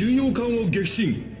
巡洋艦を撃沈。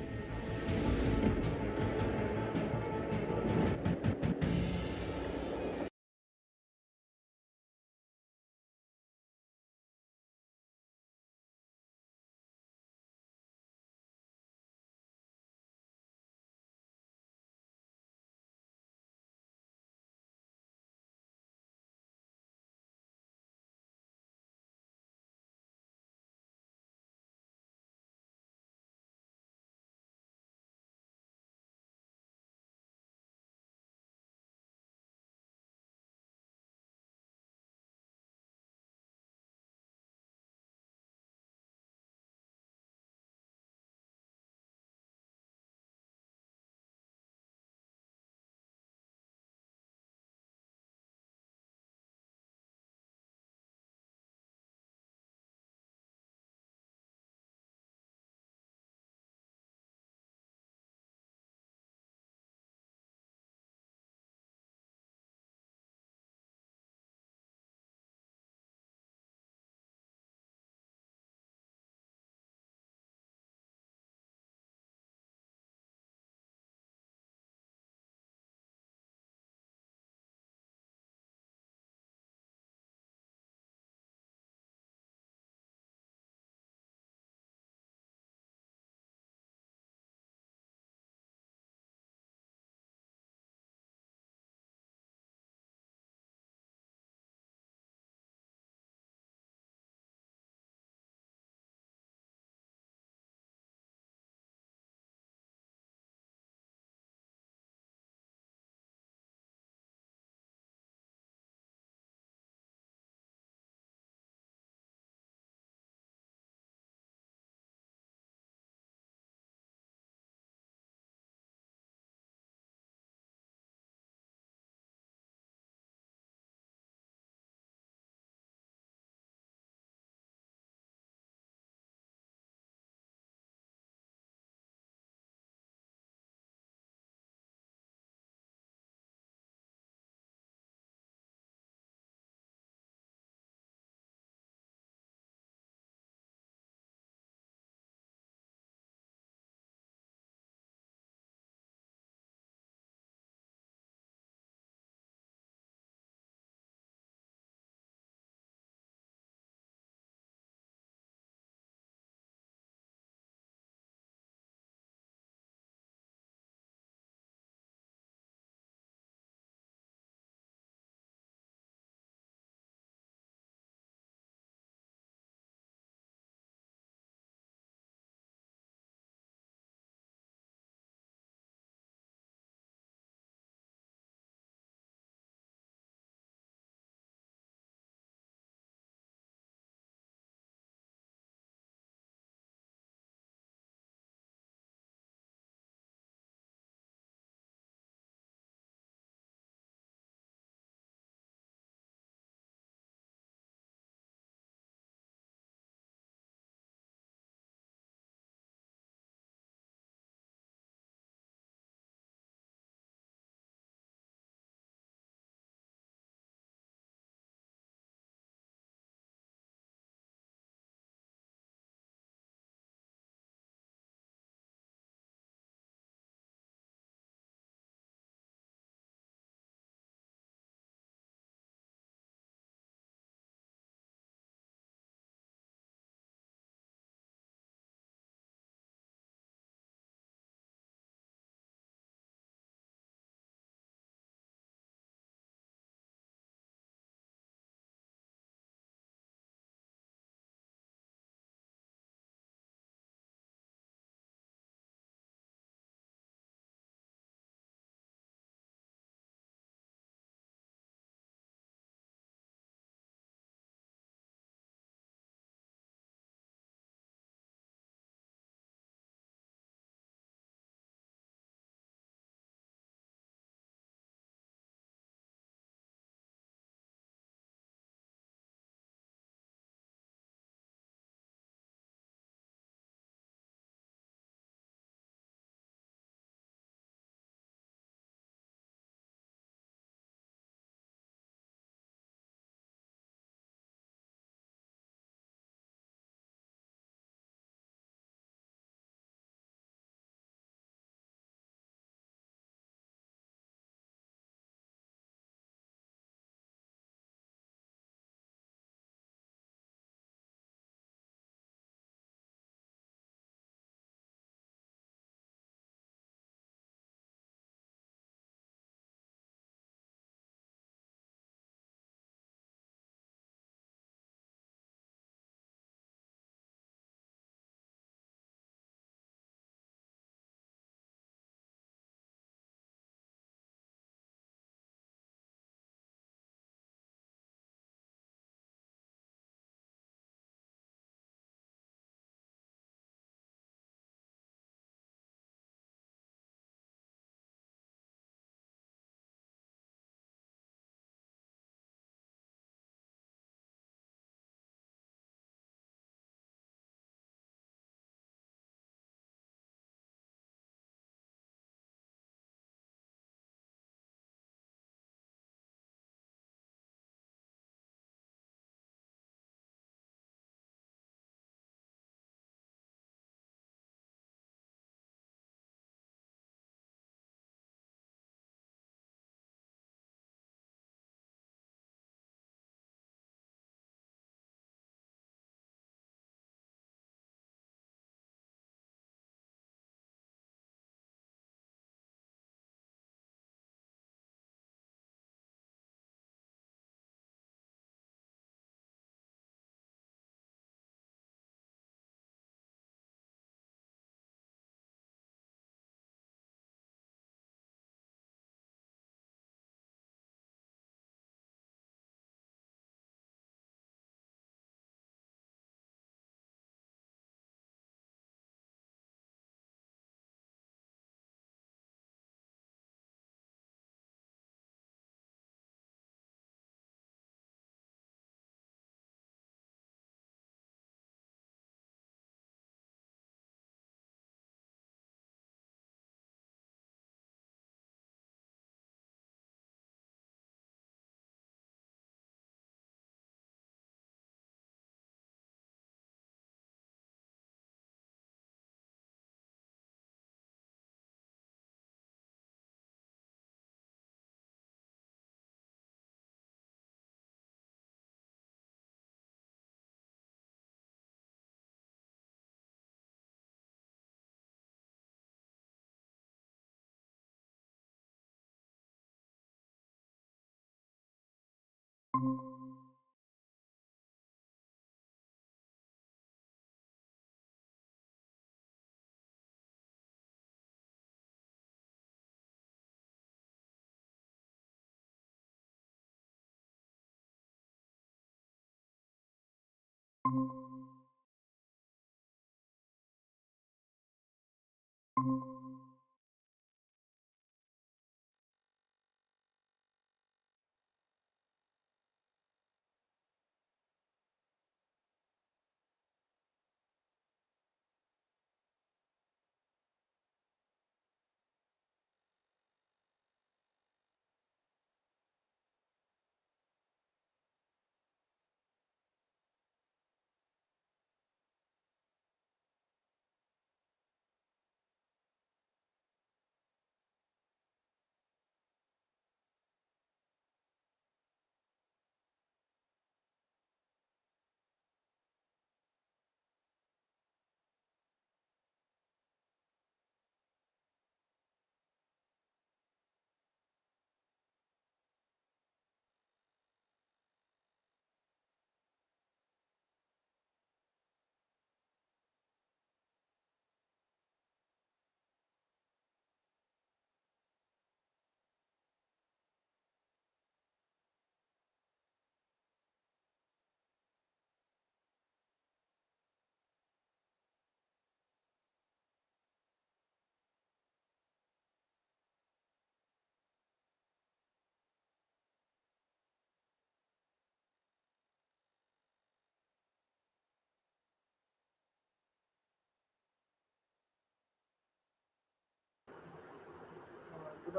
Good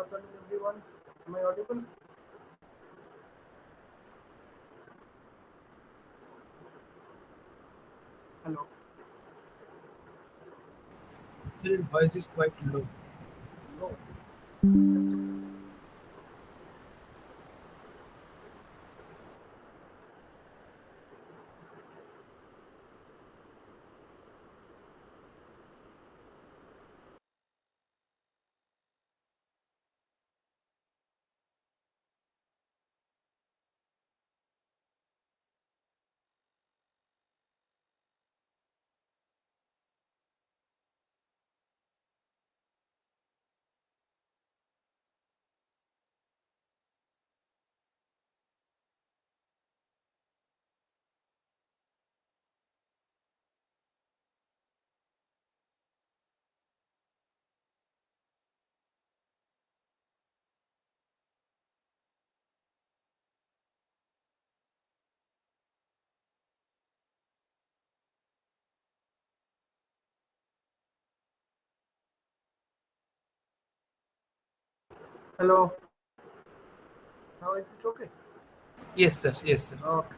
afternoon, everyone. Am I audible? Hello. Sir, your voice is quite low. No. Just hello. Now is it okay? Yes, sir. Yes, sir. Okay.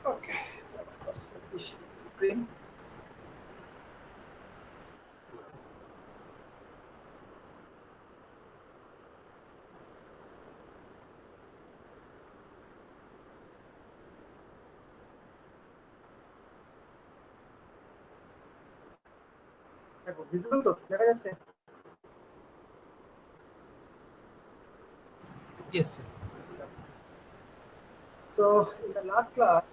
Okay. So of course, let me share the screen. দেখো visible তো দেখা যাচ্ছে? Yes, sir. So in the last class,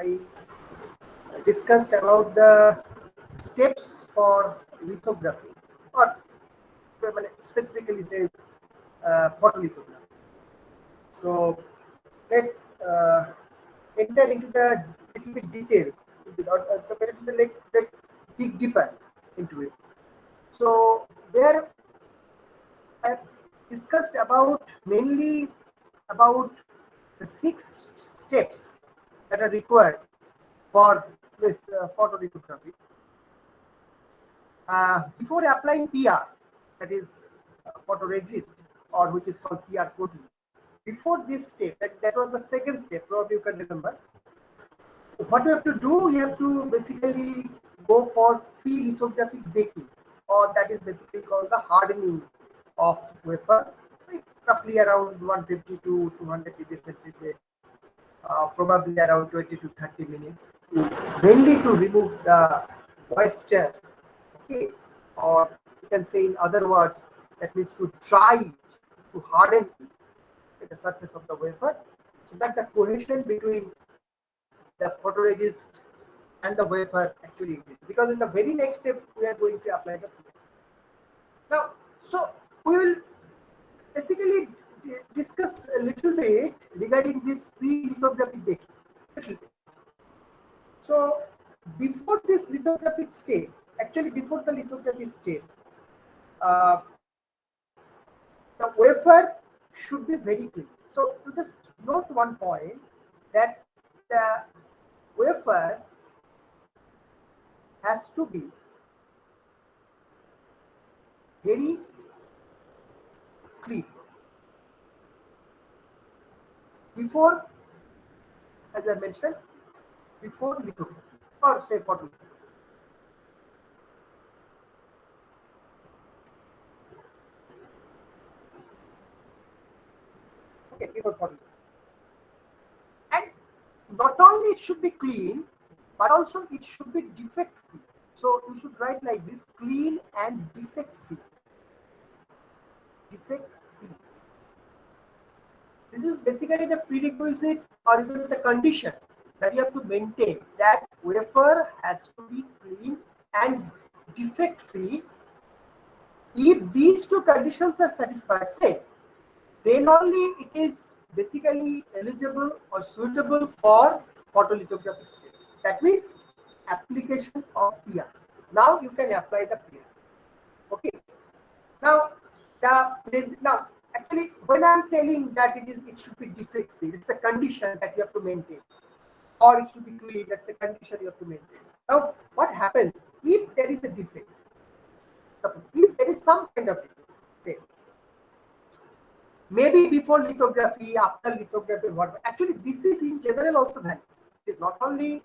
I discussed about the steps for lithography, or specifically say photolithography. So let's enter into the little bit detail. Let's dig deeper into it. So there I discussed about mainly about the 6 steps that are required for this photolithography. Before applying PR, that is photoresist, or which is called PR coating. Before this step, that was the second step, probably you can remember. What you have to do, you have to basically go for pre-lithographic baking, or that is basically called the hardening of wafer, like roughly around 150 to 200 degrees centigrade, probably around 20 to 30 minutes, mainly to remove the moisture, okay, or you can say in other words, that means to dry it, to harden it. the surface of the wafer, so that the cohesion between the photoresist and the wafer actually increases. Because in the very next step, we are going to apply the PR. Now, so we will basically discuss a little bit regarding this pre-lithographic baking. Little bit. So before this lithographic stage, actually before the lithographic stage, uh, the wafer should be very clean. So you just note one point that the wafer has to be very clean before, as I mentioned, before lithography or say photolithography. Okay, before photolithography. And not only it should be clean, but also it should be defect free. So you should write like this: clean and defect free. Defect free. This is basically the prerequisite or it is the condition that you have to maintain, that wafer has to be clean and defect free. If these two conditions are satisfied, say, then only it is basically eligible or suitable for photolithographic stage. That means application of PR. Now you can apply the PR. Okay. Now now actually when I'm telling that it should be defect free, it's a condition that you have to maintain, or it should be clean. That's a condition you have to maintain. Now what happens if there is a defect? Suppose if there is some kind of defect, say maybe before lithography, after lithography, what actually this is in general also valid. It is not only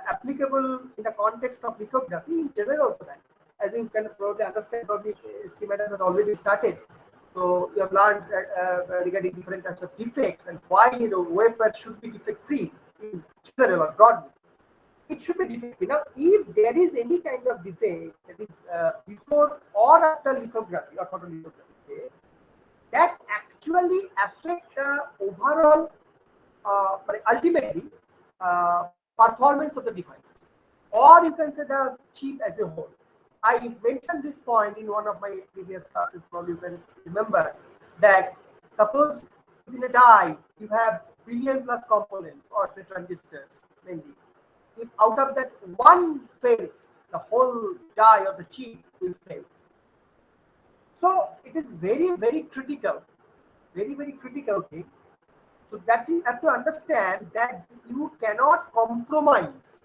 applicable in the context of lithography, in general also valid. As you can probably understand, probably schematic has already started. So you have learned regarding different types of defects and why wafer should be defect free in general or broadly. It should be defect free. Now, if there is any kind of defect that is before or after lithography or photolithography, that actually affect the overall, ultimately, performance of the device, or you can say the chip as a whole. I mentioned this point in one of my previous classes. Probably you can remember that suppose in a die you have billion plus components or say transistors mainly. If out of that one fails, the whole die or the chip will fail. So it is very, very critical thing. So that you have to understand that you cannot compromise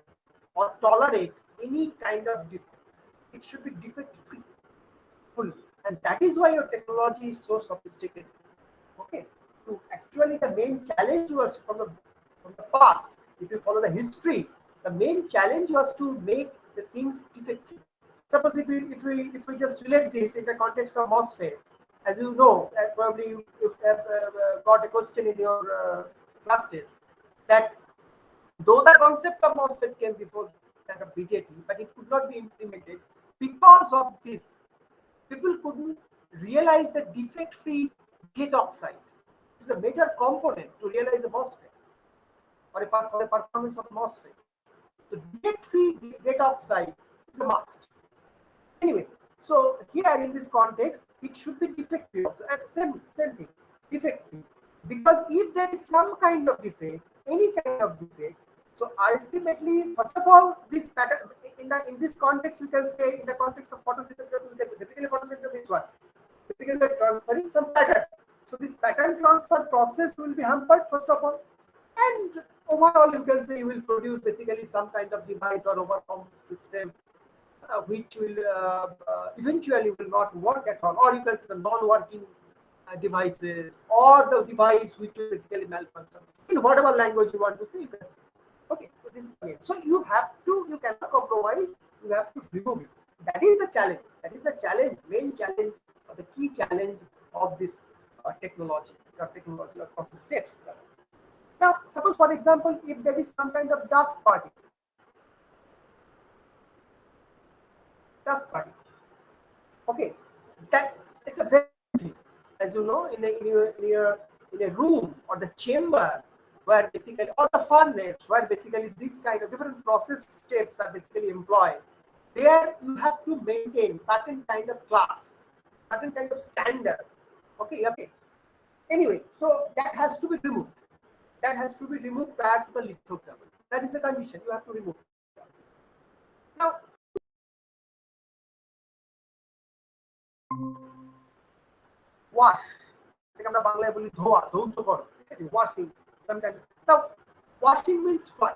or tolerate any kind of defect. It should be defect free, fully, and that is why your technology is so sophisticated. Okay, so actually the main challenge was from the past. If you follow the history, the main challenge was to make the things defect free. Suppose if we just relate this in the context of MOSFET, as you know, probably you have got a question in your class test that though the concept of MOSFET came before that of BJT, but it could not be implemented because of this. People couldn't realize the defect-free gate oxide. It is a major component to realize a MOSFET or a performance of MOSFET. So defect-free gate oxide is a must. Anyway, so here in this context, it should be defect free also. And same thing, defect free. Because if there is some kind of defect, any kind of defect, so ultimately, first of all, this pattern in this context, we can say in the context of photolithography, we can say basically photolithography is what? Basically, we are transferring some pattern. So this pattern transfer process will be hampered first of all, and overall, you can say you will produce basically some kind of device or overcome system which will eventually will not work at all, or you can say the non-working devices, or the device which will basically malfunction. In whatever language you want to say, you can say. Okay, so this is again. So you cannot compromise. You have to remove it. That is the challenge. That is the challenge, main challenge, or the key challenge of this technology or process steps. Now, suppose for example, if there is some kind of dust particle. Okay, that is a very thing. As you know, in your in a room or the chamber where basically, or the furnace where basically this kind of different process steps are basically employed, there you have to maintain certain kind of class, certain kind of standard. Okay, okay. Anyway, so that has to be removed. That has to be removed prior to the lithography. That is the condition. You have to remove. Now, wash. Like আমরা বাংলায় বলি ধোয়া, ধৌত করো, ঠিক আছে? Washing. Sometimes. Now, washing means what?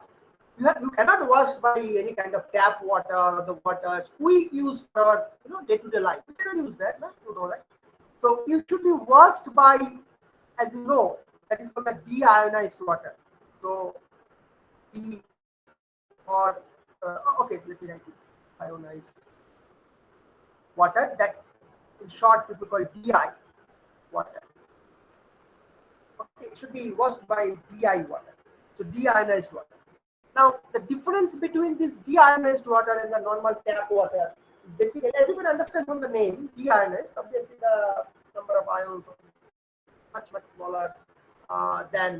You cannot wash by any kind of tap water or the waters we use for our day-to-day life. You cannot use that, no? You know that. So you should be washed by, as you know, that is called the deionized water. So D or okay, let me write it. Ionized water, that in short people call DI water. Okay, it should be washed by DI water. So deionized water. Now the difference between this deionized water and the normal tap water is basically, as you can understand from the name, deionized, obviously the number of ions are much smaller than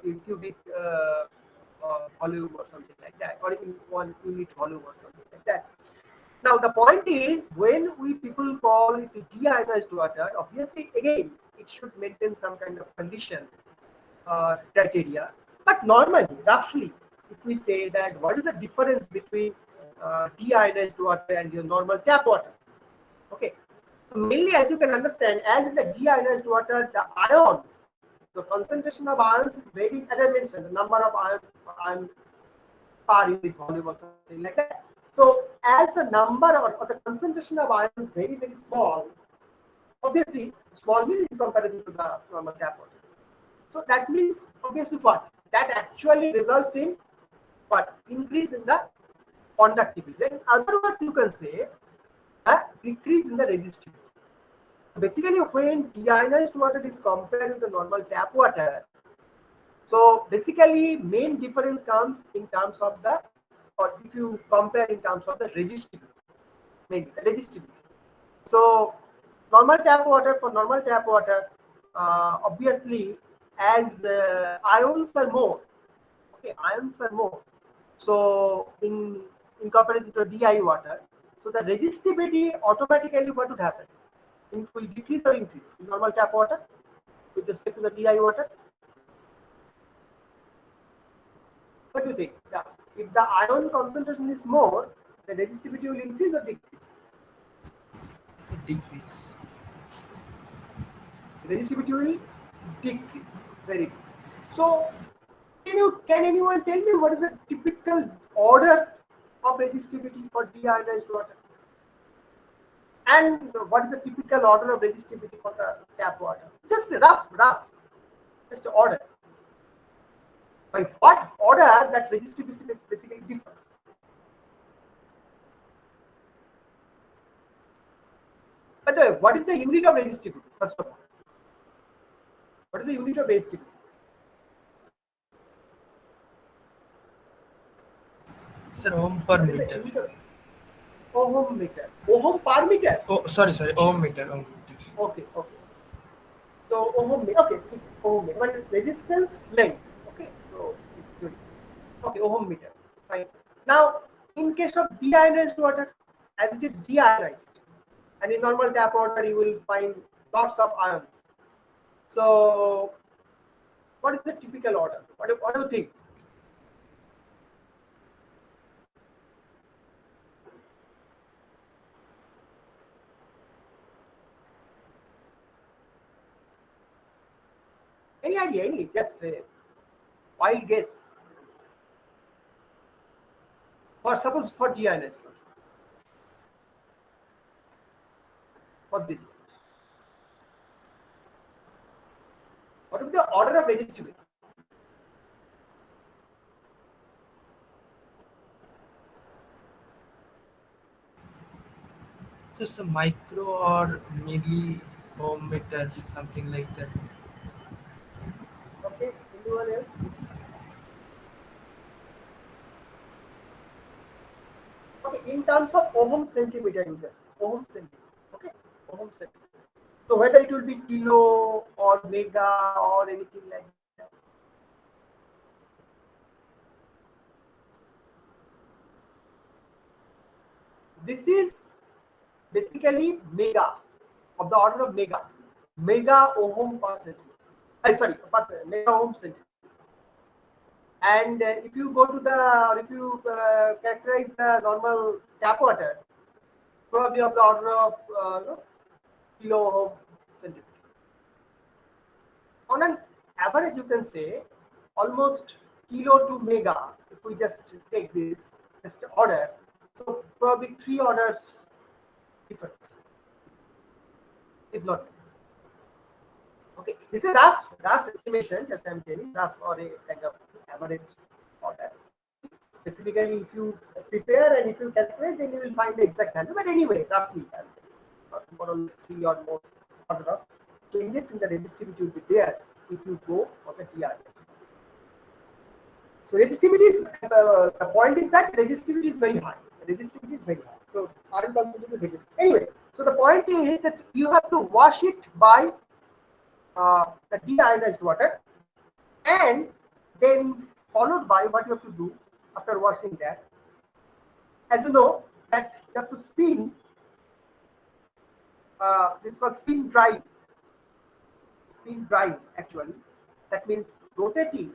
in cubic volume or something like that, or in 1 unit volume or something like that. Now the point is, when we people call it deionized water, obviously again it should maintain some kind of condition criteria. But normally, roughly, if we say that what is the difference between deionized water and your normal tap water? Okay, so mainly, as you can understand, as in the deionized water, the ions, the concentration of ions is very, as I mentioned, the number of ion per unit volume or something like that. So as the number or the concentration of ions is very small, obviously small means in comparison to the normal tap water. So that means obviously what? That actually results in what? Increase in the conductivity. Then in other words, you can say a decrease in the resistivity. Basically, when deionized water is compared with the normal tap water, so basically main difference comes in terms of the, or if you compare in terms of the resistivity, maybe the resistivity. So normal tap water, for normal tap water, obviously as ions are more, okay, ions are more. So in comparison to DI water, so the resistivity automatically what would happen? It will decrease or increase in normal tap water with respect to the DI water. What do you think? Yeah. If the ion concentration is more, the resistivity will increase or decrease? Decrease. Resistivity will decrease. Very good. So, can anyone tell me what is the typical order of resistivity for deionized water? And what is the typical order of resistivity for the tap water? Just rough, just order. By what order that resistivity specifically differs? But what is the unit of resistivity, first of all? What is the unit of resistivity? Sir, ohm per What is the meter. unit of ohm meter? Ohm per meter? Oh, sorry, ohm meter, ohm meter. Okay, okay. So ohm meter, okay, ohm meter. But resistance length, okay. So it's unit. Okay, ohm meter. Fine. Now, in case of deionized water, as it is deionized, and in normal tap water, you will find lots of ions. So, what is the typical order? What do you think? Any idea? Any just wild guess? For suppose for deionized water, for this, what is the order of resistivity? So it's a micro or milli ohm meter, something like that. Okay, anyone else? Okay, in terms of ohm centimeter, you guess ohm centimeter. Okay, ohm centimeter. So whether it will be kilo or mega or anything like that. This is basically mega, of the order of mega ohm per centimeter. Sorry, mega ohm centimeter. And if you go to the, or if you characterize the normal tap water, probably of the order of kilo ohm centimeter. On an average, you can say almost kilo to mega. If we just take this just order, so probably three orders difference, if not. Okay, this is rough estimation. Just I'm telling rough or a kind of average order. Specifically, if you prepare and if you calculate, then you will find the exact value. But anyway, roughly, more or less three or more order of changes in the resistivity will be there if you go for the TR. So resistivity is the point is that resistivity is very high. Resistivity is very high. So current concentrated is very high. Anyway, so the point is that you have to wash it by the deionized water, and then followed by what you have to do after washing that. As you know, that you have to spin. This was spin drive. Spin drive actually. That means rotating,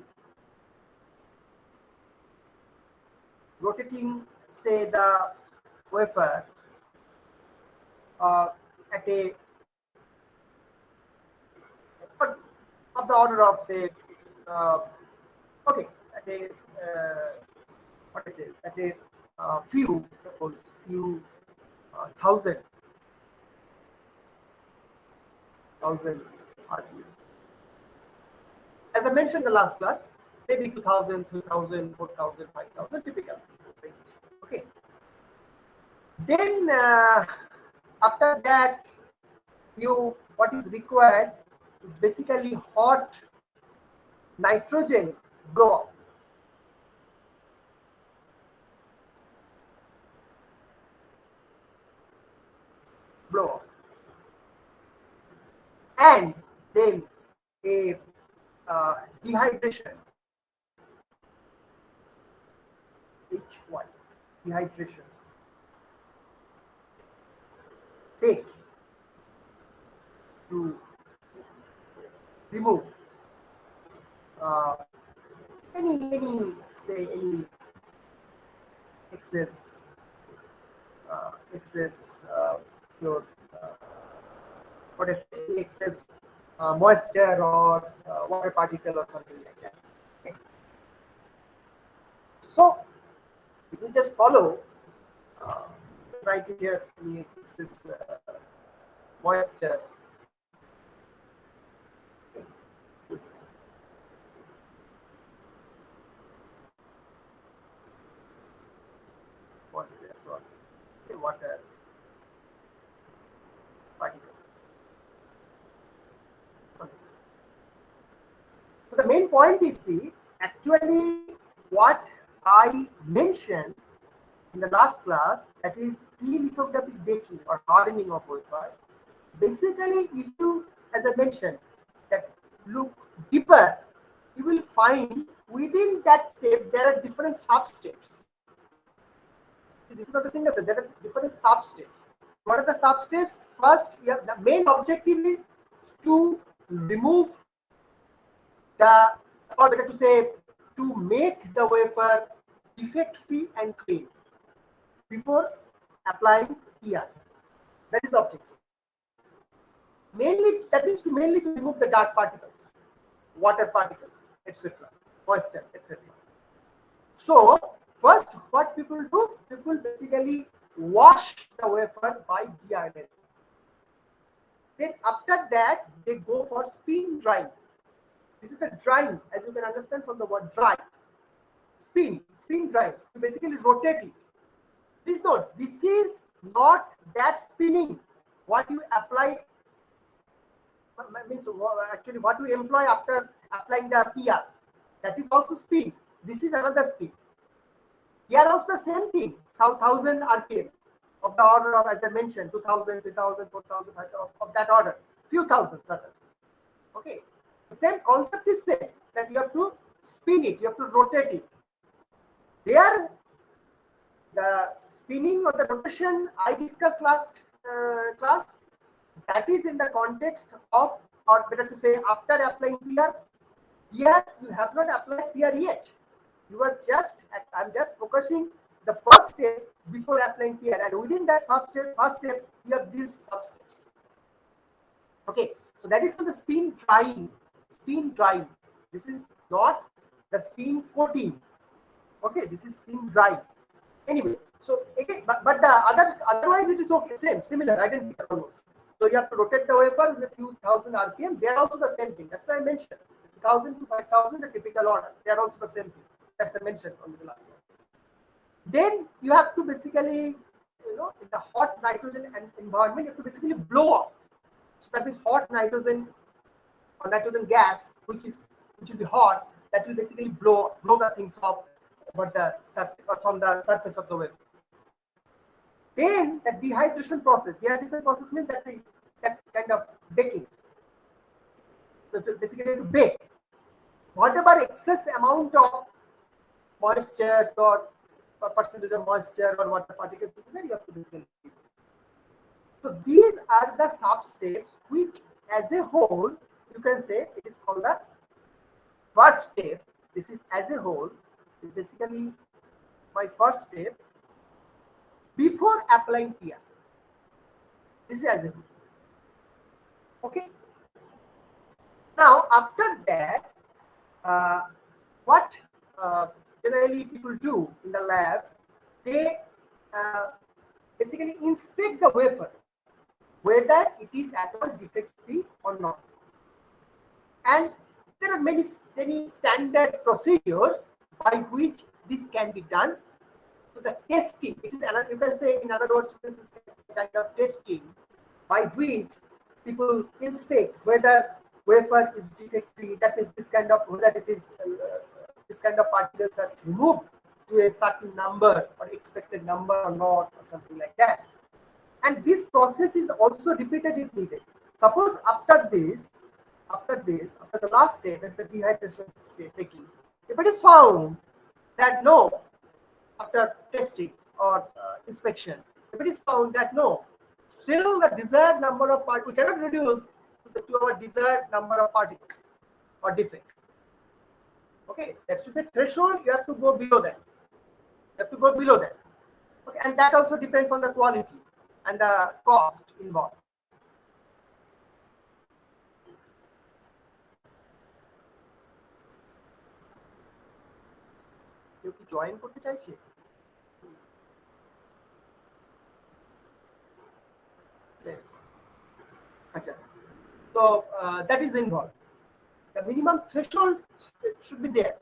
say the wafer uh, at a of the order of say uh, okay at a what is it at a few suppose few thousands RPM. As I mentioned in the last class, maybe 2000, 3000, 4000, 5000 typical. Okay. Then after that, you what is required is basically hot nitrogen blow up. Blow up. And then a dehydration, H1, dehydration. Take to remove uh, any say any excess excess your what is any excess moisture or water particle or something like that. Okay. So if you just follow, uh, write it here, any excess moisture, excess moisture, so say water particle. Something. So the main point is, see, actually what I mentioned in the last class, that is pre-lithographic baking or hardening of wafer. Basically, if you, as I mentioned, that look deeper, you will find within that step there are different sub-steps. This is not a single step, there are different sub-steps. What are the sub-steps? First, the main objective is to remove the, or better to say, to make the wafer defect-free and clean before applying PR. That is the objective. Mainly, that is mainly to remove the dark particles, water particles, etc., moisture, etc. So, first, what people do? People basically wash the wafer by deionizing. Then, after that, they go for spin drying. This is the drying, as you can understand from the word dry. Spin drying. You basically rotate it. Please note, this is not that spinning. What you apply means actually what we employ after applying the PR. That is also spin. This is another spin. Here also the same thing. 1000 RPM of the order of, as I mentioned, 2000, 3000, 4000 of that order. few thousands rather. Okay, the same concept is same, that you have to spin it, you have to rotate it. There, the spinning or the rotation I discussed last class, that is in the context of, or better to say, after applying PR. Here you have not applied PR yet. You are just, I'm just focusing the first step before applying PR, and within that first step, you have these substeps. Okay, so that is for the spin drying. Spin drying. This is not the spin coating. Okay, this is spin drying. Anyway, so again, but the otherwise it is okay, same, similar, identical almost. So you have to rotate the wafer with a few thousand RPM. They are also the same thing. That's why I mentioned 1,000 to 5,000, the typical order. They are also the same thing. That's the mention on the last one. Then you have to basically, in the hot nitrogen environment, you have to basically blow off. So that means hot nitrogen or nitrogen gas, which will be hot, that will basically blow the things off over the surface or from the surface of the wafer. Then the dehydration process. Dehydration process means that kind of baking. So basically to bake. Whatever excess amount of moisture or percentage of moisture or water particles is there, you have to basically. So these are the sub-steps which, as a whole, you can say it is called the first step. This is as a whole, is basically my first step before applying PR. This is as a whole. Okay. Now after that, what generally people do in the lab, they basically inspect the wafer, whether it is at all defect free or not. And there are many standard procedures by which this can be done. So the testing, it is another, you can say in other words, this is a kind of testing by which people inspect whether wafer is defect free. That is this kind of, whether it is this kind of particles are removed to a certain number or expected number or not, or something like that. And this process is also repeated if needed. Suppose after the last step, at the dehydration state taking, if it is found that no, after testing or inspection, if it is found that no, still the desired number of particles, we cannot reduce to our desired number of particles or defects. Okay, that should be threshold, you have to go below that. Okay, and that also depends on the quality and the cost involved. কেউ কি join করতে চাইছে? আচ্ছা, so that is involved. The minimum threshold should be there.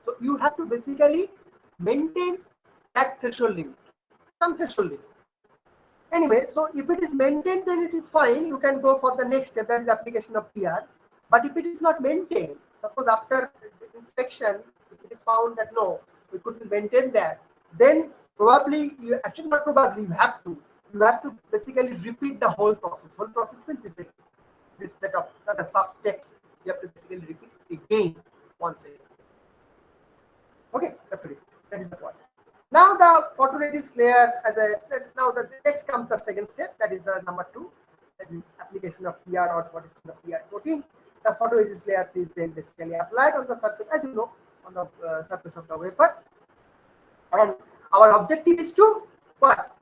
So you have to basically maintain that threshold limit, some threshold limit. Anyway, so if it is maintained, then it is fine. You can go for the next step, that is application of PR. But if it is not maintained, suppose after inspection, if it is found that no, we couldn't maintain that, then probably you actually not probably you have to basically repeat the whole process. Whole process means this set of the sub steps. You have to basically repeat again once again. Okay, that is the point. Now the photoresist layer now the next comes the second step, that is the number 2, that is application of PR or what is the PR coating. The photoresist layer is then basically applied on the surface, as you know, on the surface of the wafer. And our objective is to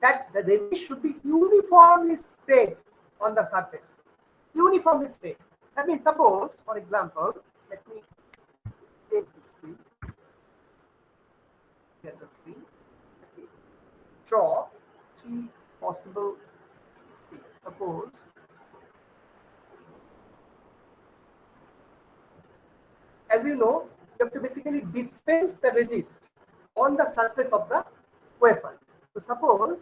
that the resist should be uniformly spread on the surface. Uniformly spread. That means suppose, for example, let me place the screen. Get the screen. Draw 3 possible things. Suppose as you know, you have to basically dispense the resist on the surface of the wafer. So suppose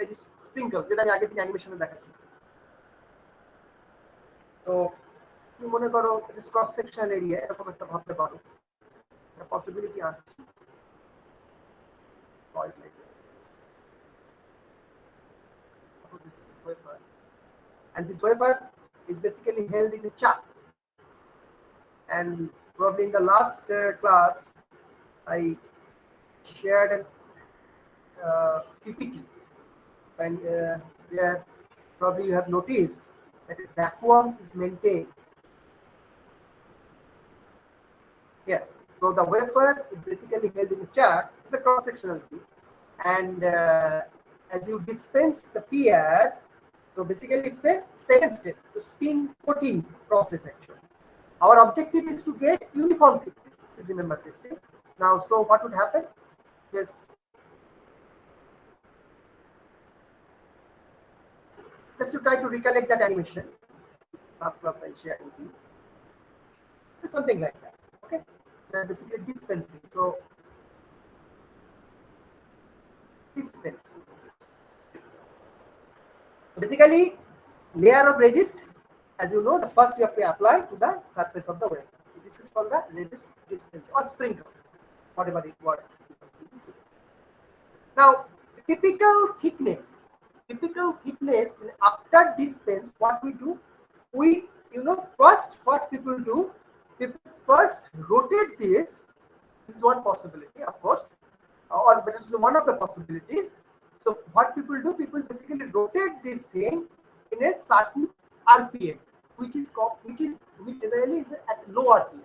it is sprinkle, যেটা আমি আগের দিন অ্যানিমেশনে দেখাচ্ছি। তো তুমি মনে করো cross section area এরকম একটা ভাবতে পারো, পসিবিলিটি আছে। wafer, and this wafer is basically held in a chuck. And probably in the last class, I shared an PPT, and there probably you have noticed that a vacuum is maintained here. So the wafer is basically held in a chuck. It's a cross-sectional view, and as you dispense the PR, so basically it's a second step, the spin coating process actually. Our objective is to get uniform thickness. Please remember this thing. Now, so what would happen? Yes. Just to try to recollect that animation. Last class I shared with you. It's something like that. Okay. They're basically dispensing. So dispensing. Basically, layer of resist, as you know, the first you have to apply to the surface of the wafer. So this is called the resist dispensing or sprinkle, whatever it was. Now, typical thickness after dispense, what we do, we, first what people do, people first rotate this. This is one possibility, of course, or but it's one of the possibilities. So what people do, people basically rotate this thing in a certain RPM, which is called, which really is at low RPM,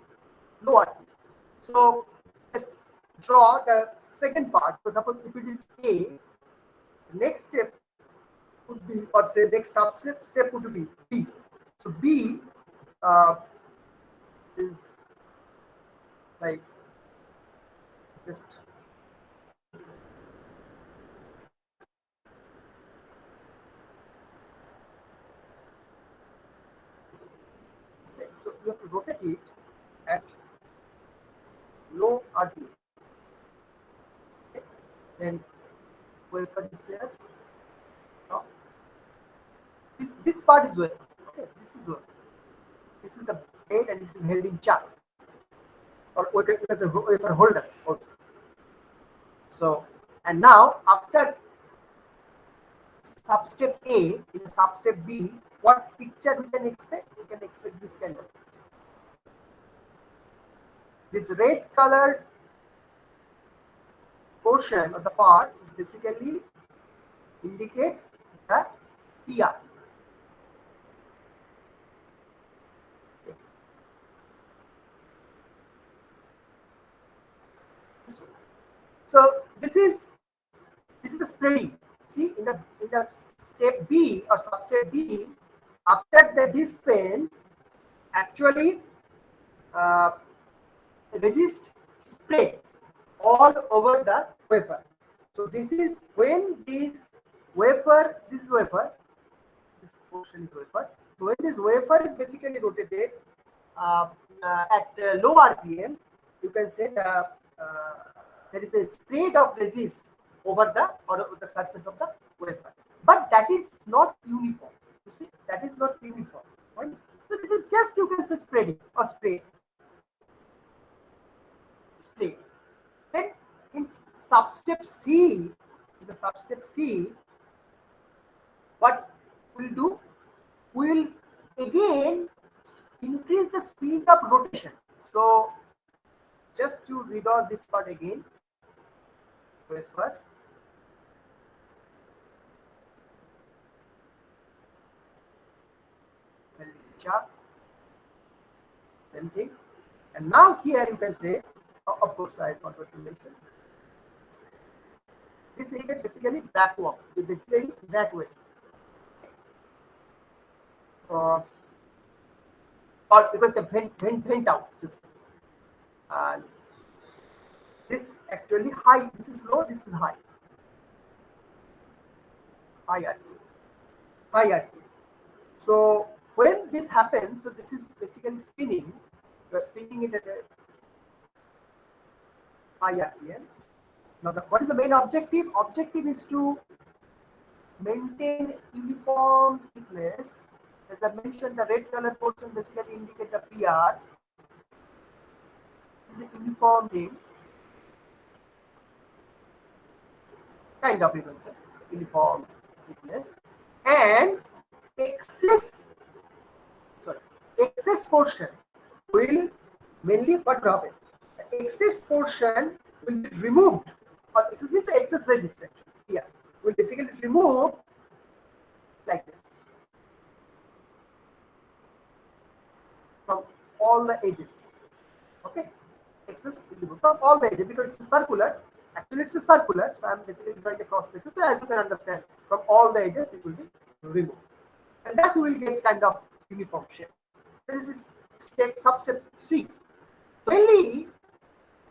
low RPM. So let's draw the second part. So suppose if it is A, next step would be, or say next step would be B. So B uh, is like just okay, so you have to rotate it at low RPM. Okay. Then wafer is there. Now, this part is wafer. Okay, this is wafer. This is the bed and this is held in chuck, or as a wafer holder also. So, and now after substep A in substep B, what picture we can expect? We can expect this kind of picture. This red colored portion of the part is basically indicates the PR. So this is a spreading. See, in the step B or substep B, after the dispense, actually resist spreads all over the wafer. So this is when this wafer, this portion is wafer. So when this wafer is basically rotated at low RPM, you can say there is a spread of resist over the surface of the wafer. But that is not uniform. You see, that is not uniform. Right? So this is just, you can say, spreading or spray. Then in substep C, what we'll do, we'll again increase the speed of rotation. So just to read out this part again, wafer, same thing. And now here you can say, of course I forgot to mention, this indicates basically vacuum. You basically evacuate. Or because a vent out system. And this actually high, this is low, this is high. High RPM. High RPM. So when this happens, so this is basically spinning. You are spinning it at a high RPM. Now, what is the main objective? Objective is to maintain uniform thickness. As I mentioned, the red color portion basically indicate the PR. This is a uniform thing. Kind of, you can say, uniform thickness. and excess sorry excess portion will mainly what will happen? The excess portion will be removed, or excess means the excess resistance here will basically remove like this from all the edges. Okay, excess will be removed from all the edges because it's a circular. Actually, it's a circular, so I'm basically drawing a cross section. So as you can understand, from all the edges it will be removed, and thus we will get kind of uniform shape. This is step substep C. So mainly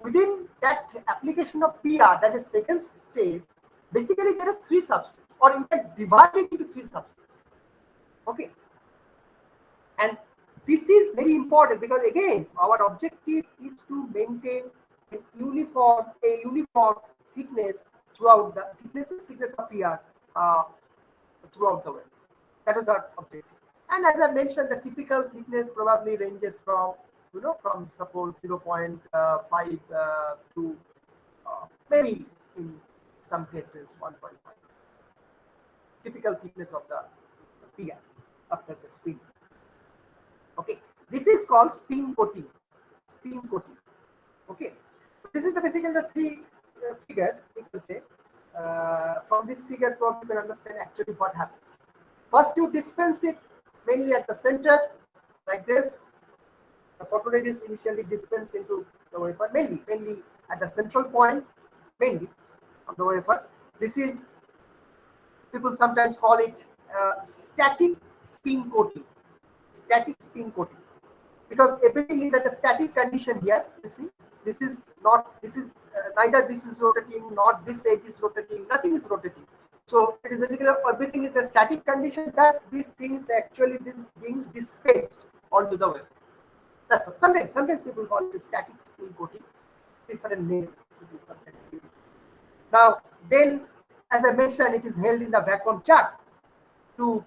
within that application of PR, that is second stage, basically there are three substeps, or you can divide it into three substeps. Okay, and this is very important because again our objective is to maintain a uniform thickness throughout the thickness of PR uh, throughout the way. That is our objective. And as I mentioned, the typical thickness probably ranges from from suppose 0.5 to maybe in some cases 1.5. Typical thickness of the PR after the spin. Okay, this is called spin coating. Spin coating. Okay, this is the basically the three figures you can say. From this figure, from you can understand actually what happens. First, you dispense it mainly at the center, like this. The photoresist initially dispensed into the wafer, mainly at the central point, mainly of the wafer. This is people sometimes call it static spin coating. Static spin coating, because everything is at a static condition here. You see, this is neither this is rotating, not this edge is rotating, nothing is rotating. So it is basically everything is a static condition. Thus, these things actually being dispensed onto the wafer. That's all. Sometimes people call it static spin coating, different name. Now, then, as I mentioned, it is held in the vacuum chamber to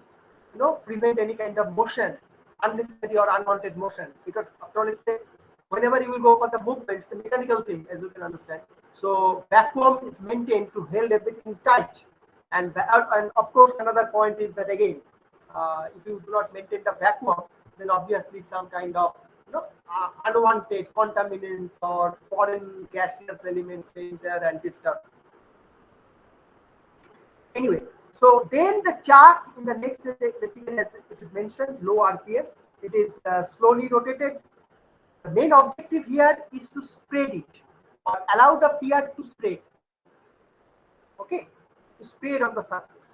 prevent any kind of motion, unnecessary or unwanted motion. Because after all, it's whenever you will go for the movement, it's a mechanical thing, as you can understand. So vacuum is maintained to hold everything tight. And of course, another point is that again, if you do not maintain the vacuum, then obviously some kind of unwanted contaminants or foreign gaseous elements enter and disturb. Anyway, so then the chart in the next basically as it is mentioned, low RPM, it is slowly rotated. The main objective here is to spread it or allow the PR to spread. Okay, to spread on the surface.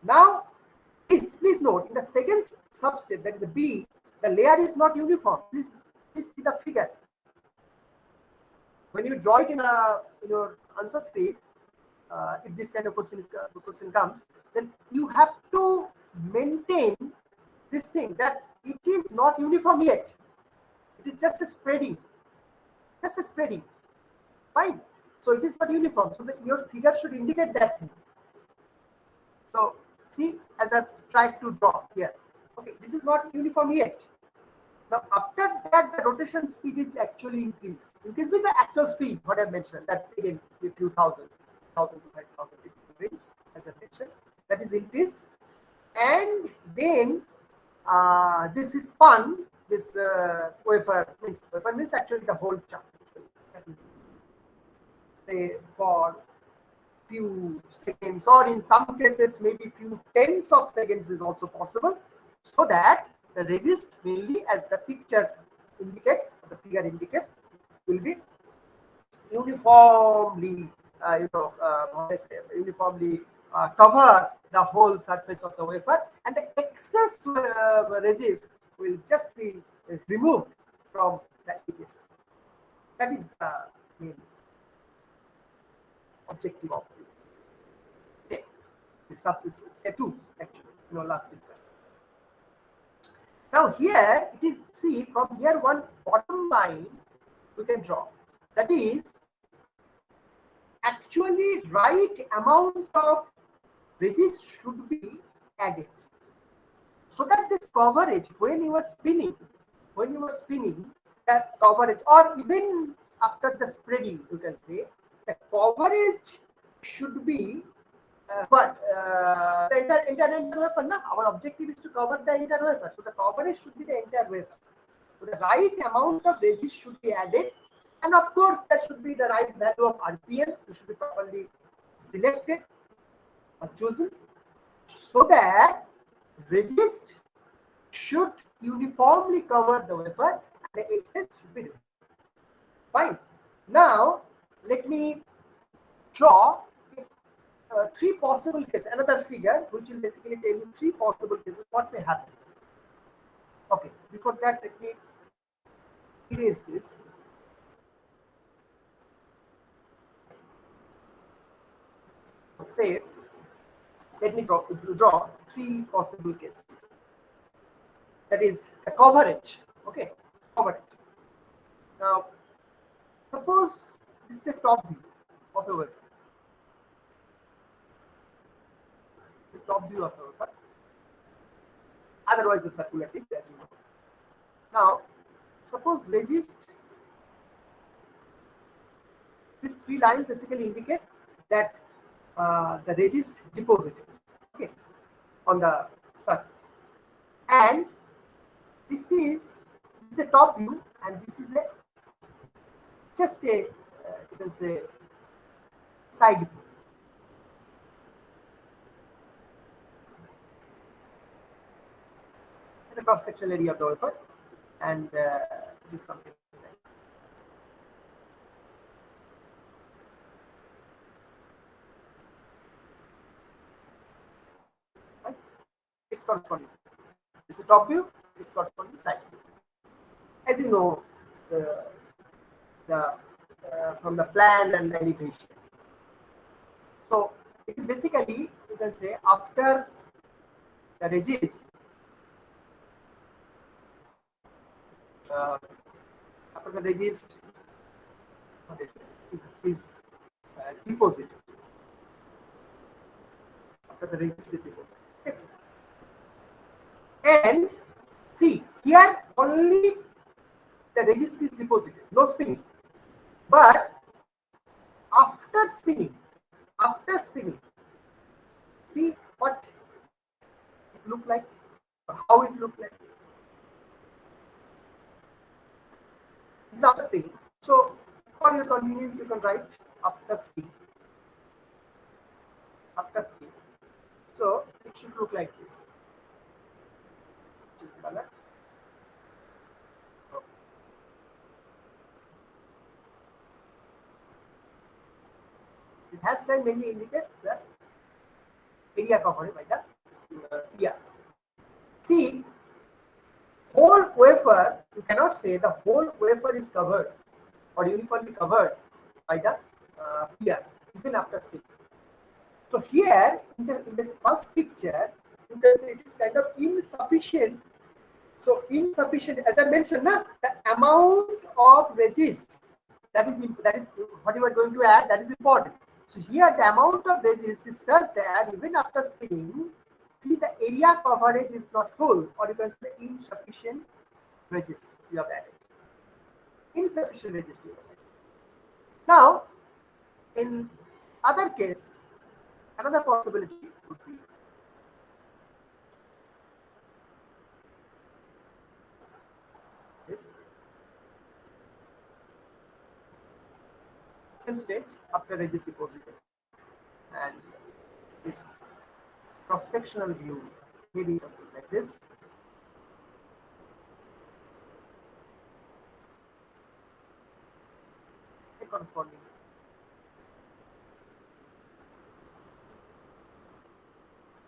Now, please note in the second substep, that is a B, the layer is not uniform. Please see the figure. When you draw it in your answer sheet, if this kind of question comes, then you have to maintain this thing that it is not uniform yet. It is just a spreading, fine. So it is not uniform. So your figure should indicate that thing. So see, as I've tried to draw here. Okay, this is not uniform yet. Now after that, the rotation speed is actually increased. Increased with the actual speed, what I mentioned, that again with 2000 to 5000 range, as I mentioned, that is increased. And then this is spun, this wafer means actually the whole chunk. Say for few seconds, or in some cases maybe few tens of seconds is also possible, so that the resist mainly, as the picture indicates, the figure indicates, will be uniformly uniformly cover the whole surface of the wafer, and the excess resist will just be removed from the edges. That is the main objective of this step. This is step 2 actually, last discussion. Now here it is, see, from here one bottom line we can draw, that is actually right amount of resist should be added, so that this coverage, when you are spinning, that coverage, or even after the spreading, you can say the coverage should be the entire wafer, na? Our objective is to cover the entire wafer. So the coverage should be the entire wafer. So the right amount of resist should be added, and of course there should be the right value of RPM. It should be properly selected or chosen, so that resist should uniformly cover the wafer and the excess should be removed. Fine. Now let me draw three possible cases, another figure which will basically tell you three possible cases what may happen. Okay, before that let me erase this. Say, let me draw three possible cases. That is the coverage. Okay, coverage. Now, suppose this is a top view of a wafer. The top view of a wafer. Otherwise, a circular disc, as you know. Now, suppose resist. These three lines basically indicate that the resist deposited, okay, on the surface, and this is a top view, and this is a just a you can say side view. The cross section area of the wafer, and it is something like that. Right? It's corresponding. It's the top view. It's corresponding side view. As you know, the from the plan and the elevation. So it is basically, you can say, after the resist, uh, after the resist is deposited, after the resist is deposited. Okay. And see, here only the resist is deposited, no spinning. But after spinning, see what it look like, how it look like. This is after spinning. So for your convenience, you can write after spinning. After spinning. So it should look like this. Choose color. This hashtag mainly indicates the area covered by the PR. See, whole wafer, you cannot say the whole wafer is covered or uniformly covered by the PR, even after spinning. So here, in this first picture, you can say it is kind of insufficient. So insufficient, as I mentioned, na, the amount of resist that is what you are going to add, that is important. So here the amount of resist is such that even after spinning, see the area coverage is not full, or you can say insufficient resist you have added. Insufficient resist you have added. Now, in other case, another possibility would be this. Same stage after resist deposited, and its cross-sectional view may be something like this. A corresponding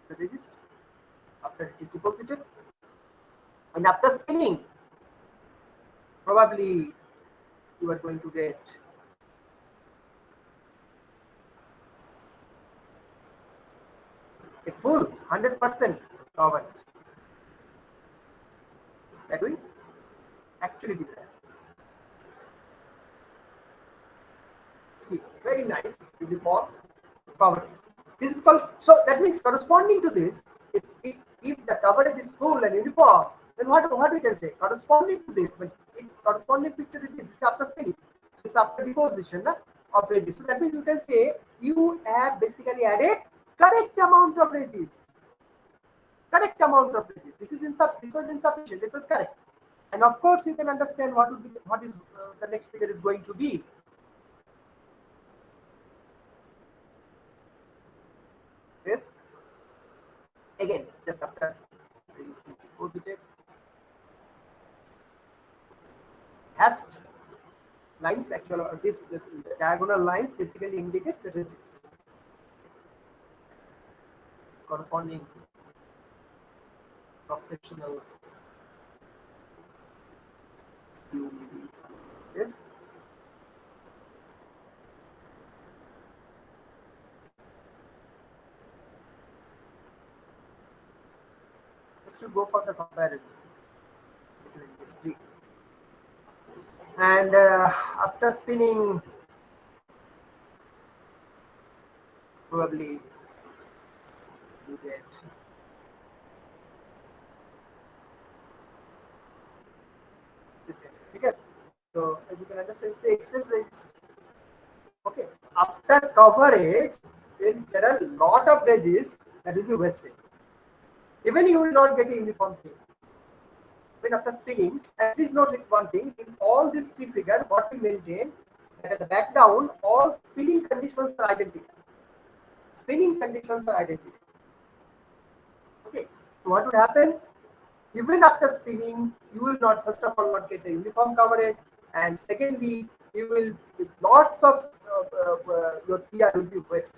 the resist after it is deposited, and after spinning, probably you are going to get a full 100% coverage that we actually desire. See, very nice, uniform coverage. This is called, so that means corresponding to this, if the coverage is full and uniform, then what we can say? Corresponding to this, but its corresponding picture is this after spinning. It's after deposition of resist. So that means you can say you have basically added correct amount of resist. Correct amount of resist. This was insufficient. This is correct. And of course, you can understand what is the next figure is going to be. This again, just after positive hashed lines, actually, this the diagonal lines basically indicate the resist. Corresponding cross-sectional view maybe this. Just to go for the comparison between these three. And after spinning, probably you get this kind. Okay. So as you can understand, say excess resist. Okay. After coverage, then there are a lot of edges that will be wasted. Even you will not get a uniform thing. When after spinning, and please note one thing: in all these three figures, what we maintain that at the back down, all spinning conditions are identical. Spinning conditions are identical. Okay. So what would happen? Even after spinning, you will not, first of all, not get the uniform coverage, and secondly, you will with lots of your PR will be waste.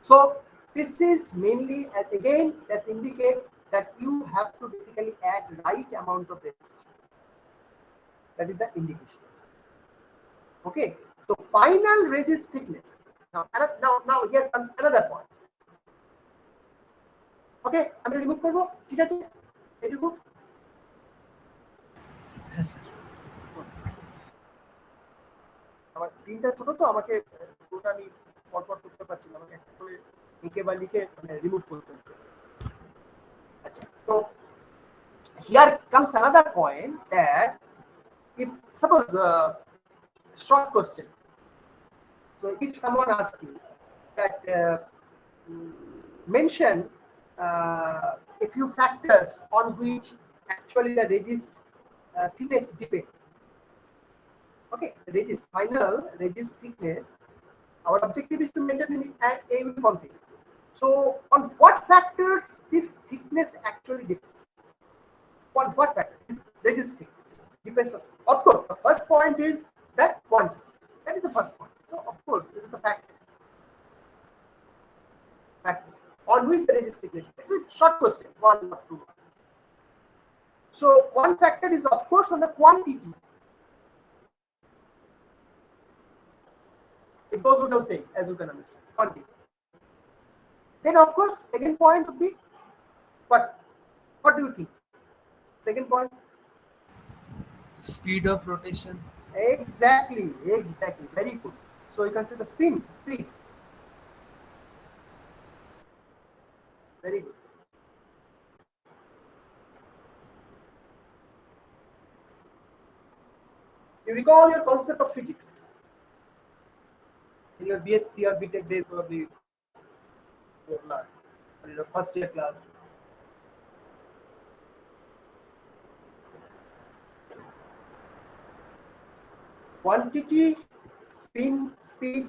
So this is mainly, as again, that indicate that you have to basically add right amount of resist. That is the indication. Okay. So final resist thickness. Now here comes another point. ওকে আমি remove করব ঠিক আছে এটুকু হ্যাঁ sir. আমার স্ক্রিনটা ছোট তো আমাকে পুরোটা আমি পরপর করতে পারছি না আমাকে একটা করে লিখে বা লিখে মানে রিমুভ করতে হচ্ছে আচ্ছা তো here comes another point that if suppose short question, so if someone asks you that mention a few factors on which actually the resist thickness depend. Okay, resist final resist thickness. Our objective is to maintain a uniform thickness. So, on what factors this thickness actually depends? On what factor? This resist thickness depends on. Of course, the first point is that quantity. That is the first point. So, of course, this is the factors. Factors on which the resist thickness. This is a short question. 1 or 2. So, one factor is of course on the quantity. It goes without saying, as you can understand, quantity. Then, of course, second point would be what? What do you think? Second point? Speed of rotation. Exactly. Very good. So you can say the speed. Very good. You recall your concept of physics in your BSc or BTech days, probably you have learned, or in your first year class. Quantity, speed,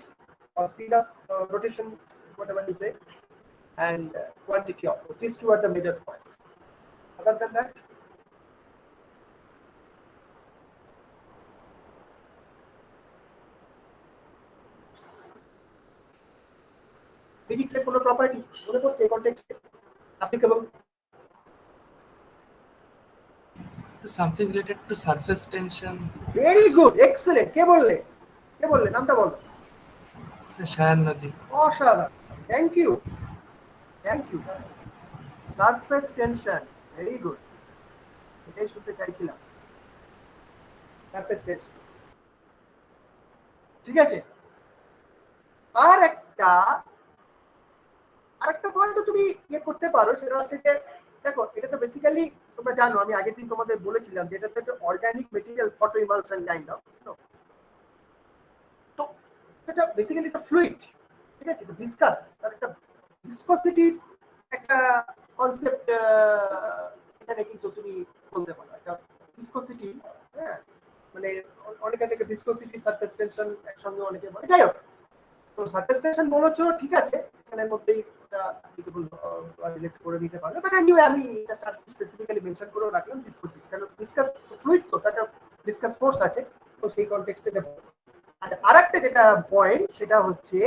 or speed of rotation, whatever you say, and quantity of flow. These two are the major points. Other than that, physics এর কোনো property মনে পড়ছে এই কনটেক্সটে applicable? Something related to surface tension. Very good, excellent. কে বললে নামটা বলো? Sir Shayan নদী। অসাধারণ, thank you. Surface tension, very good, এটাই শুনতে চাইছিলাম। সারফেস টেনশন, ঠিক আছে। আর একটা পয়েন্ট তুমি ইয়ে করতে পারো, সেটা হচ্ছে যে দেখো এটা তো বেসিক্যালি তোমরা জানো, আমি আগের দিন তোমাদের বলেছিলাম যে এটা তো একটা organic material, photo emulsion kind of. তো সেটা বেসিক্যালি একটা ফ্লুইড, ঠিক আছে, তো ভিসকাস, তার একটা ভিসকসিটির একটা কনসেপ্ট এখানে কিন্তু তুমি বলতে পারো একটা ভিসকসিটি। হ্যাঁ, মানে অনেকে থেকে ভিসকসিটি সারফেস টেনশন একসঙ্গে অনেকে বলে, যাই হোক, তো সারফেস টেনশন বলেছো ঠিক আছে, এখানের মধ্যেই ওটা রিলেট করে নিতে পারবে, বাট এনিওয়ে আমি জাস্ট আর স্পেসিফিক্যালি মেনশন করে রাখলাম ভিসকসিটি, কারণ ভিসকাস ফ্লুইড, তো একটা ভিসকাস ফোর্স আছে, তো সেই কনটেক্সটে দেবো। আচ্ছা, আরেকটা যেটা পয়েন্ট সেটা হচ্ছে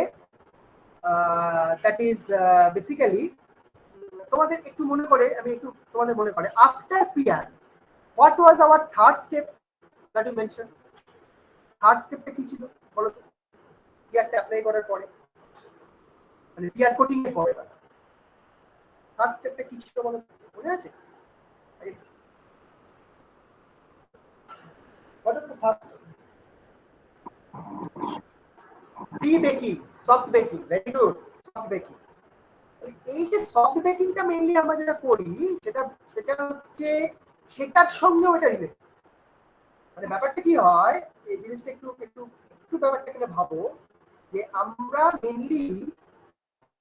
দ্যাট ইজ বেসিক্যালি তোমাদের একটু মনে করে, আমি একটু তোমাদের মনে করে আফটার পিয়ার what was our third step that you mention. Third স্টেপটা কি ছিল বলো তো, পিয়ারটা অ্যাপ্লাই করার পরে, মানে পিয়ার কোটিং এর পরে থার্ড স্টেপটা কি ছিল বলো, মনে আছে? What is the first step? Pre baking, soft baking, very good, soft baking. এই যে সফট বেকিংটা মেইনলি আমরা যেটা করি সেটা সেটা হচ্ছে সেটার সঙ্গে ওটা রিলেটেড। মানে ব্যাপারটা কি হয়, এই জিনিসটা একটু একটু একটু ব্যাপারটা ভাবো, যে আমরা মেইনলি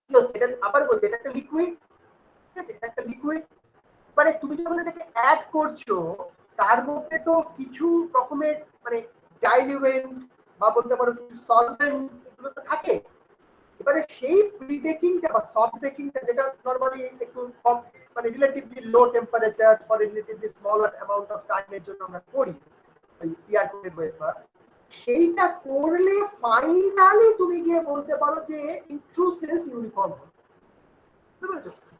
কি হচ্ছে, এটা আবার বলছি, এটা একটা লিকুইড, ঠিক আছে, এটা একটা লিকুইড, মানে তুমি যখন এটাকে অ্যাড করছো তার মধ্যে তো কিছু রকমের মানে ডাইলিউয়েন্ট বা বলতে পারো কিছু সলভেন্ট এগুলো তো থাকে। এবারে সেই প্রি বেকিংটা বা সফট বেকিংটা যেটা নরমালি একটু কম, মানে relatively low temperature for relatively smaller amount of টাইমের জন্য আমরা করি ওই পিয়ার কোটেড ওয়েফার, সেইটা করলে ফাইনালি তুমি গিয়ে বলতে পারো যে ইন ট্রু সেন্স ইউনিফর্ম হবে।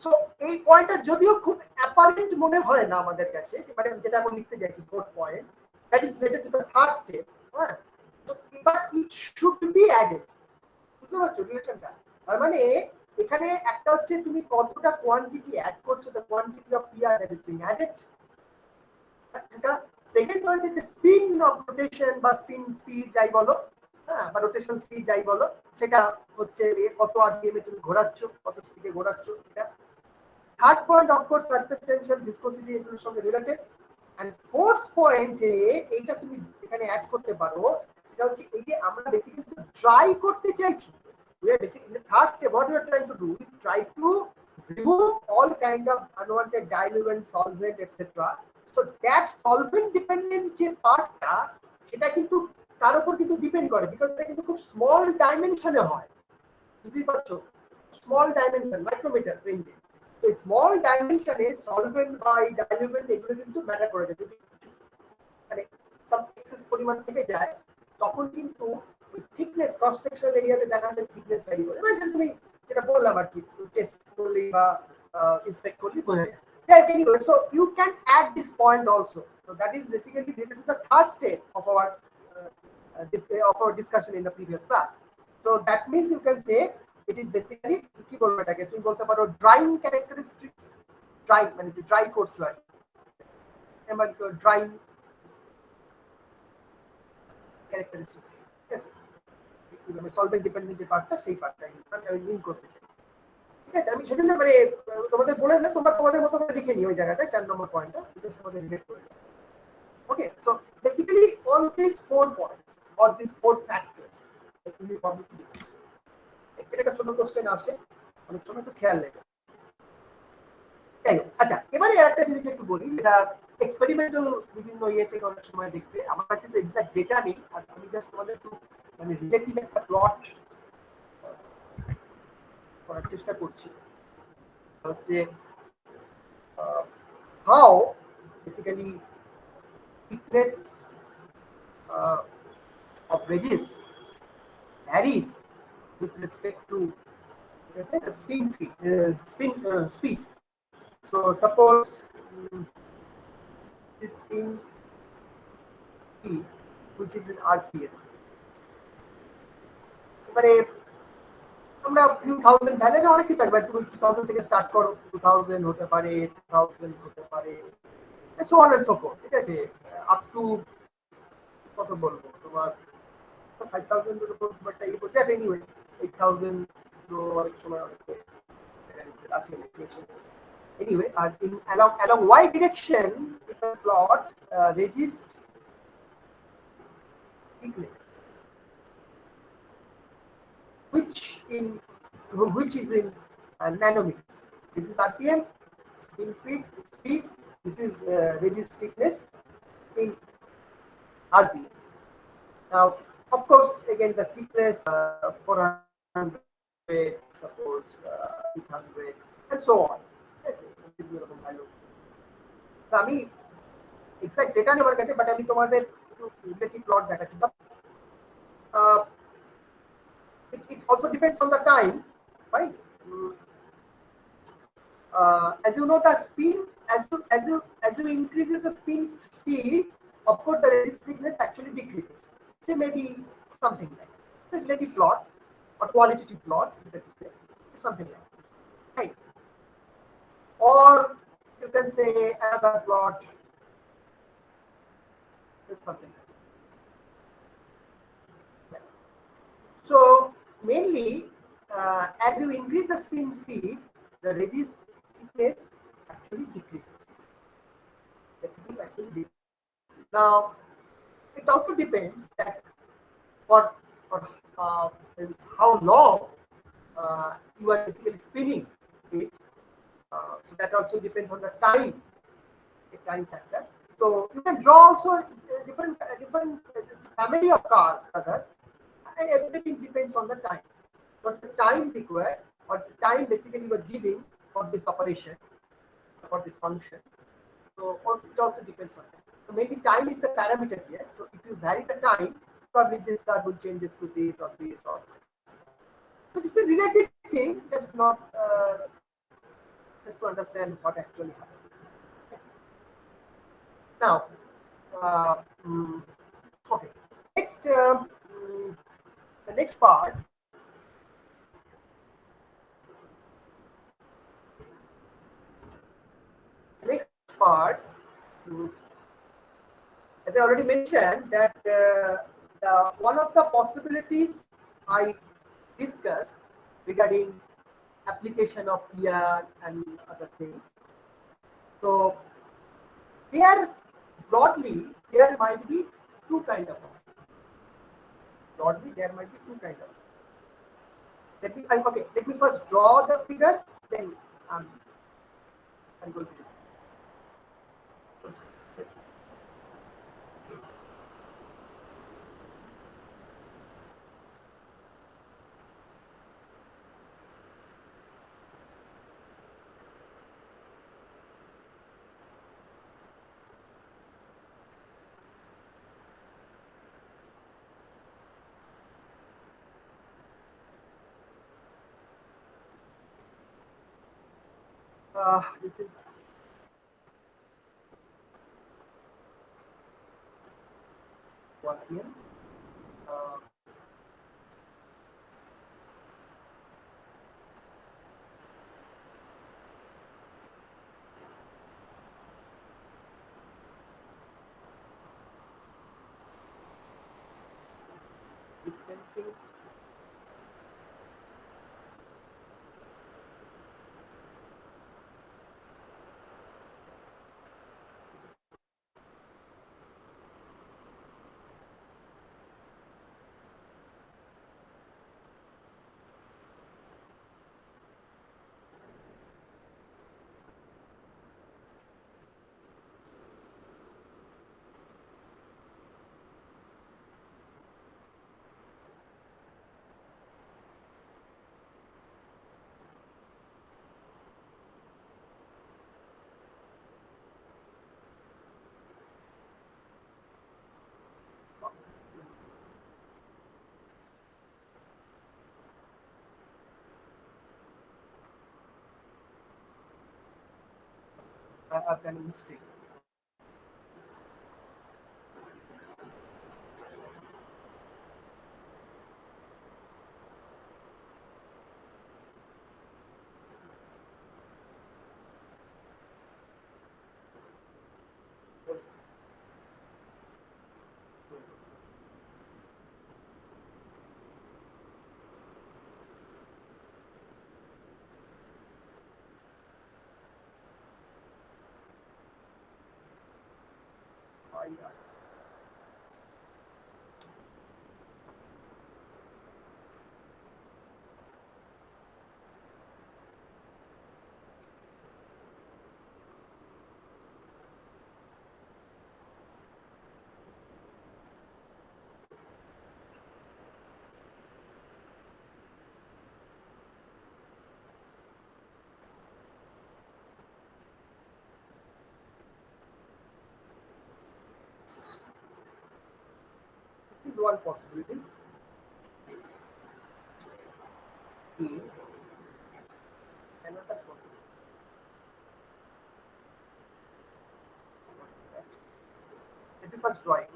সো এই পয়েন্টটা যদিও খুব অ্যাপারেন্ট মনে হয় না আমাদের কাছে, মানে যেটা এখন লিখতে চাইছি fourth point, that is related to the third step. হ্যাঁ, তো but it should be added, বুঝতে পারছো রিলেশনটা? তার মানে এখানে একটা হচ্ছে তুমি কতটা কোয়ান্টিটি অ্যাড করছো, the quantity of PR that is being added. এটা সেকেন্ড হচ্ছে যে স্পিন অফ রোটেশন বা স্পিন স্পিড যাই বলো, হ্যাঁ, বা রোটেশন স্পিড যাই বলো, সেটা হচ্ছে কত আরপিএম তুমি ঘোরাচ্ছ, কত স্পিডে ঘোরাচ্ছ। এটা third point of course surface tension, viscosity, এগুলোর সঙ্গে রিলেটেড। এন্ড ফোর্থ পয়েন্টে এইটা তুমি এখানে অ্যাড করতে পারো, সেটা হচ্ছে এই যে আমরা বেসিক্যালি ট্রাই করতে চাইছি, we are basically in the third step what we are trying to do, we try to remove all kind of unwanted diluent, solvent, etc. So that solvent dependent যে পার্টটা সেটা কিন্তু তার উপর কিন্তু ডিপেন্ড করে, বিকজ এটা কিন্তু খুব স্মল ডাইমেনশনে হয়, বুঝতেই পারছো, স্মল ডাইমেনশন মাইক্রোমিটার রেঞ্জে। তো স্মল ডাইমেনশনে সলভেন্ট বা ডাইলুয়েন্ট এগুলো কিন্তু ম্যাটার করে যায়, যদি মানে সাম এক্সেস পরিমাণ থেকে যায় তখন কিন্তু ওই থিকনেস, ক্রস সেকশনাল এরিয়াতে দেখা যায় থিকনেস ভ্যারি করে, মানে তুমি যেটা বললাম আর কি, টেস্ট করলে বা ইন্সপেক্ট করলে বোঝা যায়। Anyway, so you can add this point also. So that is basically related to the third step of our discussion in the previous class. So that means you can say it is basically কি বলবো এটাকে, তুমি বলতে পারো drawing characteristics, dry মানে যে dry করছো আর এমন তো ড্রাইং ক্যারেক্টারিস্টিক্স, ঠিক আছে, মানে সলভেন্ট ডিপেন্ডেন্ট যে পার্টটা সেই পার্টটা আমি লিঙ্ক করতে চাই, ঠিক আছে। আমি সেজন্য মানে তোমাদের বলে না, তোমাদের মতো করে লিখে নিই ওই জায়গাটা 4 নম্বর পয়েন্টটা, জাস্ট তোমাদের রিলেট করে। Okay, so basically all these 4 points or these 4 factors uniformity, এটা একটা ছোট কোশ্চেন আসে অনেক সময়, একটু খেয়াল রেখে। আচ্ছা, এবারে একটা জিনিস একটু বলি, যেটা এক্সপেরিমেন্টাল বিভিন্ন ইয়ে থেকে অনেক সময় দেখবে, আমার কাছে তো এক্সাক্ট ডেটা নেই, আর আমি জাস্ট তোমাদের একটু মানে রিলেটিভ একটা প্লট করার চেষ্টা করছি, হচ্ছে how basically thickness of wedges varies with respect to, let's say, the speed. So suppose this spin speed, which is in RPM, এবারে আমরা few thousand ভ্যালু অনেক কিছু থাকবে, তুমি 2000 থেকে স্টার্ট করো, 2000 হতে পারে, 2000 হতে পারে, so on and so forth, ঠিক আছে, আপ টু কত বলবো তোমার 5000 এর উপর একটা ইয়ে করতে, এনিওয়ে 8000 তো অনেক সময় অনেক আছে। Anyway, along y direction, if I plot resist thickness, which in which is in nanometers. This is RPM, speed. This is resist thickness in RPM. Now, of course, again the thickness 400, suppose 800, and so on. Yes, বিভিন্ন রকম value। তো আমি exact data নেই আমার কাছে, but আমি তোমাদের একটু রিলেটিভ প্লট দেখাচ্ছি। It also depends on the time, right? As you know, the speed, as you increases the speed, of course the resist thickness actually decreases. Say maybe something like the relative plot or qualitative plot, let me say, something like this, right? Or you can say another plot is something like that. So mainly, as you increase the spin speed, the resist thickness actually decreases. The thickness actually decreases. Now, it also depends that for how long you are basically spinning it. So that also depends on the time, the time factor. So you can draw also different family of cards, rather, and everything depends on the time. What the time required, or the time basically you are giving for this operation, for this function. So also, it also depends on that. So mainly time is the parameter here. So if you vary the time, probably this card will change this to this or this or this. So it's a relative thing, just to understand what actually happens. Now, uh, mm, okay. Next, the next part. Next part. mm, As I already mentioned, that one of the possibilities I discussed regarding application of PR and other things. So there broadly there might be two kind of possibilities. Broadly there might be two kind of. Let me first draw the figure, then um, I'm going to discuss. This is one here. Uh, Distancing. I've done a mistake. is one possibility. A, another possibility. Let me first draw it.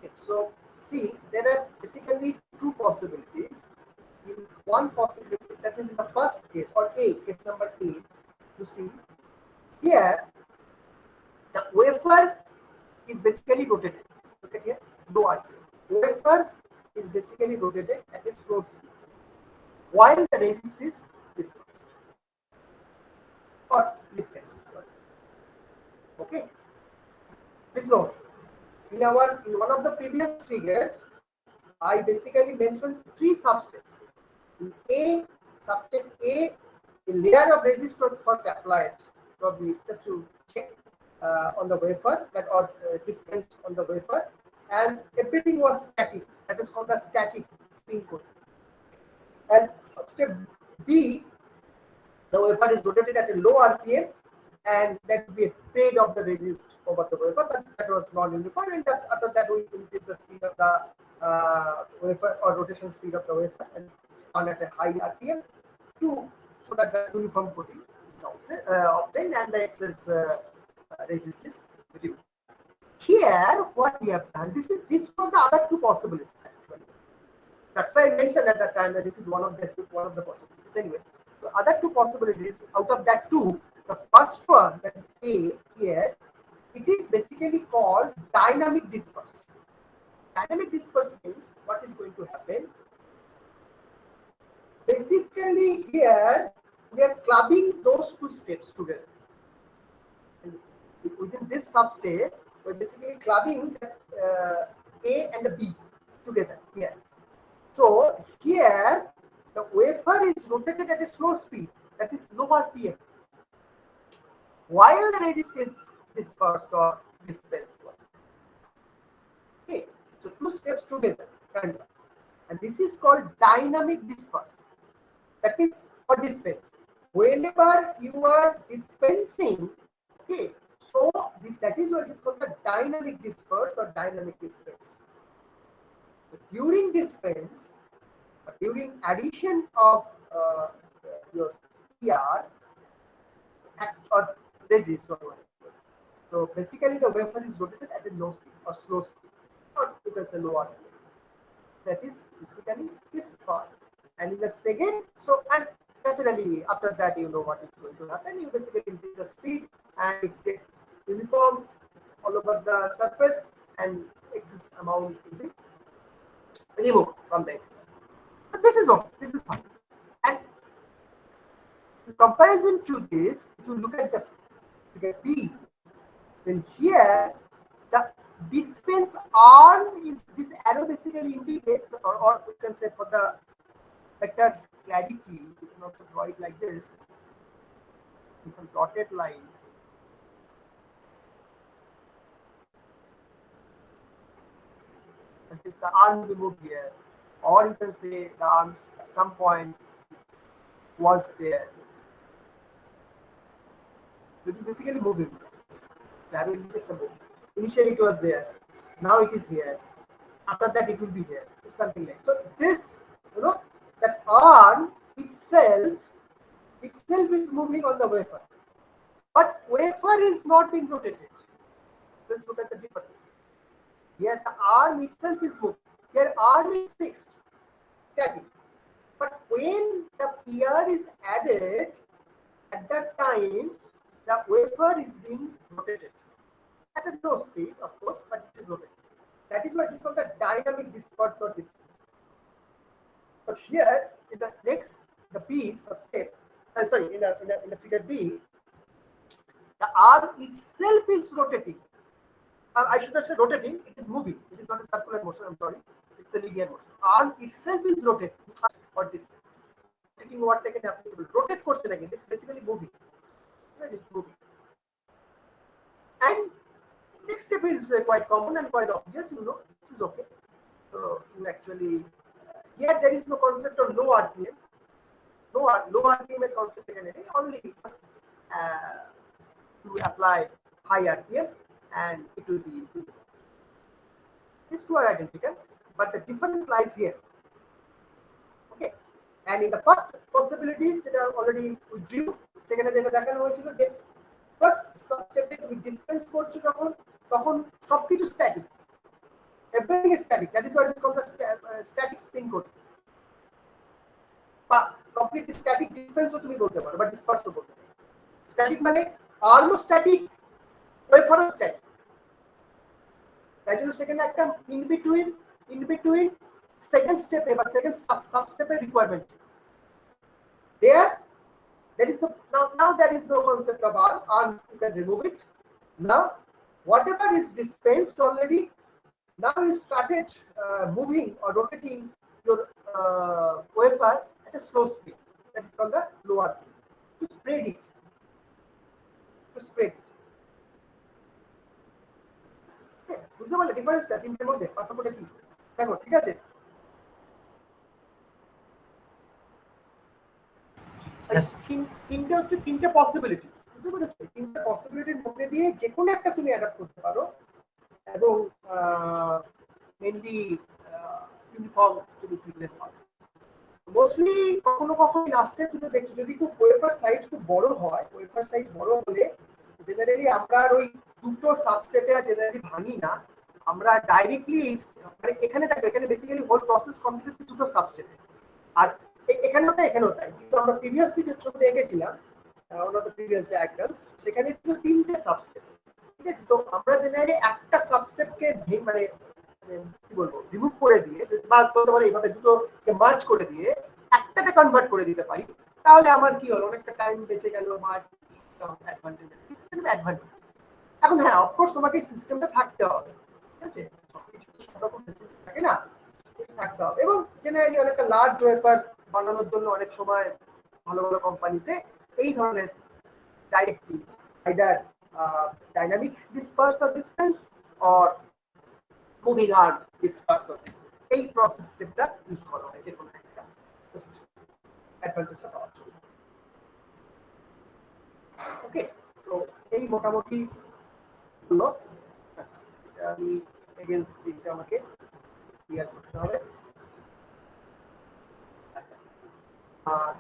Okay, so see, there are basically two possibilities. In one possibility, that is in the first case or A, case number A, you see here the wafer is basically rotated. Look at here, no idea. Wafer is basically rotated at a slow speed while the resist is dispersed or dispensed. Okay, please note in one of the previous figures, I basically mentioned three substeps. In A, substep A, a layer of resist was first applied, probably just to check on the wafer that or dispensed on the wafer, and everything was static. That is called the static spin coating. And substep B, the wafer is rotated at a low RPM, and that would be a spread of the resist over the wafer, but that was non-uniform. And after that, we increase the speed of the wafer or rotation speed of the wafer and spun at a high RPM to so that the uniform coating is also obtained and the excess resist is reduced. Here, what we have done, this was the other two possibilities actually. That's why I mentioned at that time that this is one of the possibilities. Anyway, so other two possibilities out of that two, the first one, that is A here, it is basically called dynamic disperse. Dynamic disperse means what is going to happen. Basically here we are clubbing those two steps together. And within this substate, we're basically clubbing A and the B together here. So here the wafer is rotated at a slow speed, that is low RPM, while the resist is dispersed or dispensed. Okay, so two steps together, kind of. And this is called dynamic disperse. That means or dispense. Whenever you are dispensing, okay, so that is what is called the dynamic disperse or dynamic dispense. So during dispense, during addition of your PR or resist or whatever. So basically the wafer is rotated at a low speed or slow speed, or you can say low RPM. That is basically this part. And in the second, so and naturally after that you know what is going to happen. You basically increase the speed and it's get uniform all over the surface and excess amount will be removed from the axis. But this is okay. This is fine. And in comparison to this, if you look at the figure B, then here the dispense arm is this arrow basically indicates, or you can say for the better clarity, you can also draw it like this, with a dotted line. That is the arm will be moved here, or you can say the arms at some point was there. It is basically moving. That will indicate the movement. Initially it was there, now it is here. After that it will be here. Something like so. This, that arm itself is moving on the wafer, but wafer is not being rotated. Let's look at the difference. Here the arm itself is moving. Here arm is fixed, static. But when the PR is added, at that time the wafer is being rotated at a low speed, of course, but it is rotated. That is what is called the dynamic disperse or disperse. But here in the next, the B substep, sorry, in the figure B, the arm itself is rotating. I should not say rotating, it is moving. It is not a circular motion, I'm sorry. It's a linear motion. Arm itself is rotating or distance. Taking what taken applicable. Rotate question again, it's basically moving. Right, it's moving. And next step is quite common and quite obvious, this is okay. So you actually, here there is no concept of low RPM. Low RPM concept again, only just to apply high RPM and it will be good. These two are identical, but the difference lies here. Okay, and in the first possibilities that are already drew, সেখানে যেটা দেখানো হয়েছিল যে first সাবজেক্টে তুমি dispense করছো তখন সবকিছু static, everything is static, that is what is called the static spin coat, বা কমপ্লিট স্ট্যাটিক ডিসপেন্সও তুমি বলতে পারো বা ডিসপার্সও বলতে পারো। স্ট্যাটিক মানে আর্মও স্ট্যাটিক, ওয়েফারও স্ট্যাটিক। তাই জন্য সেখানে একটা ইন বিটুইন সেকেন্ড স্টেপে বা সেকেন্ড সাব স্টেপের requirement. There is now there is no concept of arm, you can remove it. Now whatever is dispensed already, now you started moving or rotating your wafer at a slow speed. That is called the lower speed. To spread it. বুঝতে পারলে ডিফারেন্সটা তিনটের মধ্যে পার্থক্যটা কি? দেখো ঠিক আছে, তিনটে পসিবিলিটিস, বুঝতে পেরেছো? তিনটে পসিবিলিটির মধ্যে দিয়ে যে কোনো একটা তুমি অ্যাডাপ্ট করতে পারো এবং মেনলি ইউনিফর্ম তুমি থিকনেস পাবে। মোস্টলি কখনো লাস্টে তুমি দেখছো যদি খুব ওয়েফার সাইজ খুব বড় হয়, ওয়েফার সাইজ বড় হলে জেনারেলি আমরা ওই দুটো সাবস্টেপে জেনারেলি ভাঙি না, আমরা ডাইরেক্টলি মানে এখানে থাকবে, এখানে বেসিক্যালি হোল প্রসেস কমপ্লিট দুটো সাবস্টেপে, আর এখানেও তাই কিন্তু আমরা প্রিভিয়াসলি যে ছবি এঁকেছিলাম one of the previous diagrams, সেখানে ছিল তিনটে সাবস্টেপ। ঠিক আছে, তো আমরা জেনারেলি একটা সাবস্টেপকে মানে কি বলবো রিমুভ করে দিয়ে বা বলতে পারো এইভাবে দুটোকে মার্জ করে দিয়ে একটাতে কনভার্ট করে দিতে পারি, তাহলে আমার কি হলো অনেকটা টাইম বেঁচে গেল বা অ্যাডভান্টেজ। এখন হ্যাঁ অফকোর্স তোমাকে সিস্টেমটা থাকতে হবে, ঠিক আছে, সবকিছু সব রকম ফেসিলিটি থাকে না, থাকতে হবে। এবং জেনারেলি অনেকটা লার্জ ওয়েফার বানানোর জন্য অনেক সময় ভালো ভালো কোম্পানিতে এই ধরনের directly either dynamic disperse or dispense or moving arm disperse or dispense, এই প্রসেস স্টেপটা ইউজ করা হয় যে কোনো একটা জাস্ট অ্যাডভান্টেজটা পাওয়ার জন্য। ওকে, তো এই মোটামুটি হলো। আমি এগেইন স্ক্রিনটা আমাকে ক্লিয়ার করতে হবে।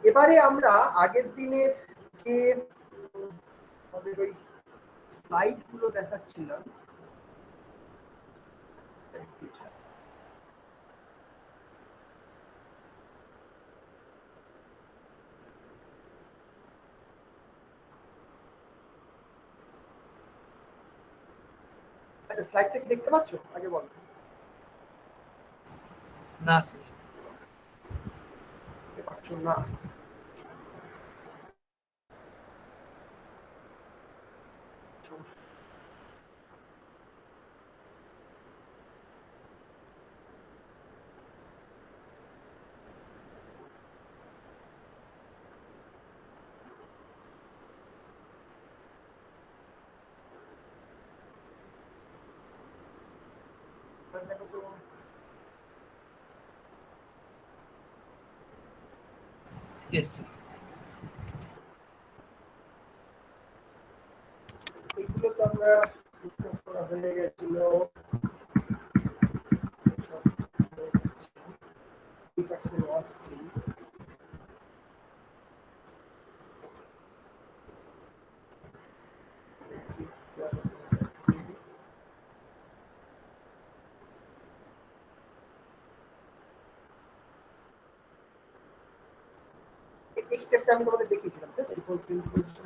এবারে আমরা আগের দিনের যে আমাদের ওই স্লাইড গুলো দেখাচ্ছিলাম, আচ্ছা স্লাইডটা কি দেখতে পাচ্ছ? আগে বলো। না স্যার। পারছো না? Yes sir. এগুলো তো আমরা ডিসকাস করা হয়ে গেছিল। আসছি এই স্টেপটা আমি তোমাদের দেখিয়েছিলাম, তাই তো? এরপর print position,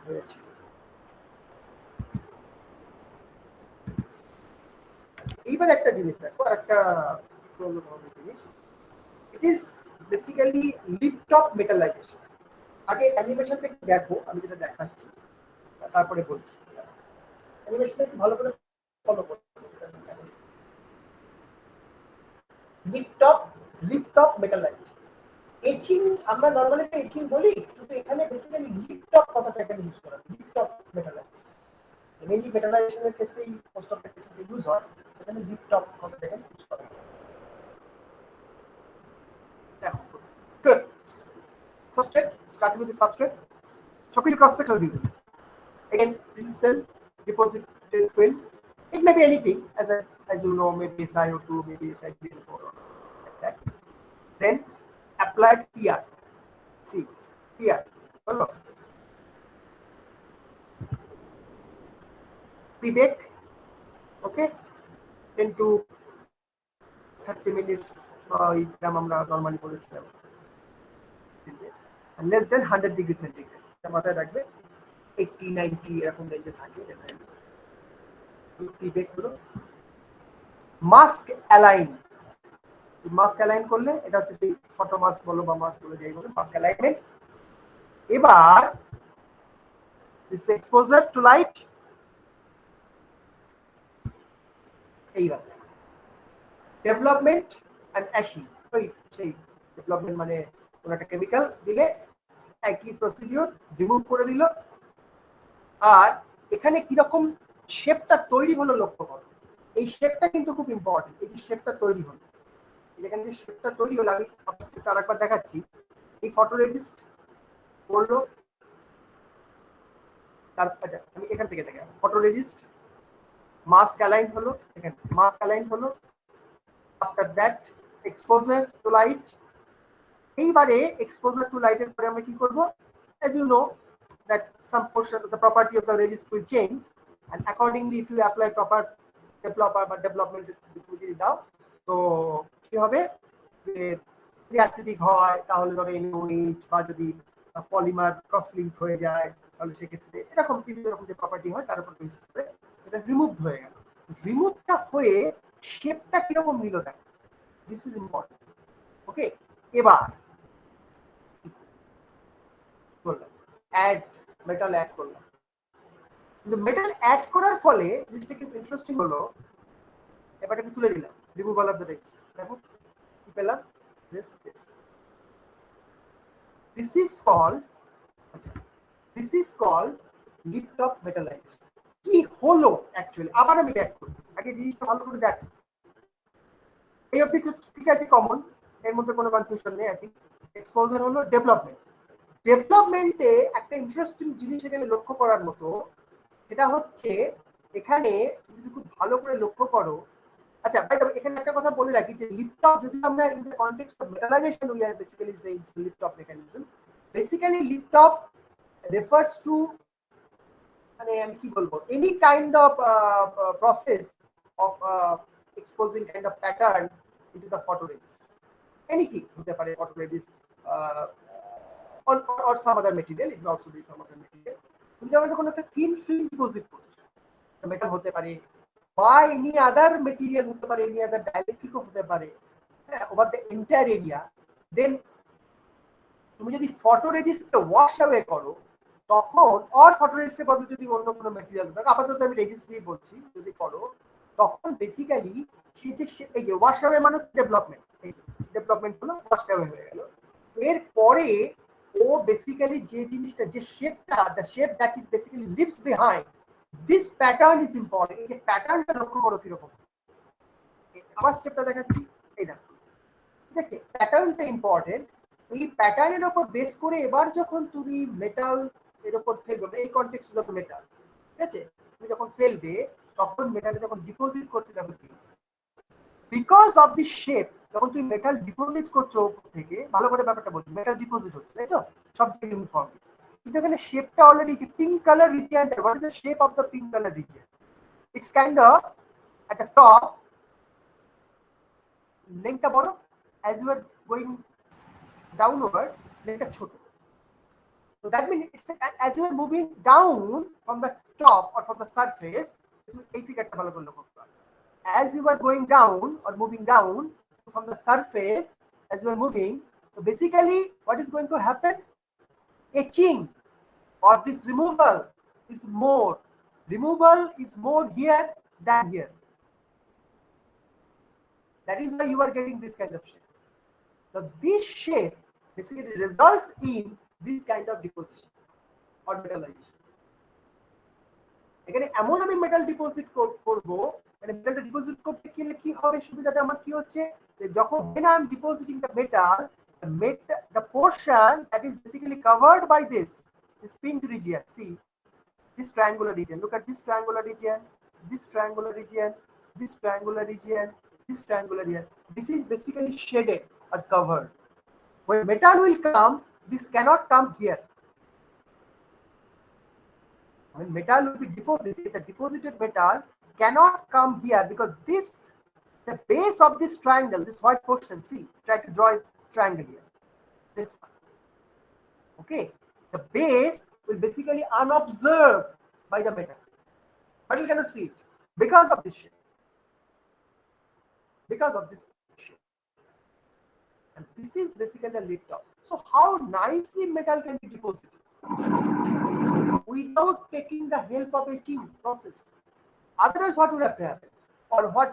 হয়েছে। এইবার একটা জিনিস দেখো, আর একটা জিনিস, it is basically lift off metallization. আগে অ্যানিমেশনটা একটু দেখো, আমি যেটা দেখাচ্ছি তারপরে বলছি। অ্যানিমেশনটা একটু ভালো করে ফলো করো। Lift off metallization. এচিং আমরা নরমালি এচিং বলি, কিন্তু এখানে বেসিক্যালি লিফট অফ কথাটা এখানে ইউজ করা, লিফট অফ মেটালাইজেশন। মেইনলি মেটালাইজেশনের ক্ষেত্রেই মোস্ট অফ দ্য ক্ষেত্রে ইউজ হয়, এখানে লিফট অফ কথাটা এখানে ইউজ করা। দেখো, good. Substrate, starting with the substrate. Shokili cross-sectional view. Again, this is cell deposited film. It may be anything, as you know, maybe SiO2, maybe SiO4, like that. Then applied PR. See, PR. Follow. Pre-bake. Okay. 10 to 30 minutes. এটা আমরা normally বলেছিলাম। Less than 100 degree centigrade. এটা মাথায় রাখবে। 80, 90 এরকম রেঞ্জে থাকে। Pre-bake হলো। Mask align. মাস্ক অ্যালাইন করলে এটা হচ্ছে সেই ফটো মাস্ক বলো বা মাস্ক বলো, যাই বলো, মাস্ক অ্যালাইনমেন্ট। এবার দিস এক্সপোজার টু লাইট। এইবার ডেভেলপমেন্ট অ্যান্ড অ্যাশিং। ওই সেই ডেভেলপমেন্ট মানে কোনো একটা কেমিক্যাল দিলে একই প্রসিডিওর, রিমুভ করে দিল। আর এখানে কিরকম শেপটা তৈরি হলো লক্ষ্য করো। এই শেপটা কিন্তু খুব ইম্পর্টেন্ট। এই যে শেপটা তৈরি হলো, যেখানে যে শেপটা তৈরি হলো, আমি আপনাদের আরেকবার দেখাচ্ছি। এই ফটোরেজিস্ট করলো, আচ্ছা আমি এখান থেকে দেখে ফটোরেজিস্ট, মাস্ক অ্যালাইন হলো, এখানে মাস্ক অ্যালাইন হলো। After that exposure two light. এইবারে এক্সপোজার টু লাইটের পরে আমরা কি করব? as you know that some portion of the property of the resist will change, and accordingly if you apply proper developer বা development যদি দাও, তো কি হবে যে অ্যাসিডিক হয়, তাহলে ধরো NaOH, বা যদি পলিমার ক্রস লিঙ্ক হয়ে যায় তাহলে সেক্ষেত্রে এরকম বিভিন্ন রকম যে প্রপার্টি হয় তার উপর বেস করে এটা রিমুভ হয়ে গেল। রিমুভটা হয়ে শেপটা কিরকম নিল দেখো, দিস ইজ ইম্পর্টেন্ট। ওকে, এবার করলাম অ্যাড, মেটাল অ্যাড করলাম। কিন্তু মেটাল অ্যাড করার ফলে জিনিসটা কিন্তু ইন্টারেস্টিং হলো, এবারটাকে তুলে দিলাম, রিমুভাল অফ দ্য রেজিস্ট। দেখো কি পেলাম, দিস ইজ কল্ড, আচ্ছা this is called lift off metallization. কি হলো অ্যাকচুয়ালি, আবার আমি ব্যাক করছি, আগে জিনিসটা ভালো করে দেখ। এই অবধি ঠিক আছে, কমন, এর মধ্যে কোনো কনফিউশন নেই। আই থিঙ্ক এক্সপোজার হলো ডেভেলপমেন্ট। ডেভেলপমেন্টে একটা ইন্টারেস্টিং জিনিস এখানে লক্ষ্য করার মতো, এটা হচ্ছে এখানে যদি খুব ভালো করে লক্ষ্য করো। আচ্ছা ভাই, এখানে একটা কথা বলে রাখি যে লিফট অফ, যদি আমরা in the context of metallization we are basically saying lift off mechanism. Basically lift off refers to, মানে আমি কি বলবো, any kind of process of exposing kind of pattern into the photoresist. Anything হতে পারে, photoresist or some other material. It may also be some other material. তুমি যখন কোনো একটা থিন ফিল্ম ডিপোজিট করছো, মেটাল হতে পারে বা এনি আদার মেটেরিয়াল হতে পারে, এনি আদার ডাইলেকট্রিকও হতে পারে, হ্যাঁ, ওভার দ্য এন্টায়ার এরিয়া, দেন তুমি যদি ফটোরেজিস্টকে ওয়াশ অ্যাওয়ে করো তখন, অর ফটোরেজিস্টের বদলে যদি অন্য কোনো মেটেরিয়াল থাকে, আপাতত আমি রেজিস্ট দিয়ে বলছি, যদি করো তখন বেসিক্যালি সে যে এই যে ওয়াশ অ্যাওয়ে মানে ডেভেলপমেন্ট, এই ডেভেলপমেন্ট হলো ওয়াশ অ্যাওয়ে হয়ে গেল। এরপরে ও বেসিক্যালি যে জিনিসটা, যে শেপটা, the shape that it basically leaves behind, this pattern is important. এই যে প্যাটার্নটা লক্ষ্য করো কিরকম। আবার স্টেপটা দেখাচ্ছি, এই দেখো, ঠিক আছে, প্যাটার্নটা ইম্পর্টেন্ট। এই প্যাটার্নের উপর বেস করে এবার যখন তুমি মেটাল এর উপর ফেলবে, এই কনটেক্সটে যখন মেটাল, ঠিক আছে, তুমি যখন ফেলবে তখন মেটালে যখন ডিপোজিট করতে যাবে কি, বিকজ অফ দি শেপ, যখন তুমি মেটাল ডিপোজিট করছো উপর থেকে, ভালো করে ব্যাপারটা বলছি, মেটাল ডিপোজিট হচ্ছে, তাই তো, সব থেকে ইউনিফর্ম, কিন্তু এখানে শেপটা already pink colour region, what is the shape of the pink colour region? It's kind of at the top, লেন্থটা বড়, as you are going downward, লেন্থটা ছোট। So that means it's, as you are moving down from the top or from the surface, এই ফিগারটা ভালো করে লক্ষ্য করতে হবে। As you are going down or moving down from the surface, as you are moving, so basically what is going to happen? Etching or this removal is more. Removal is more here than here. That is why you are getting this kind of shape. So this shape basically results in this kind of deposition or metallization. এখানে এমন আমি metal deposit করব, মানে মেটালটা deposit করতে গেলে কি হবে, সুবিধাটা আমার কি হচ্ছে, যে যখন when I am depositing the metal, the portion that is basically covered by this pinned region, see this triangular region, look at this triangular region, this triangular region, this triangular region, this triangular region, this is basically shaded or covered. When metal will come, this cannot come here. When metal will be deposited, the deposited metal cannot come here because this, the base of this triangle, this white portion, see, try to draw a triangle here, this one, okay, the base will basically unobserved by the metal, but you cannot see it because of this shape, because of this shape, and this is basically the lid top. So how nicely metal can be deposited without taking the help of etching process. Otherwise, what would have to happen, or what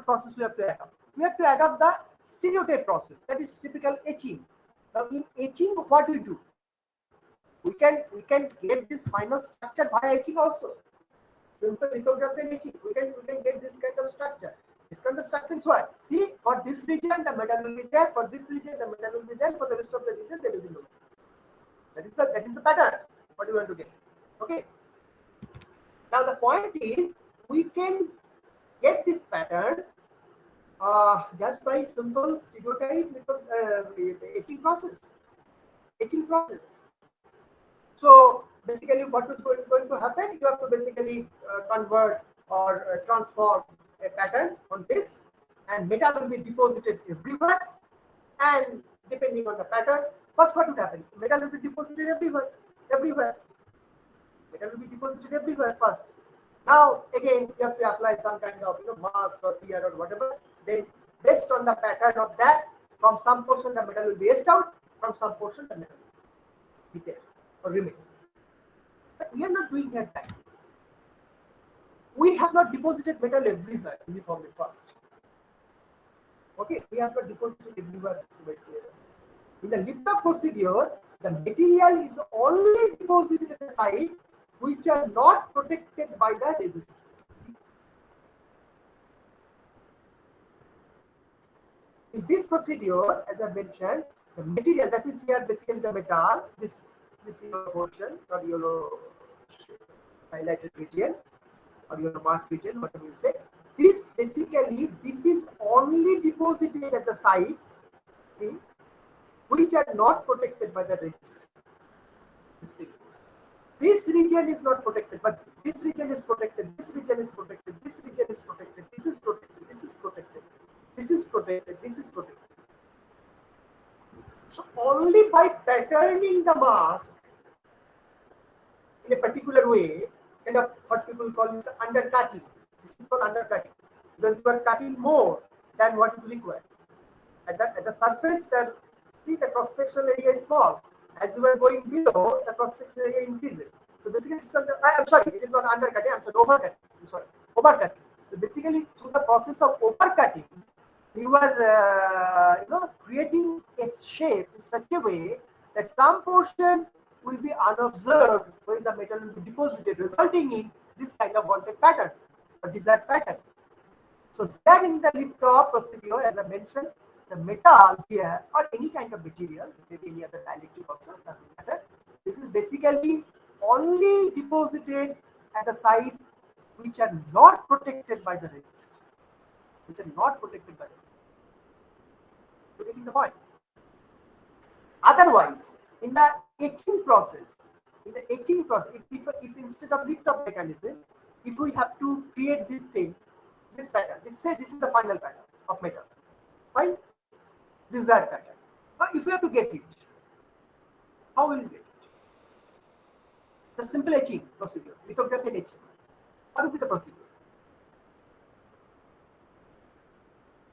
process we have to adopt? We have to adopt the stereotype process, that is typical etching. Now in etching, what we do, we can get this final structure via etching also. Simple lithography and etching, we can get this kind of structure. This kind of structure is what? See, for this region the metal will be there, for this region the metal will be there, for the rest of the region there will be no. That is the pattern. What do you want to get? Okay. Now the point is, we can get this pattern just by simple stereotype etching process. Etching process. So basically, what is going to happen? You have to basically convert or transform a pattern on this, and metal will be deposited everywhere. And depending on the pattern, first what would happen? Metal will be deposited everywhere. Metal will be deposited everywhere first. Now again, you have to apply some kind of mask or PR or whatever. Then based on the pattern of that, from some portion the metal will be etched out, from some portion the metal will be there or remain. But we are not doing that. We have not deposited metal everywhere uniformly first. Okay, we have not deposited everywhere. In the litho procedure, the material is only deposited at the sites which are not protected by the resistor. In this procedure, as I mentioned, the material that is here, basically the metal, this yellow portion or yellow highlighted region or yellow marked region, whatever you say, this basically, this is only deposited at the sites, see, which are not protected by the resistor. This region is not protected, but this region is protected, this region is protected, this region is protected, this is protected, this is protected, this is protected, this is protected. So only by patterning the mask in a particular way, kind of what people call is undercutting. This is called undercutting because you are cutting more than what is required. At the surface, the cross sectional area is small. As you are going below, the cross sectional area increases. So basically, I'm sorry, it is not undercutting. I'm sorry, overcutting. I'm sorry, overcutting. So basically, through the process of overcutting, you are creating a shape in such a way that some portion will be unobserved when the metal will be deposited, resulting in this kind of wanted pattern or desired pattern. So here in the lift off procedure, as I mentioned, the metal here or any kind of material, maybe any other dielectric also doesn't matter. This is basically only deposited at the sites which are not protected by the resist, which are not protected by the resist. You're getting the point. Otherwise, in the etching process, if instead of lift off mechanism, if we have to create this thing, this pattern, this is the final pattern of metal, fine. This is that pattern. Now, if we have to get it, how will we get it? The simple etching procedure, lithography and etching. What will be the procedure?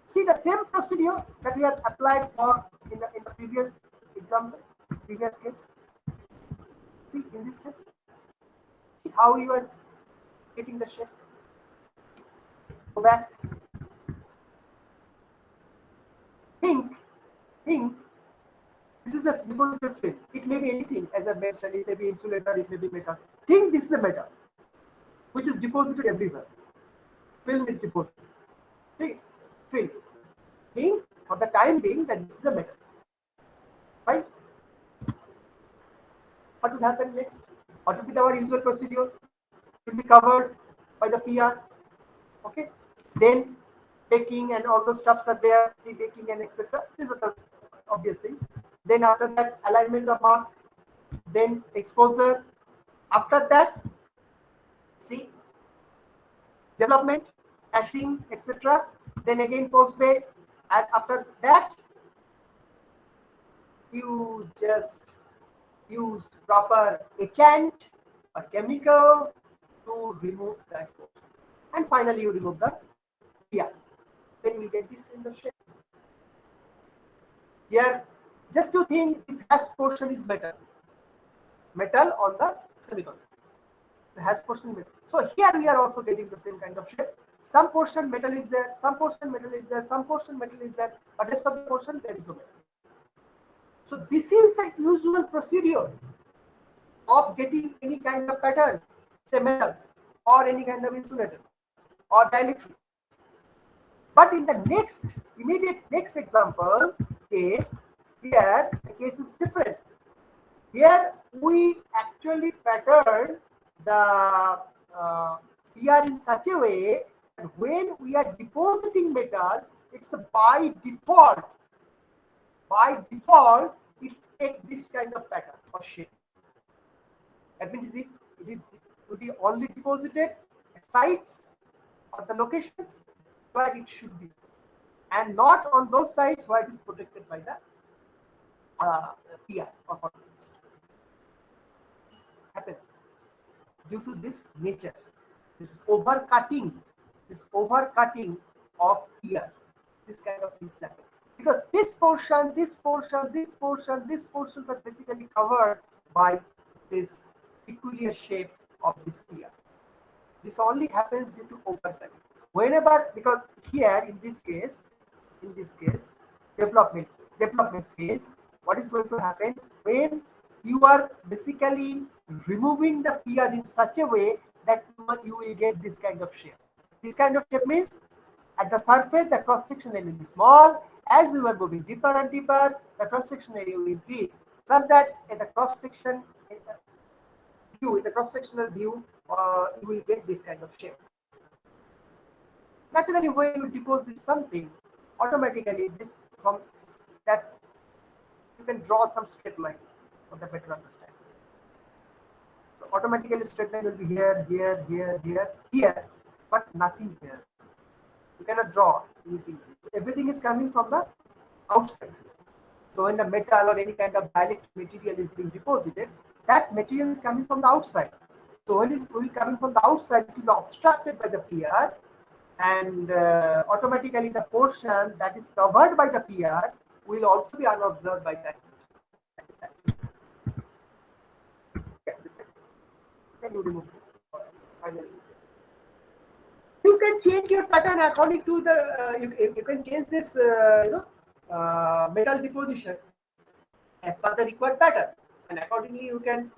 See the same procedure that we have applied for in the previous example, previous case. See in this case, see how you are getting the shape. Go back. Think. This is a deposited film. It may be anything, as I mentioned. It may be insulator. It may be metal. Think this is the metal, which is deposited everywhere. Film is deposited. See, film. Think for the time being that this is a metal. Right? What will happen next? What will be our usual procedure? It will be covered by the PR. Okay. Then baking and all those stuffs are there, pre-baking and etc. These are the obvious things. Then after that, alignment of mask, then exposure. After that, see, development, ashing, etc. Then again post-bake, and after that, you just use proper etchant or chemical to remove that portion. And finally, you remove the PR. Then you will get this kind of shape. Here, just to think, this hashed portion is metal. Metal on the semiconductor. The hashed portion metal. So here we are also getting the same kind of shape. Some portion metal is there, some portion metal is there, some portion metal is there, but rest of the portion there is no metal. So this is the usual procedure of getting any kind of pattern, say metal, or any kind of insulator, or dielectric. But in the immediate next example case, here the case is different. Here we actually pattern the PR in such a way that when we are depositing metal, it's by default. By default, it takes this kind of pattern or shape. That means it is to be only deposited at sites or the locations where it should be, and not on those sites where it is protected by the PR or photoresist. This happens due to this nature, this overcutting of PR. This kind of things happen because this portions are basically covered by this peculiar shape of this PR. This only happens due to overcutting. Whenever, because here in this case, development phase, what is going to happen when you are basically removing the PR in such a way that you will get this kind of shape. This kind of shape means at the surface the cross section area will be small. As you are moving deeper and deeper, the cross section area will increase, such that in the cross section view, you will get this kind of shape. Naturally, when you deposit something, automatically this from that you can draw some straight line for the better understanding. So automatically straight line will be here, but nothing here. You cannot draw anything. So everything is coming from the outside. So when the metal or any kind of dielectric material is being deposited, that material is coming from the outside. So when it will coming from the outside, it will be obstructed by the PR, and automatically the portion that is covered by the PR will also be unobserved by that. Then you remove it. Finally. You can change your pattern according to the you can change this metal deposition as per the required pattern, and accordingly you can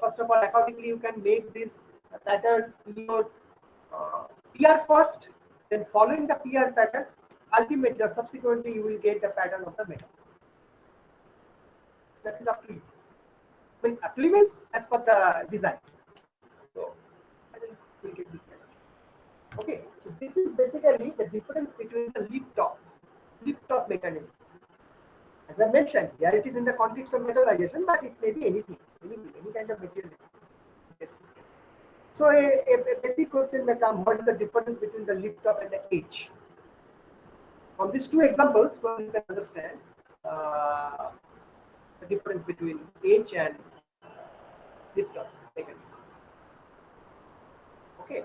first of all accordingly you can make this pattern in your PR first, then following the PR pattern, ultimately or subsequently you will get the pattern of the metal. That is up to you. I mean, up to you means as per the design. So I think we'll get this kind of. Okay, so this is basically the difference between the lip top mechanism. As I mentioned, here it is in the context of metallization, but it may be anything, any kind of material. Yes. So a basic question may come: what is the difference between the lip top and the edge? From these two examples, one you can understand uh, the difference between edge and lip top mechanism. Okay.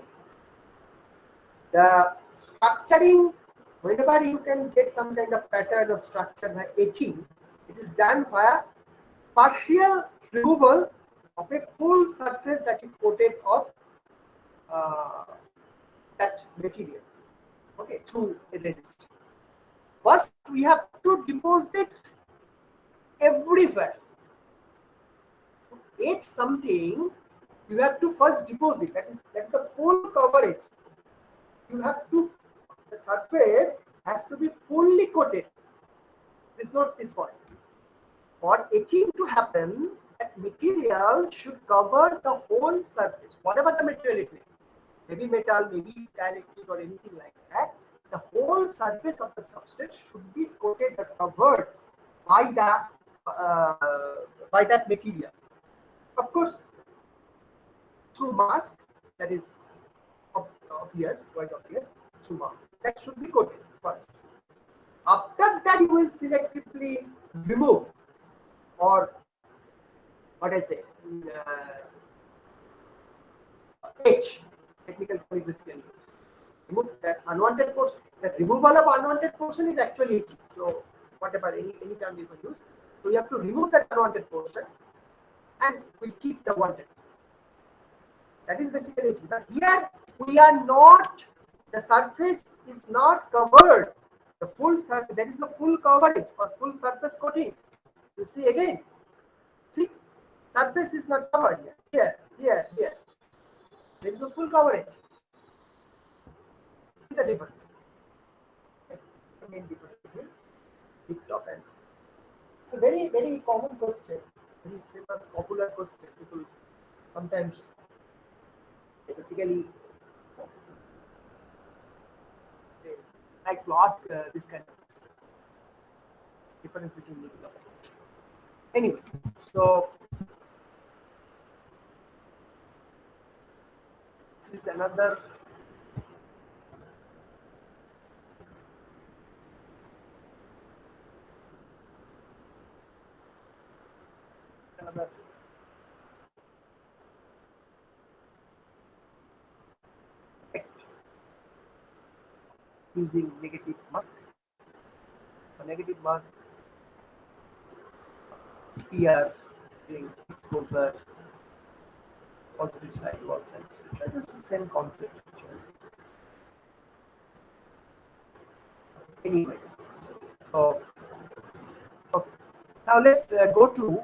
The structuring, whenever you can get some kind of pattern or structure by etching, it is done via partial removal of a full surface that is coated of uh, that material, okay, through a resist. First, we have to deposit everywhere. To etch something, you have to first deposit. That is the full coverage. You have to, the surface has to be fully coated. Please note this point. For etching to happen, that material should cover the whole surface, whatever the material it may be. Maybe metal, maybe dielectric or anything like that. The whole surface of the substrate should be coated or covered by uh, that material. Of course, through mask, that is obvious, quite obvious, through mask. That should be coated first. After that, you will selectively remove, or what I say, etch. Technical term is basically remove that unwanted portion. The removal of unwanted portion is actually etching. So whatever any term you can use. So you have to remove that unwanted portion, and we keep the wanted. That is basically etching. But here we are not. The surface is not covered. The full surface, that is the full coverage or full surface coating. You see again. See, surface is not covered here. Here. There is a full coverage. See the difference. The main difference between lip top and. It's a very, very common question, very famous, popular question. People sometimes they basically they like to ask this kind of difference between lip top. Anyway, so this is another effect using negative mask. A negative mask, PR, exposure, positive side, wall side, etc. This is the same concept. Anyway, so okay. Now let's go to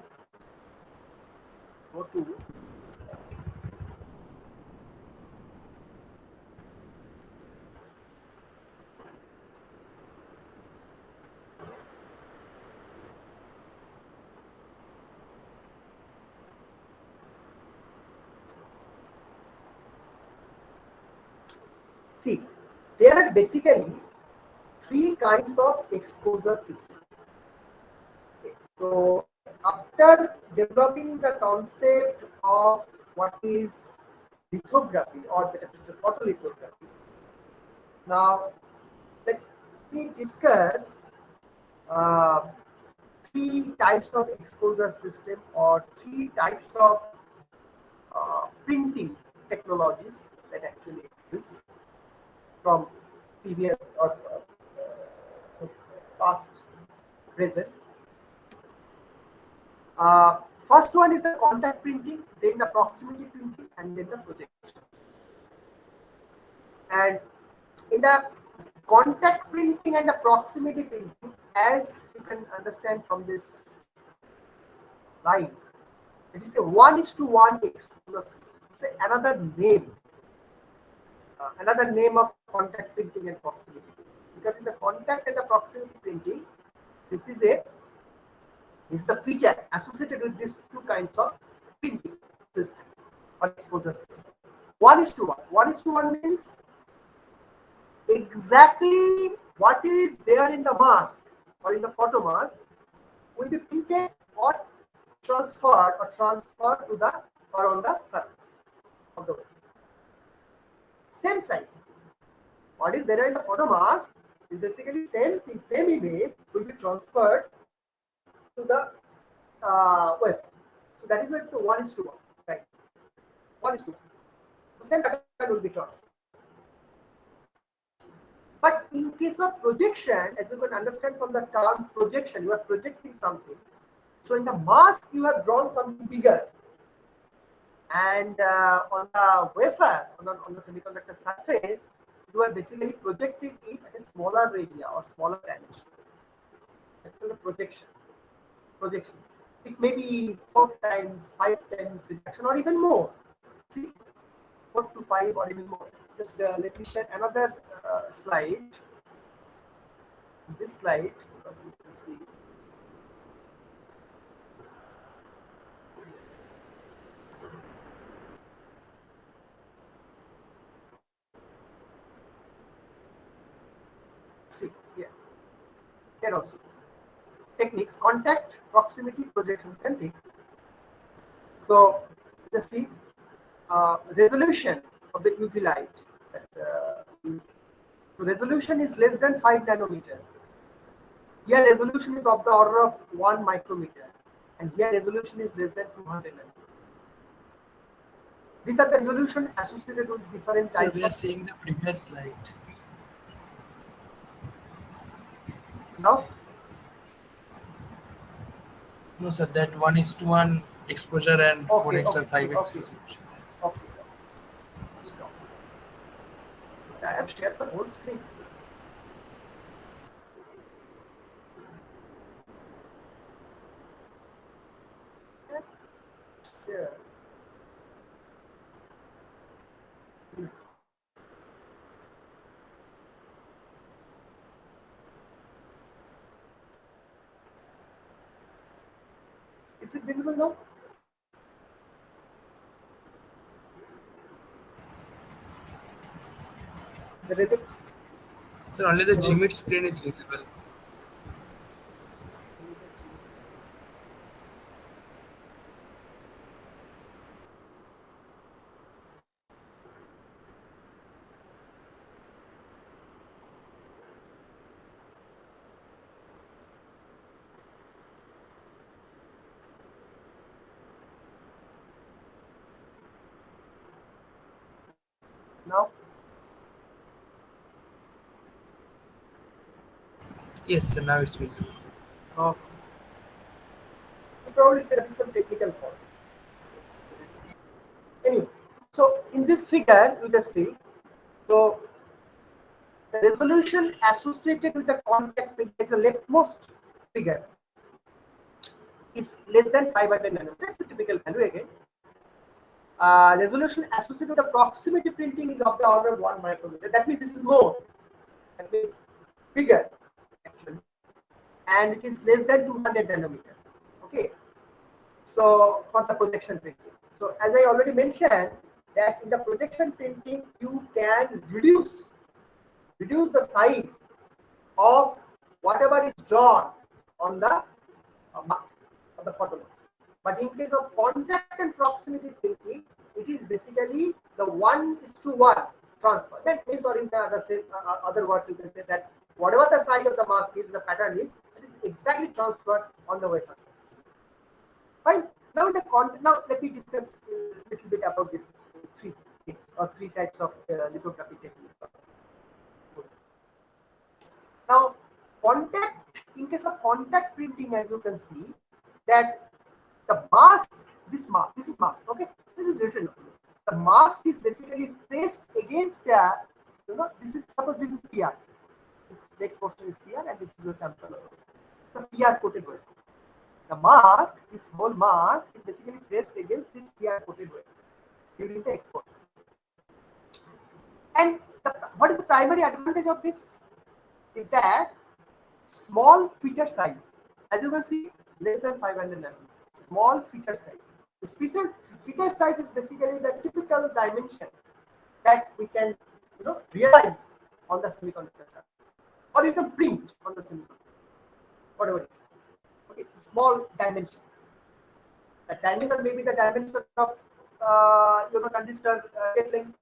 see. There are basically three kinds of exposure system. Okay. So after developing the concept of what is lithography, or better to say photolithography, now let me discuss uh, three types of exposure system or three types of printing technologies that actually exist from previous or past, present. First one is the contact printing, then the proximity printing, and then the projection. And in the contact printing and the proximity printing, as you can understand from this line, it is a 1:1 exposure system. It's another name of contact printing and proximity printing. Because in the contact and the proximity printing, this is a is the feature associated with these two kinds of printing system or exposure system. 1:1. 1:1 means exactly what is there in the mask or in the photo mask will be printed or transferred to the or on the surface of the wafer. Same size. What is there in the photo mask is basically same thing, same image will be transferred to the wafer. So that is why it's the 1:1, right? 1:1. The same pattern will be transferred. But in case of projection, as you can understand from the term projection, you are projecting something. So in the mask, you have drawn something bigger. And on the wafer, on the semiconductor surface, you are basically projecting it at a smaller area or smaller dimension. That's called the projection. Projection. It may be 4 times, 5 times reduction, or even more. See, 4 to 5 or even more. Just let me share another slide. This slide, you can see. See here. Here also. Techniques: contact, proximity, projection, same thing. So just see resolution of the UV light. So resolution is less than 5 nanometer. Here resolution is of the order of 1 micrometer, and here resolution is less than 200 nanometer. These are the resolution associated with different So types we are of. seeing the previous slide. Now, No, sir, that 1:1 exposure and okay, 4x or okay, 5x okay, resolution. okay. Stop. I have shared the whole screen. Yes. Share. Is it visible now? The result. So only the Gmit screen is visible. Now, Yes, sir, now it's visible. uh, you probably said it's some technical fault. Anyway, so in this figure, you can see, so the resolution associated with the contact figure is the leftmost figure is less than 500 nanometers. That's the typical value again. Resolution associated with the proximity printing is of the order of 1 micrometer. That means this is more. That means bigger, actually. And it is less than 200 nanometer. Okay. So for the projection printing. So as I already mentioned, that in the projection printing, you can reduce the size of whatever is drawn on the mask, of the photo mask. But in case of contact and proximity printing, it is basically the 1:1 transfer. That means, or in the other words, you can say that whatever the size of the mask is, the pattern is, it is exactly transferred on the wafer surface. Fine. Now now let me discuss a little bit about this three things or three types of lithography technique. Now, contact, in case of contact printing, as you can see, that the mask, this is mask, okay? This is written. The mask is basically pressed against this is, suppose this is PR. This red portion is PR and this is a sample. The PR coated wafer. The mask, this whole mask is basically pressed against this PR coated wafer during the export. And what is the primary advantage of this? Is that small feature size. As you can see, less than 500 nanometers. Small feature size. The special feature size is basically the typical dimension that we can, realize on the semiconductor surface, or you can print on the semiconductor, whatever it is. Okay, it's a small dimension. The dimension may be the dimension of transistor gate length,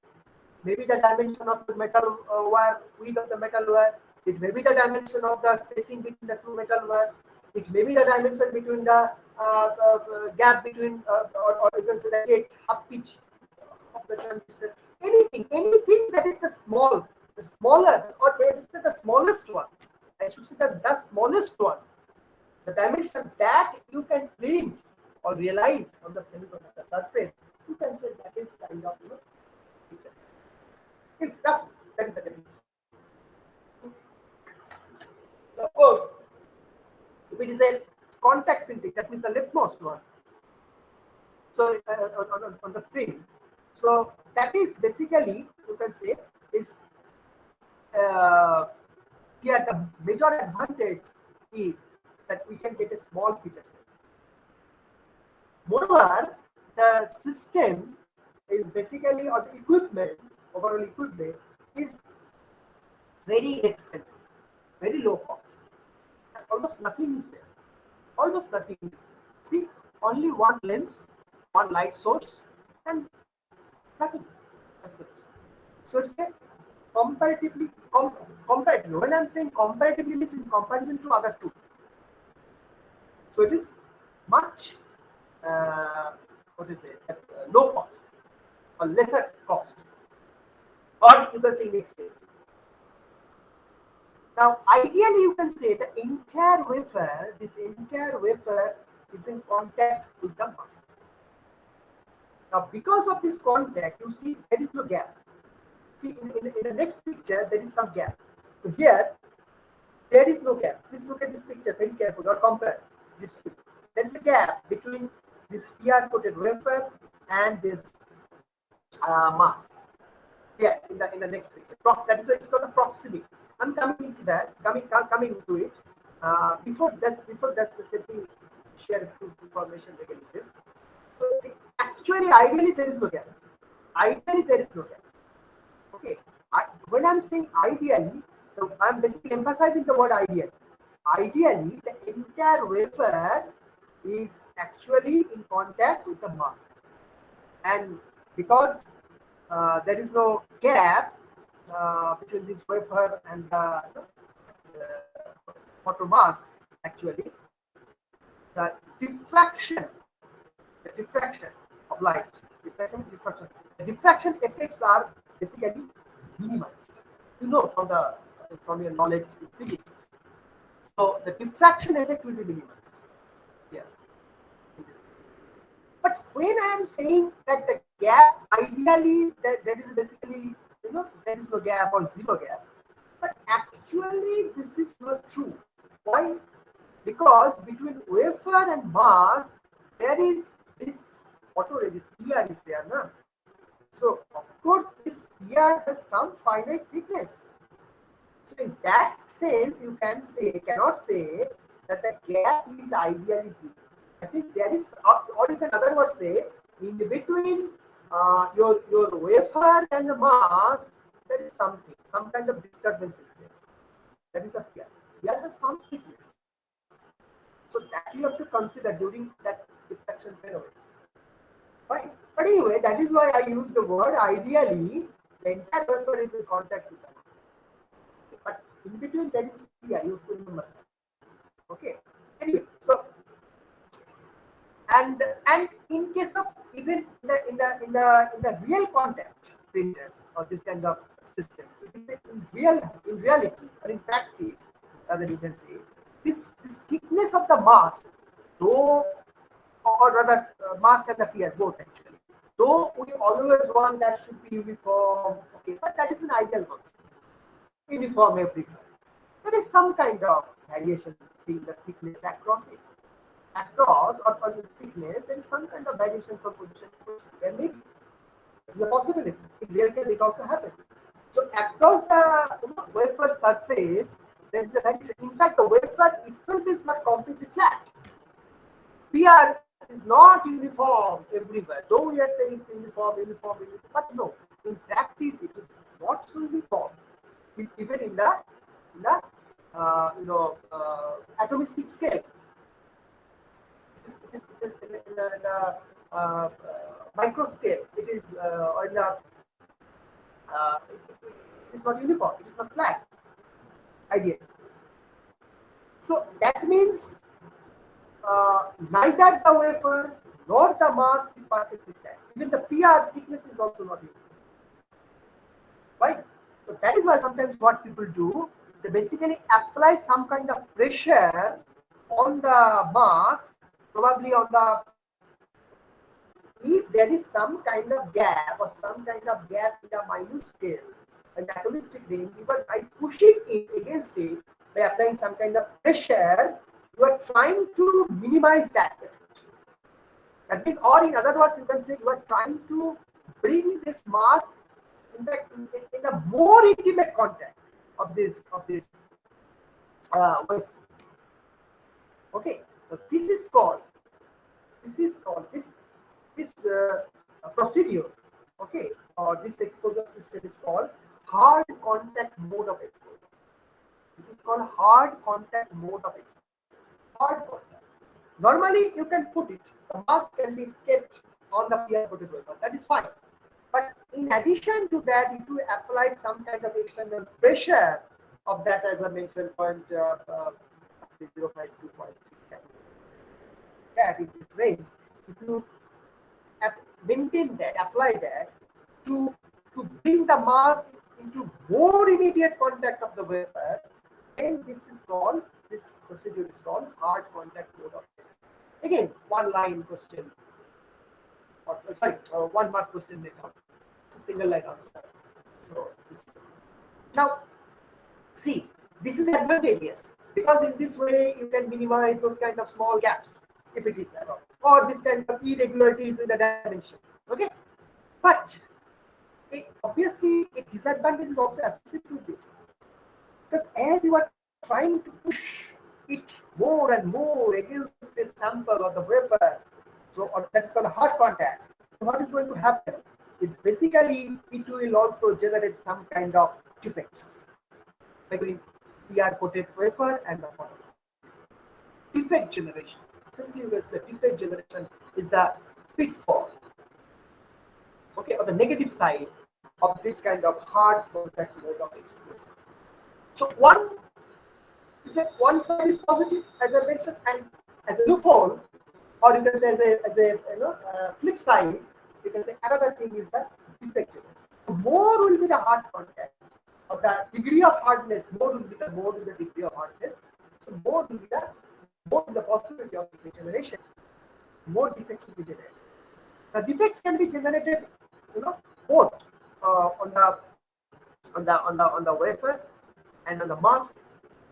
maybe the dimension of the metal wire, width of the metal wire. It may be the dimension of the spacing between the two metal wires. It may be the dimension between the gap between, or you can say the gate, half pitch of the transistor. Anything that is the smaller, or maybe the smallest one. I should say the smallest one. The dimension that you can print or realize on the semiconductor surface, you can say that is kind of feature. That is the definition. So of course, if it is a contact printing, that means the leftmost one. So on the screen. So that is basically, you can say, is here the major advantage is that we can get a small feature set. Moreover, the system is basically, or the equipment, overall equipment is very expensive, very low cost. Almost nothing is there. Almost nothing is there. See, only one lens, one light source, and nothing as such. So it's a comparatively. When I'm saying comparatively, means in comparison to other two. So it is much low cost or lesser cost, or you can say inexpensive. Now, ideally, you can say the entire wafer, this entire wafer is in contact with the mask. Now, because of this contact, you see there is no gap. See, in the next picture, there is some gap. So here, there is no gap. Please look at this picture very carefully or compare this two. There is a gap between this PR coated wafer and this mask. Yeah, in the next picture. That is why it's called a proximity. I'm coming into that. Coming to it. Before that, let me share a few information regarding this. So actually, ideally, there is no gap. Ideally, there is no gap. Okay. When I'm saying ideally, so I'm basically emphasizing the word ideally. Ideally, the entire wafer is actually in contact with the mask, and because there is no gap between this wafer and the photo mask, actually, the diffraction of light, the diffraction effects are basically minimized. You know from your knowledge in physics. So the diffraction effect will be minimized. Yeah. But when I am saying that the gap, ideally, there is basically, there is no gap or zero gap. But actually, this is not true. Why? Because between wafer and mask, there is this photoresist PR is there, na? So of course, this PR has some finite thickness. So in that sense, you cannot say that the gap is ideally zero. That means there is, or you can other words say, in between your wafer and the mask, there is something, some kind of disturbance is there. That is a PR. Here has some thickness. So that you have to consider during that diffraction phenomenon. Fine. But anyway, that is why I use the word ideally, the entire wafer is in contact with the mask. But in between there is PR, you have to remember that. Okay. Anyway, so and in case of even in the real contact printers or this kind of system, in reality or in practice, rather you can say, this thickness of the mask, though, or rather mask and the PR both actually, though we always want that should be uniform, okay, but that is an ideal concept, uniform everywhere. There is some kind of variation in the thickness across it, across or the thickness, there is some kind of variation from position to position. There may be. It's a possibility. In real case, this also happens. So across the wafer surface, there is a variation. In fact, the wafer itself is not completely flat. PR is not uniform everywhere. Though we are saying it's uniform, but no. In practice, it is not so uniform. Even in the atomistic scale, it is in the micro scale. It is or in the it is not uniform. It is not flat. Ideal. So that means neither the wafer nor the mask is perfectly flat. Even the PR thickness is also not uniform. Right? So that is why sometimes what people do, they basically apply some kind of pressure on the mask, probably on the, if there is some kind of gap or some kind of gap in the minute scale, an atomistic range, even by pushing it against it, by applying some kind of pressure, you are trying to minimize that effect. That means, or in other words, you can say you are trying to bring this mass, in fact, in a more intimate contact of this wave. Okay, so this procedure, okay, or this exposure system is called hard contact mode of exposure. This is called hard contact mode of exposure. Hard contact. Normally, you can put it. The mask can be kept on the PR coated wafer. That is fine. But in addition to that, if you apply some kind of external pressure of that, as I mentioned, 0.05 to 0.3, that in this range, if you maintain that, apply that to bring the mask into more immediate contact of the wafer, then this procedure is called hard contact mode of test. Again, one line question, or sorry, one mark question may come. It's a single line answer. So this is now see, this is advantageous because in this way you can minimize those kind of small gaps if it is at all, or this kind of irregularities in the dimension. Okay, but obviously a disadvantage is also associated with this, because as you are trying to push it more and more against this sample or the wafer, so or that's called a hard contact. So what is going to happen? It will also generate some kind of defects between PR coated wafer and the photo. Defect generation. Simply because the defect generation is the pitfall, okay, or the negative side of this kind of hard contact mode of exposure. So one side is positive, as I mentioned, and as a loophole, or you can say as a flip side, you can say another thing is the defect generation. So more will be the hard contact, or the degree of hardness. More will be the degree of hardness. So more the possibility of defect generation. More defects will be generated. The defects can be generated, both on the wafer and on the mask,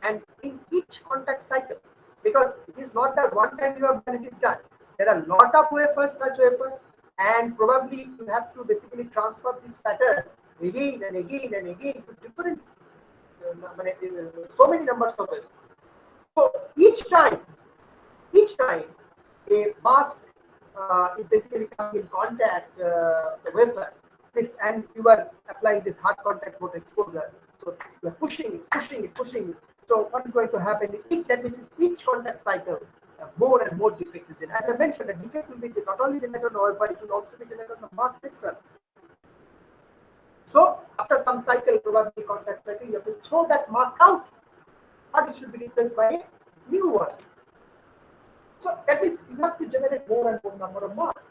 and in each contact cycle, because it is not that one time you have done it is done. There are a lot of such wafers, and probably you have to basically transfer this pattern again and again and again to different so many numbers of wafers. So each time a mask is basically coming in contact the wafer, this, and you are applying this hard contact mode exposure. So you are pushing it. So what is going to happen? That means in each contact cycle, more and more defects is in. As I mentioned, the defect will be not only generated on the wafer, it will also be generated on the mask itself. So after some cycle, probably contact cycle, you have to throw that mask out, or it should be replaced by a new one. So that means you have to generate more and more number of masks.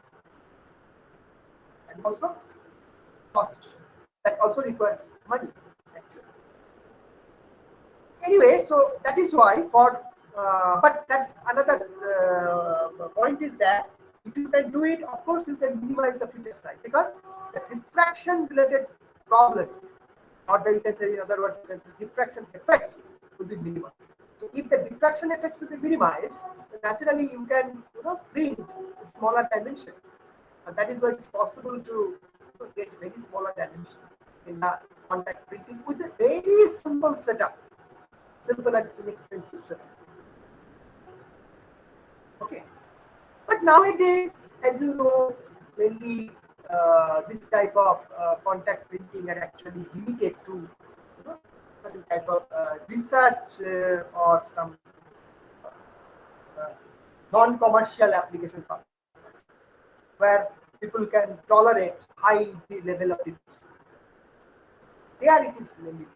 And also cost. That also requires money, actually. Anyway, so that is why for but that another point is that if you can do it, of course you can minimize the future size because the diffraction related problem, or the, you can say in other words, the diffraction effects will be minimized. So if the diffraction effects will be minimized, then naturally you can print a smaller dimension, and that is why it's possible to get very smaller dimension in the contact printing with a very simple setup, simple and inexpensive setup. Okay, but nowadays, as you know, mainly this type of contact printing are actually limited to certain type of research or some uh, non-commercial application purpose, where people can tolerate high level of difference. There it is limited.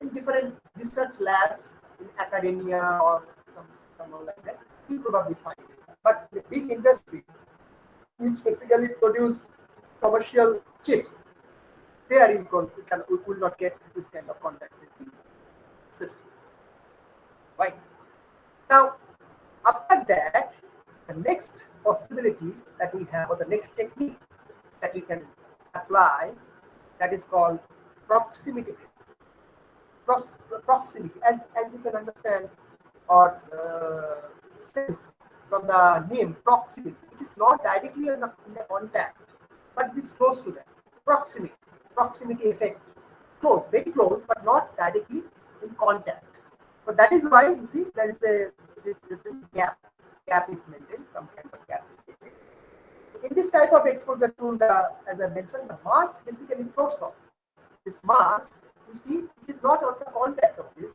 In different research labs, in academia or somewhere like that, you probably find it. But the big industry, which basically produce commercial chips, they are we will not get this kind of contact system. Right. Now, after that, the next possibility that we have, or the next technique that we can apply, that is called proximity. Proximity, as you can understand or sense from the name proximity, it is not directly in the contact, but it is close to that. Proximity, proximity effect, close, very close, but not directly in contact. So that is why you see there is a it is written gap. Gap is maintained, some kind of gap is maintained. In this type of exposure tool, as I mentioned, the mask basically floats off. This mask, you see, it is not on the contact of this,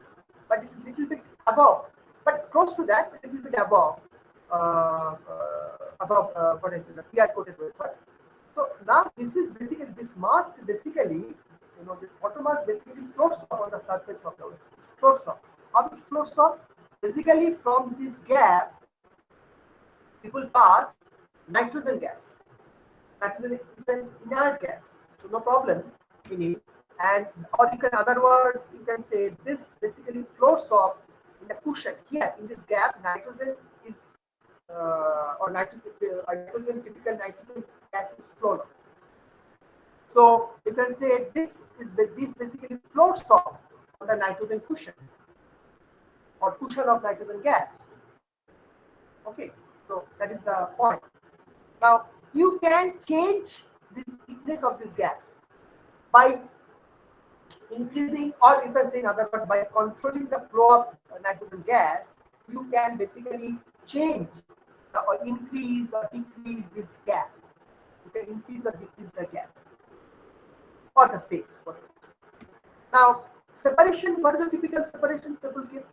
but it is little bit above, but close to that, a little bit above, what is it, the PR coated wafer. So now this is basically this mask basically, this photo mask basically floats off on the surface of the wafer. It floats off. How it floats off? Basically from this gap, people pass nitrogen gas. Nitrogen is an inert gas, so no problem in it. And or you can, other words, you can say this basically floats off in the cushion here in this gap. Nitrogen is or nitrogen, typical nitrogen gas is flown off. So you can say this basically floats off on the nitrogen cushion or cushion of nitrogen gas. Okay, so that is the point. Now you can change this thickness of this gap by increasing, or you can say in other words, by controlling the flow of nitrogen gas, you can basically change or increase or decrease this gap. You can increase or decrease the gap or the space. Now, separation, what is the typical separation people give?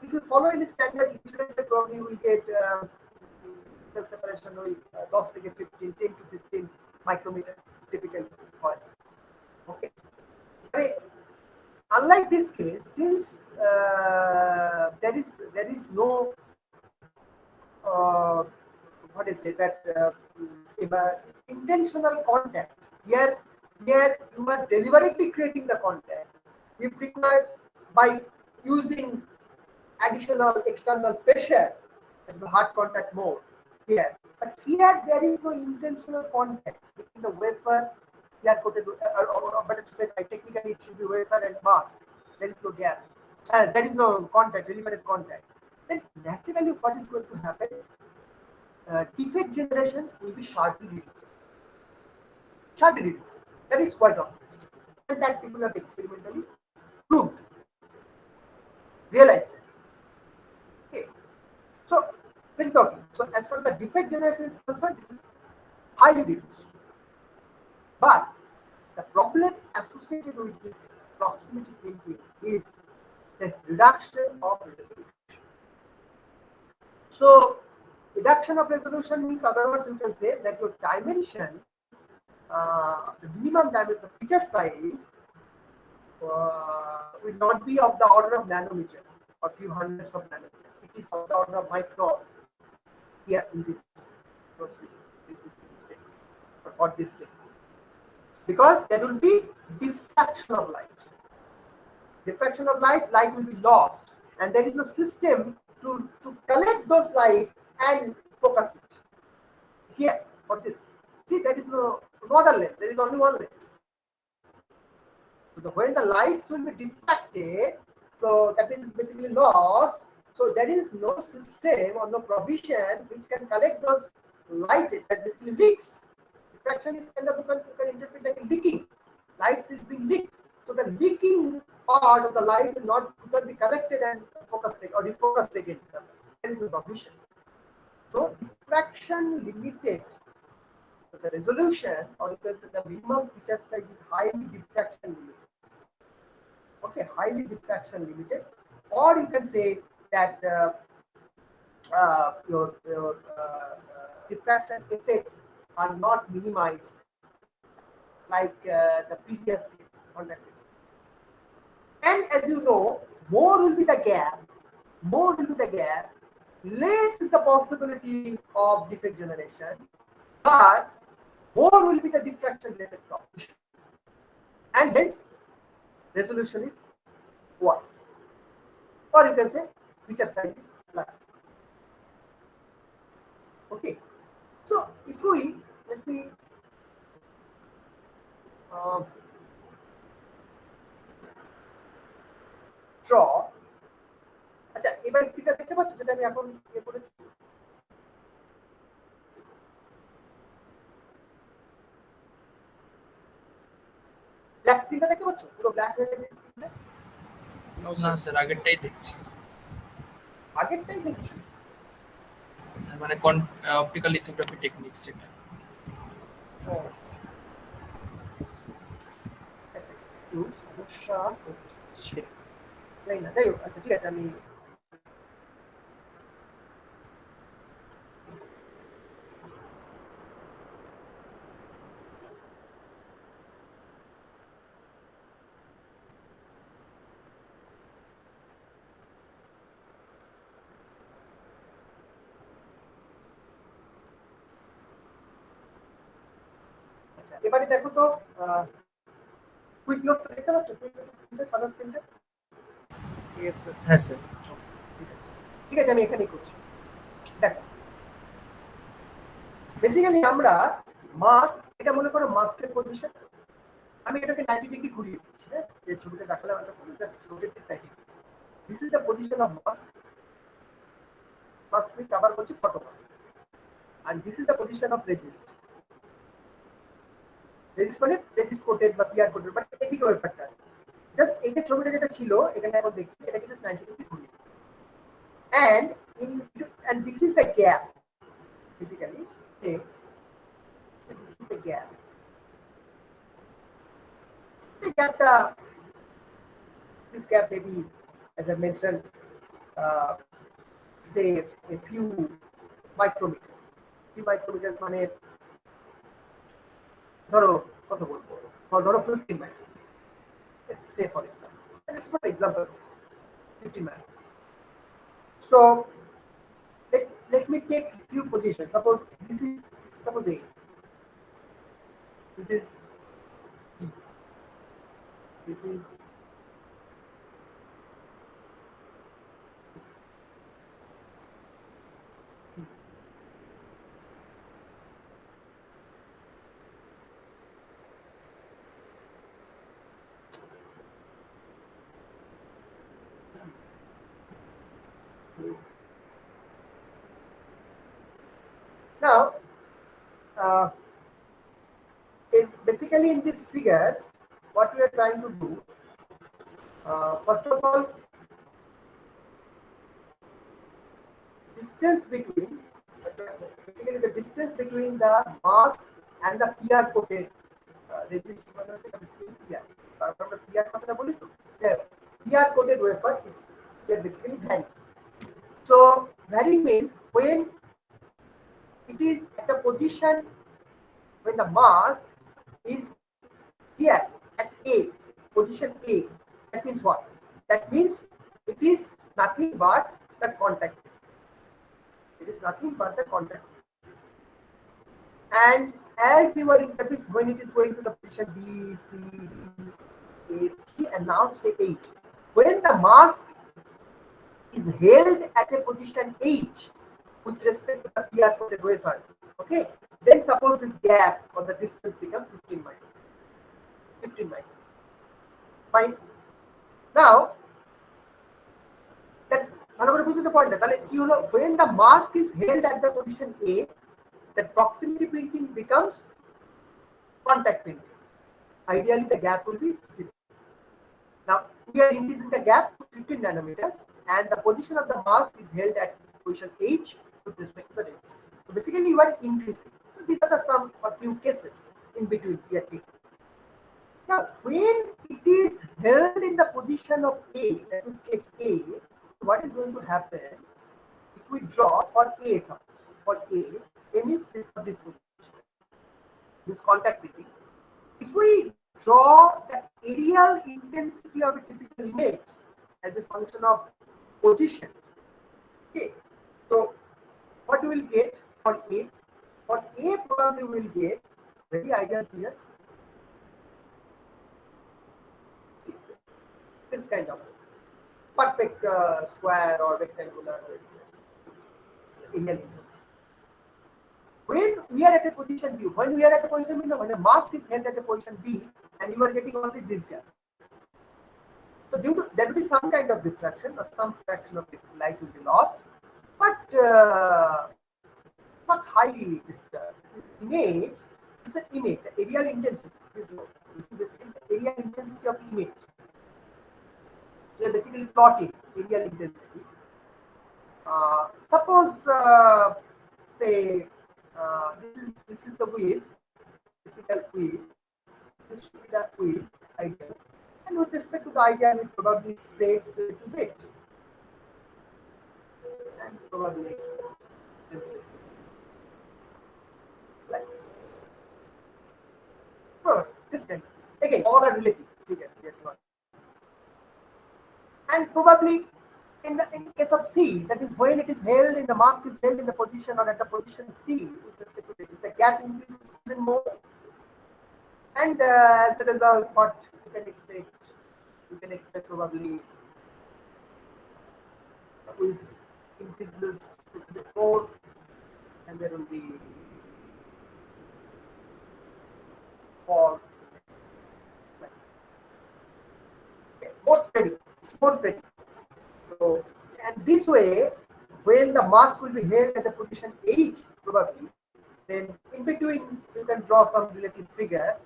If you follow any standard insurance, probably you will get the separation will 10 to 15, 10 to 15 micrometer typical oil. Okay. Unlike this case, since there is no what is it that intentional contact here you are deliberately creating the contact if required by using additional external pressure as the hard contact mode here. But here there is no intentional contact between the wafer, PR coated, or better to say, technically it should be wafer and mask. There is no gap. There is no contact, deliberate contact. Then naturally, what is going to happen? Defect generation will be sharply reduced. Sharply reduced. That is quite obvious, and that people have experimentally proved, realized. Okay. So this is the okay. So as far as the defect generation is concerned, this is highly reduced. But the problem associated with this proximity printing is this reduction of resolution. So reduction of resolution means, other words, you can say that your dimension, the minimum dimension, the feature size will not be of the order of nanometer or few hundreds of nanometer. It is of the order of micron here in this process, in this step, or for this step. Because there will be diffraction of light. Diffraction of light, light will be lost, and there is no system to collect those light and focus it. Here, for this. See, there is no other lens, there is only one lens. So when the lights will be diffracted, so that means it's basically lost. So there is no system or no provision which can collect those light that basically leaks. Diffraction is kind of, you can interpret like leaking. Lights is being leaked. So the leaking part of the light will not be collected and focused or defocused again. There is no provision. So diffraction limited. So the resolution, or you can say the minimum feature size, is highly diffraction limited. Okay, highly diffraction limited, or you can say that your diffraction effects are not minimized like the previous case conducted. And as you know, more will be the gap, less is the possibility of defect generation, but more will be the diffraction related problem, and hence resolution is worse, or you can say feature size is large. Okay, so if we let me uh, draw. আচ্ছা, এবার speaker দেখতে পাচ্ছ যেটা আমি এখন ইয়ে করেছি? Black স্ক্রিনটা দেখতে পাচ্ছ? পুরো ব্ল্যাক হয়ে গেছে স্ক্রিনটা? না স্যার, আগেরটাই দেখছি। আগেরটাই দেখছি, মানে অপটিক্যাল লিথোগ্রাফি টেকনিক্স যেটা। একটু সমস্যা হচ্ছে, তাই না? যাই হোক, আচ্ছা ঠিক আছে, আমি এবারে দেখো তো কুইক নোটটা দেখতে পাচ্ছ? কুইক নোট স্ক্রিনটা, সাদা স্ক্রিনটা? হ্যাঁ স্যার। ঠিক আছে, আমি এখানেই করছি। দেখো, বেসিক্যালি আমরা মাস্ক, এটা মনে করো মাস্কের পজিশন, আমি এটাকে 90 ডিগ্রি ঘুরিয়ে দিচ্ছি। হ্যাঁ, যে ছবিটা দেখালাম এটা পুরো just rotate this 90 degree. This is the position of mask. Mask with আবার বলছি photo mask, and this is the position of resist. Resist মানে রেজিস্ট কোটেড বা পিআর কোটেড, বাট এদিকে ব্যাপারটা আছে। জাস্ট এই যে ছবিটা যেটা ছিল এখানে এখন দেখছি, এটাকে জাস্ট 90 ডিগ্রি ঘুরিয়ে, and in and this is the gap basically. Okay, so this is the gap. The gapটা, this gap maybe, as I mentioned, say a few micrometers. Few micrometers মানে ধরো কত বলবো, ধরো 15 micro, say for example, just for example 15 micro. So let me take few positions. Suppose this is suppose A, this is B, this is now basically in this figure what we are trying to do, first of all, distance between, basically the distance between the mask and the PR coated resist, আমরা PR কথাটা বলি তো, PR coated wafer is basically vary. So vary means when it is at a position, when the mask is here at A, position A, that means what? That means it is nothing but the contact. It is nothing but the contact. And as you are in that means when it is going to the position B, C, D, A, T, and now say H. When the mask is held at a position H with respect to the PR coated wafer, okay, then suppose this gap or the distance becomes 15 micron. 15 micron. Fine. Now that the point that you know when the mask is held at the position A, that proximity printing becomes contact printing. Ideally, the gap will be 0. Now we are increasing the gap to 15 nanometer, and the position of the mask is held at position H with respect to the resistance. So basically, you are increasing. So these are the some a few cases in between we are taking. Now, when it is held in the position of A, that is case A, what is going to happen? If we draw for A, suppose for A means this for this position, this contact printing. If we draw the aerial intensity of a typical image as a function of position, okay, so what we will get for A? For A, probably we will get very ideal here. This kind of perfect square or rectangular aerial intensity. When we are at a position B, when we are at a position B, when a mask is held at a position B, and you are getting only this gap. So due to there will be some kind of diffraction or some fraction of light will be lost, but not highly disturbed. Image is the image, the aerial intensity is low. This is basically the aerial intensity of image. We are basically plotting aerial intensity. Suppose say this is the wheel, typical wheel. This should be the wheel ideal. And with respect to the idea, it probably spreads a little bit. And probably let's say like this. So this kind. Again, all are relative. We get one. And probably in case of C, that is when it is held in the mask is held in the position or at the position C with respect to this, the gap increases even more. And as a result, what you can expect probably will increases to the 4, and there will be fall. Okay, more spreading, more spreading. So, and this way, when the mask will be held at the position H, probably, then in between you can draw some relative figure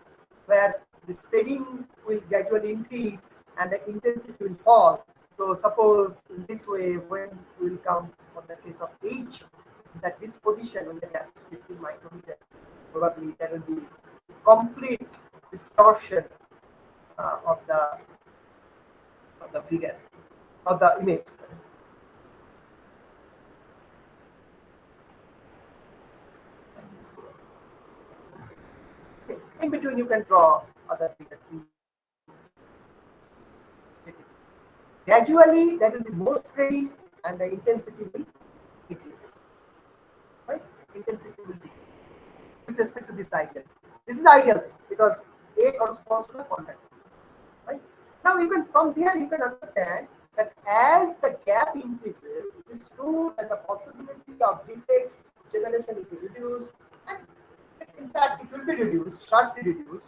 where the spreading will gradually increase and the intensity will fall. So suppose in this way, when we will come for the case of H, that this position when the gap is 15 micrometer, probably there will be complete distortion of the figure of the image. In between, you can draw other figures. Gradually, there will be more spreading, and the intensity will decrease. Right? Intensity will decrease with respect to this ideal. This is ideal because A corresponds to the contact. Right? Now, even from there, you can understand that as the gap increases, it is true that the possibility of defects generation will be reduced, and in fact, it will be reduced, sharply reduced.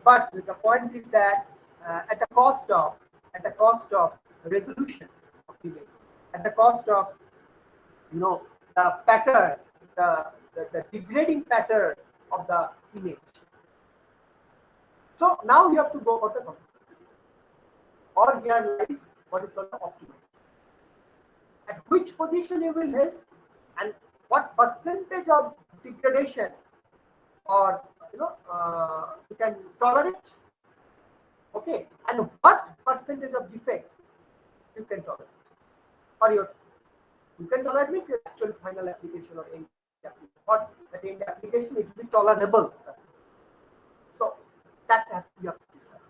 But the point is that at the cost of resolution of image, at the cost of the pattern, the degrading pattern of the image. So now you have to go for the compromise, or here lies what is called the optimization. At which position you will hit, and what percentage of degradation or you can tolerate, okay, and what percentage of defect you can tolerate, or you can tolerate means your actual final application or end application. What at end application it will be tolerable. So that you have to decide.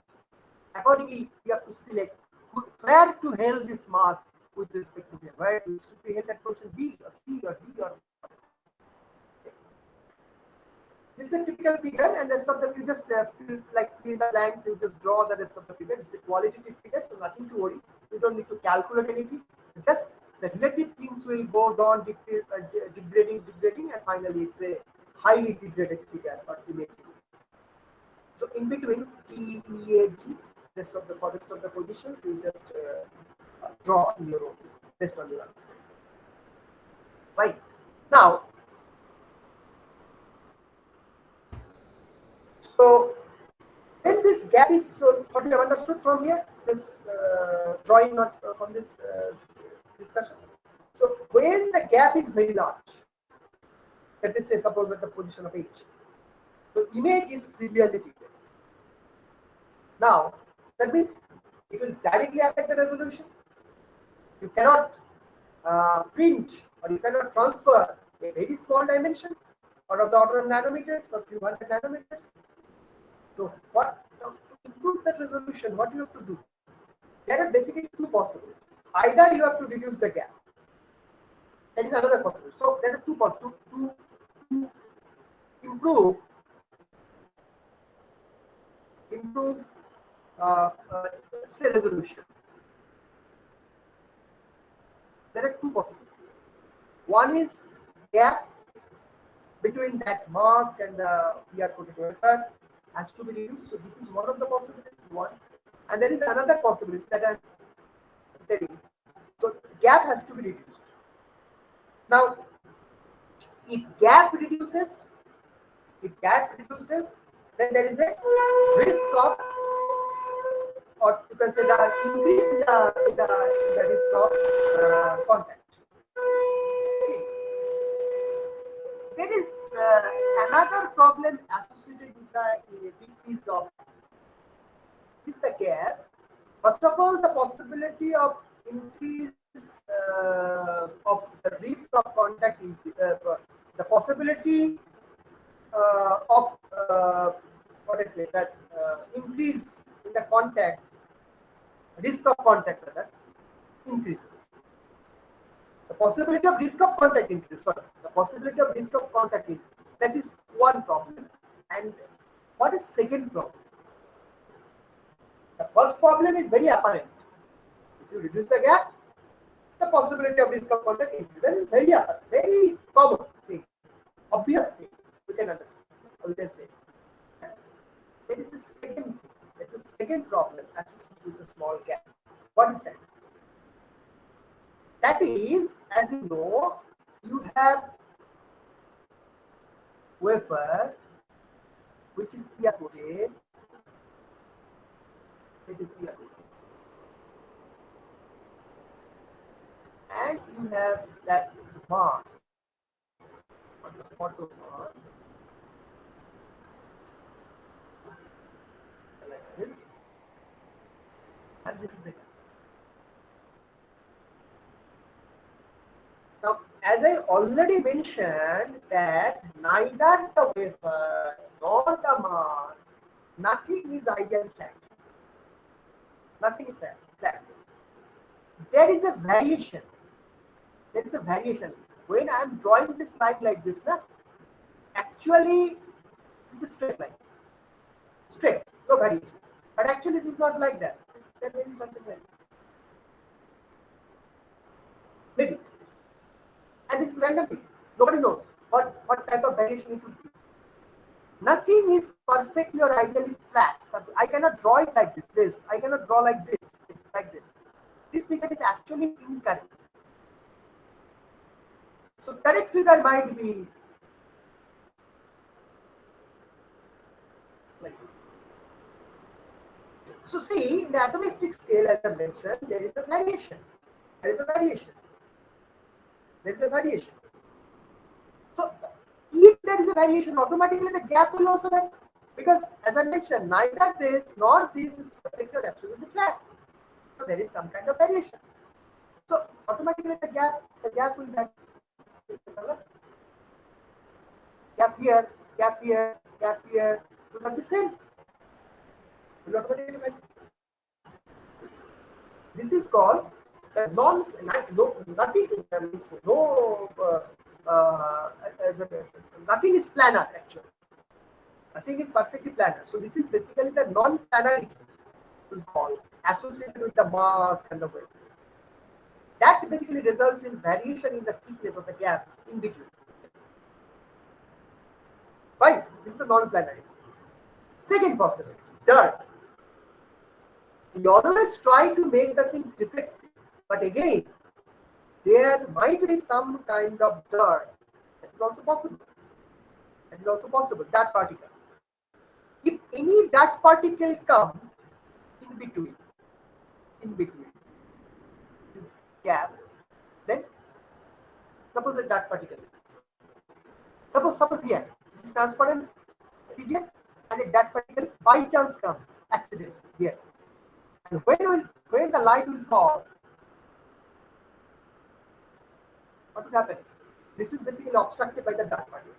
Accordingly, you have to select where to held this mask with respect to here? Where should we held that position B or C or D or this is a typical figure, and rest of the you just fill the blanks. You just draw the rest of the figure. It's a qualitative figure, so nothing to worry. You don't need to calculate anything. Just the relative things will go on degrading, and finally it's a highly degraded figure or image. So in between T, E, A, G, for rest of the positions, you just draw in your own based on your understanding. Right now, so when this gap is, so what you have understood from here, this drawing, not from this discussion. So when the gap is very large, let us say suppose at the position of H, so image is severely degraded. Now that means it will directly affect the resolution. You cannot print or you cannot transfer a very small dimension or of the order of nanometers or few hundred nanometers. So what now, to improve that resolution, what you have to do? There are basically two possibilities. Either you have to reduce the gap. That is another possibility. So there are two possibilities to improve uh, uh, say resolution. There are two possibilities. One is gap between that mask and the PR coated wafer has to be reduced. So this is one of the possibilities. One, and there is another possibility that I'm telling. So gap has to be reduced. Now, if gap reduces, then there is a risk of, or you can say the increase in the risk of contact. Okay. There is another problem associated with the decrease of the gap. First of all, the possibility of increase of the risk of contact, the possibility of what I say that increase in the contact, risk of contact rather, increases. The possibility of risk of contact increases. Sorry, the possibility of risk of contact increases. That is one problem. And what is second problem? The first problem is very apparent. If you reduce the gap, the possibility of risk of contact increases. That is very apparent, very common thing, obvious thing. We can understand. Or we can say. There is a second thing. There is a second problem associated with the small gap. What is that? That is, as you know, you have wafer which is PR coated. It is PR coated. And you have that mask on the photo mask like this, and this is the gap. Now, as I already mentioned that neither the wafer nor the mask, nothing is ideal flat. Nothing is flat. There is a variation. There is a variation. When I am drawing this line like this, actually this is straight line. Straight, no variation. But actually this is not like that. There may be something like this. Maybe. And this is random thing. Nobody knows what type of variation it would be. Nothing is perfectly or ideally flat. So I cannot draw it like this. I cannot draw like this. This figure is actually incorrect. So correct figure might be like this. So see, in the atomistic scale, as I mentioned, there is a variation. There is a variation. There is a variation. So if there is a variation, automatically the gap will also vary. Because as I mentioned, neither this nor this is perfectly or absolutely flat. So there is some kind of variation. So automatically the gap will vary. Gap here, gap here, gap here will not be same. Will automatically vary. This is called the no, nothing means no as a, nothing is planar actually. Nothing is perfectly planar. So this is basically the non-planarity we call associated with the mass and the weight. That basically results in variation in the thickness of the gap in between. Fine, this is a non-planarity. Second possibility, dirt. We always try to make the things defect-free, but again, there might be some kind of dirt. That is also possible. That is also possible. That particle. If any that particle comes in between this gap, then suppose that particle. Suppose here this is transparent region, and if that particle by chance comes accident here, and when the light will fall, what will happen? This is basically obstructed by the dark particle.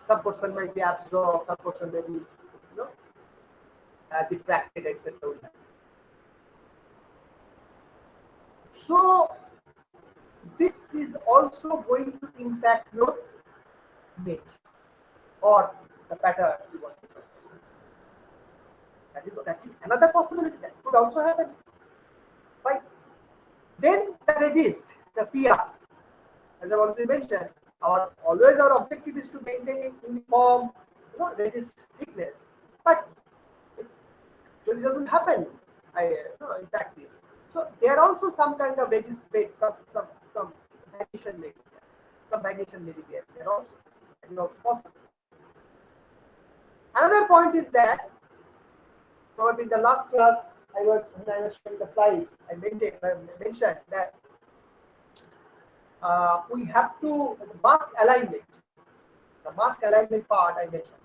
Some portion might be absorbed, some portion may be, diffracted, etc. So this is also going to impact your image or the pattern you want to process. That is another possibility that could also happen. Right? Then the resist, the PR. As I already mentioned, our objective is to maintain a uniform, resist thickness. But it really doesn't happen. In practice. So there are also some kind of resist rate, some variation may be there. Some variation may be there. There also that is also possible. Another point is that probably in the last class when I was showing the slides, I mentioned that we have to the mask alignment part I mentioned.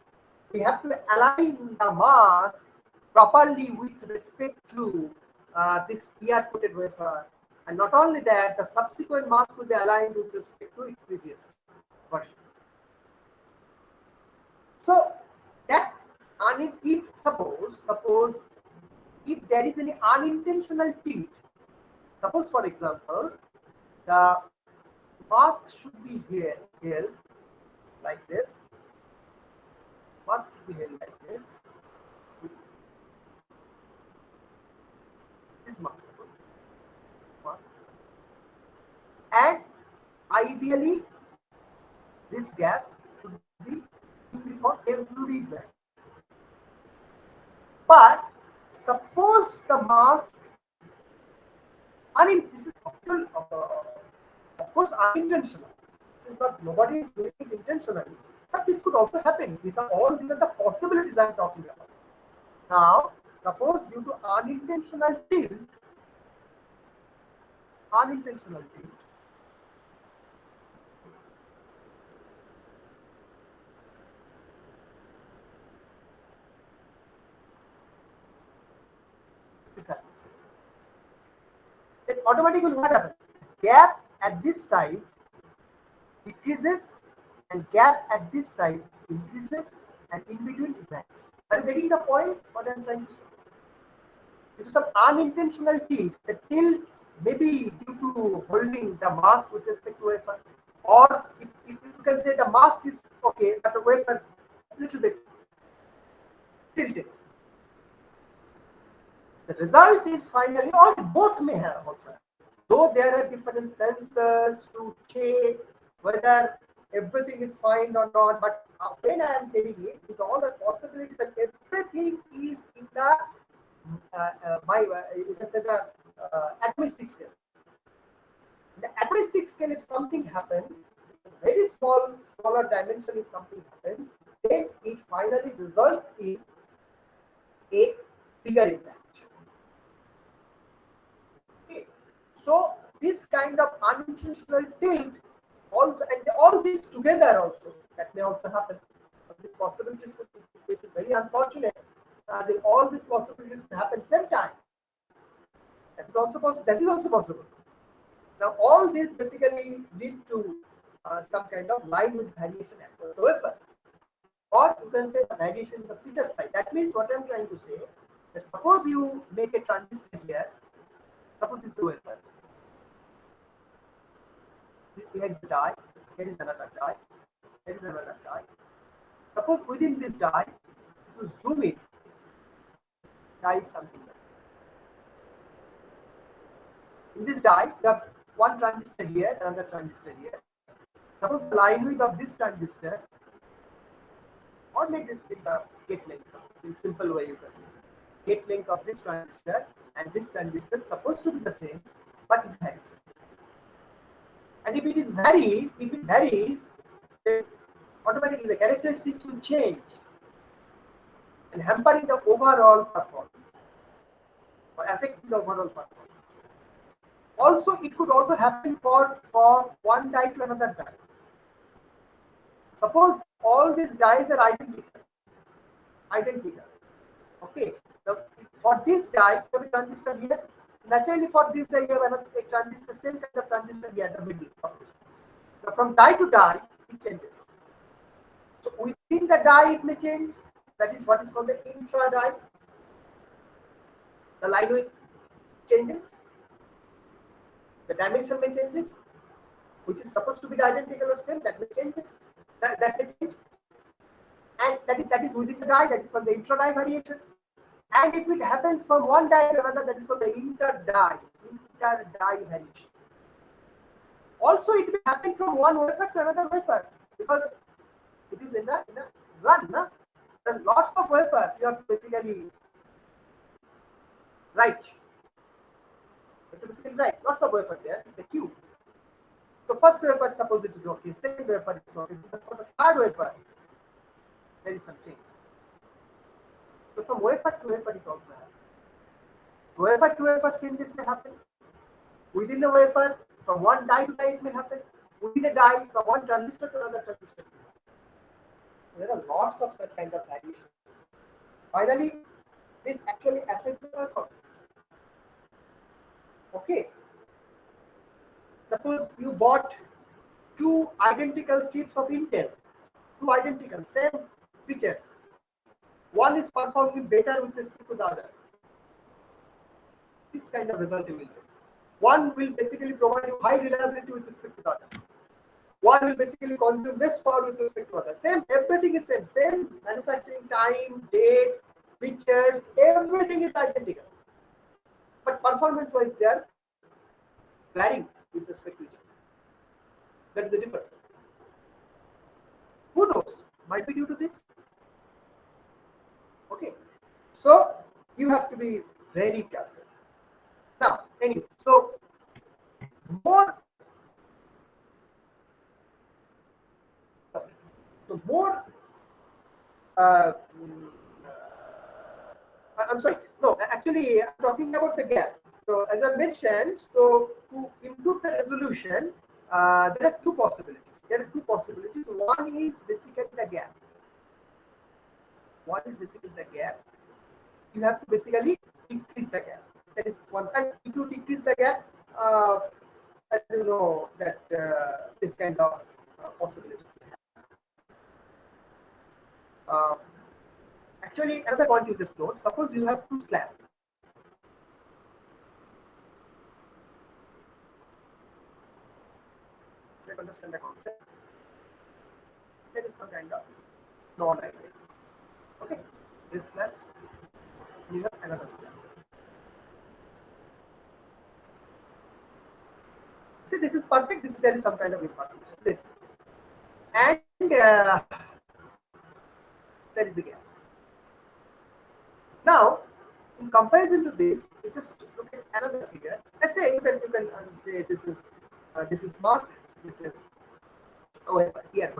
We have to align the mask properly with respect to this PR coated wafer, and not only that, the subsequent mask will be aligned with respect to its previous versions. So that, and if suppose if there is any unintentional tilt, suppose for example the mask should be held like this. Mask should be held like this. This mask, and ideally this gap should be for every value. But suppose the mask, this is of course unintentional. This is not, nobody is doing it intentionally, but this could also happen. These are the possibilities I am talking about. Now, suppose due to unintentional tilt, this happens. Then automatically what happens? Gap at this side decreases and gap at this side increases, and in between it varies. Are you getting the point? What I am trying to say? Due to some unintentional tilt, the tilt may be due to holding the mask with respect to wafer, or if you can say the mask is okay, but the wafer a little bit tilted. The result is finally, or both may have also. Though there are different sensors to check whether everything is fine or not, but when I am telling it, with all the possibilities that everything is in the you can say the atomistic scale. In the atomistic scale, if something happened, very smaller dimension, if something happened, then it finally results in a bigger impact. Okay. So this kind of unintentional tilt also, and all this together also, that may also happen. But these possibilities which is very unfortunate. All these possibilities can happen same time. That is also possible. That is also possible. Now all these basically lead to some kind of line with variation across the wafer, or you can say the variation in the feature side. That means what I am trying to say, that suppose you make a transistor here, suppose this is the wafer, here is the die, here is another die, here is another die. Suppose within this die, if you zoom in, die is something like in this die, you have one transistor here, another transistor here. Suppose the line width of this transistor, or let it be the gate length, in simple way you can say. Gate length of this transistor and this transistor is supposed to be the same, but it varies. And if it varies, then automatically the characteristics will change and hampering the overall performance or affecting the overall performance. Also, it could also happen for one die to another die. Suppose all these dies are identical. Okay. For this die, you have a transistor here. Naturally, for this die, you have another transistor, same kind of transistor here at the middle. So from die to die, it changes. So within the die, it may change. That is what is called the intra die. The line width changes. The dimension may changes, which is supposed to be identical or same. That may changes. That may change. And that is within the die. That is called the intra die variation. And if it happens from one die to another, that is called the inter die variation. Also, it will happen from one wafer to another wafer because it is in a run. No? There are lots of wafers. You have to basically write. Lots of wafers there in the queue. So first wafer, suppose it is okay. Second wafer is okay. But for the third wafer, there is some change. So from wafer to wafer, it also happens. Wafer to wafer changes may happen. Within the wafer, from one die to die, it may happen. Within a die, from one transistor to another transistor. There are lots of such kind of variations. Finally, this actually affects the performance. Okay. Suppose you bought two identical chips of Intel, two identical, same features. One is performing better with respect to the other. This kind of result you will get. One will basically provide you high reliability with respect to the other. One will basically consume less power with respect to the other. Same, everything is same manufacturing time, date, features, everything is identical. But performance-wise, they are varying with respect to each other. That is the difference. Who knows? Might be due to this. Okay. So you have to be very careful. Now, anyway, so more I'm sorry, no, actually I'm talking about the gap. So as I mentioned, so to improve the resolution, there are two possibilities. One is basically the gap. You have to basically decrease the gap. That is one. And if you decrease the gap, as you know that this kind of possibilities. Actually, another point you just note. Suppose you have two slabs. Let's understand the concept. There is some kind of non-ideal. Okay, this slab, you have another slab. See, this is perfect. There is some kind of imperfection. This, and there is a gap. Now, in comparison to this, you just look at another figure. Let's say you can say this is mask. This is here.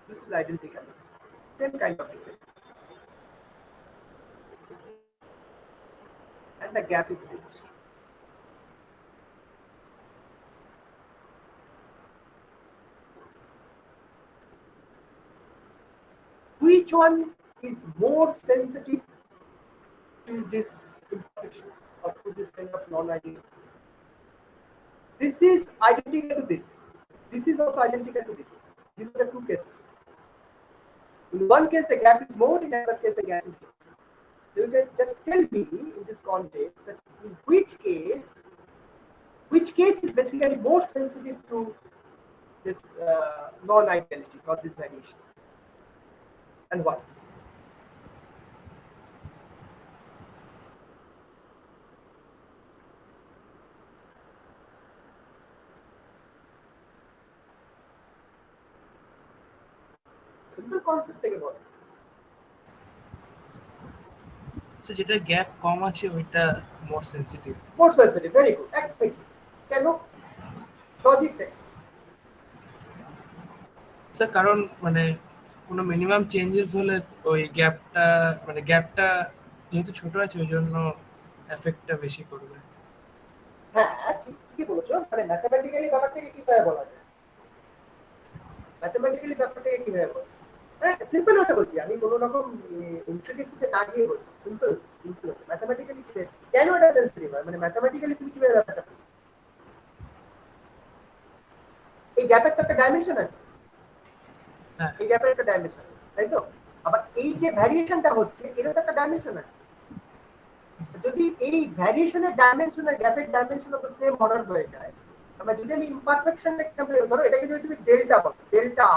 This is identical. Same kind of figure. And the gap is huge. Which one is more sensitive to this imperfections or to this kind of non-ideals? This is identical to this. This is also identical to this. These are the two cases. In one case, the gap is more, in another case, the gap is less. You can just tell me in this context that in which case is basically more sensitive to this non-idealities or this variation, and why? Simple concept থেকে বলো। So যেটা gap কম আছে ওইটা মোর sensitive. More sensitive, very good, একদমই ঠিক। কেন? লজিকটা কি? Sir কারণ মানে কোনো মিনিমাম চেঞ্জেস হলে ওই গ্যাপটা মানে গ্যাপটা যেহেতু ছোট আছে ওই জন্য এফেক্টটা বেশি করবে। হ্যাঁ, ঠিকই বলেছো। মানে ম্যাথমেটিক্যালি ব্যাপারটাকে কিভাবে বলা যায়? ম্যাথমেটিক্যালি ব্যাপারটাকে কিভাবে বলা যায়? মানে সিম্পল হতে বলছি, আমি কোনো রকম ইন্ট্রিকেসিতে না গিয়ে বলছি, সিম্পল সিম্পল হতে। ম্যাথমেটিক্যালি কেন এটা সেন্সিটিভ হয়, মানে ম্যাথমেটিক্যালি তুমি কিভাবে ব্যাপারটা পেলে? এই গ্যাপের তো একটা ডাইমেনশন আছে, হ্যাঁ এই গ্যাপের একটা ডাইমেনশন, তাই তো? আবার এই যে ভ্যারিয়েশনটা হচ্ছে এরও তো একটা ডাইমেনশন আছে। যদি এই ভ্যারিয়েশনের ডাইমেনশন আর গ্যাপের dimension of the same order হয়ে যায়, আমরা যদি আমি ইমপারফেকশন এক্সাম্পল ধরো, এটাকে যদি তুমি ডেল্টা বলো, ডেল্টা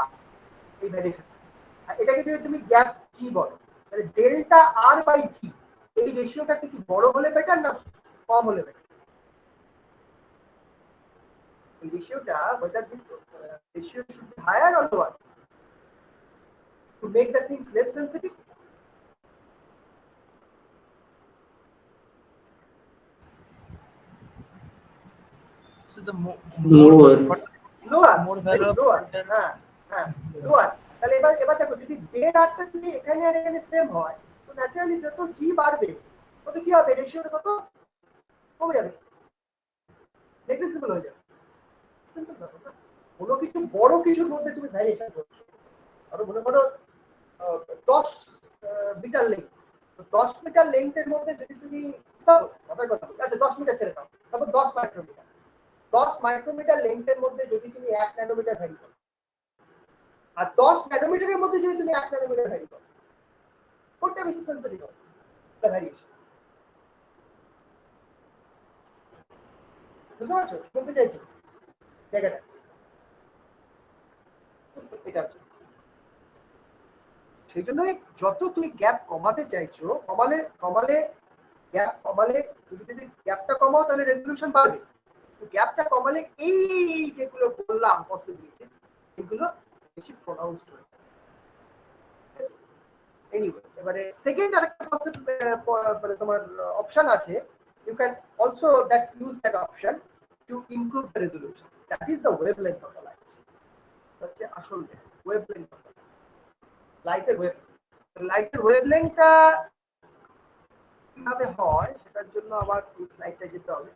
এই ভ্যারিয়েশন, আর এটাকে যদি তুমি গ্যাপ জি বলো, তাহলে ডেল্টা আর বাই জি এই রেশিওটা কি বড় হলে বেটার না কম হলে বেটার? এই রেশিওটা whether this ratio should be higher or lower to make the things less sensitive. So the more Lower. Lower, more very value of lower, pointer. হ্যাঁ হ্যাঁ, লোয়ার। তাহলে এবার দেখো, যদি ডেড আরটা যদি এখানে আর এখানে সেম হয়, তো ন্যাচারালি যত জি বাড়বে তত কি হবে, রেশিওটা কত কমে যাবে, নেগলিজিবল হয়ে যাবে। সিম্পল ব্যাপার না? কোনো কিছু বড় কিছুর মধ্যে তুমি ভ্যারিয়েশন করছো, আরো মনে করো 10 মিটার লেন্থ, তো 10 মিটার লেন্থের মধ্যে যদি তুমি কথার কথা বলি, আচ্ছা 10 মিটার ছেড়ে দাও, তারপর 10 মাইক্রোমিটার, 10 মাইক্রোমিটার লেন্থের মধ্যে যদি তুমি 1 ন্যানোমিটার ভ্যারি করো, আর 10 ন্যানোমিটারের মধ্যে যদি তুমি 1 ন্যানোমিটার ভ্যারি করো, কোনটা বেশি সেন্সিটিভ হবে দ্য ভ্যারিয়েশন? বুঝতে পারছো বলতে চাইছি জায়গাটা? এটা হচ্ছে সেই জন্যই যত তুমি গ্যাপ কমাতে চাইছো, কমালে কমালে গ্যাপ কমালে, তুমি যদি গ্যাপটা কমাও তাহলে রেজলিউশন বাড়বে, গ্যাপটা কমালে এই যেগুলো বললাম পসিবিলিটি, এগুলো বেশি প্রোনাউন্সড হবে। এনিওয়ে, এবারে সেকেন্ড আরেকটা কনসেপ্ট মানে তোমার অপশন আছে, you can also that use that option to improve the resolution, that is the wavelength of the light. হচ্ছে আসল ওয়েভলেন্থ অফ লাইটের লাইটের ওয়েভলেন্থটা কিভাবে হয় সেটার জন্য আবার এই স্লাইডটা যেতে হবে।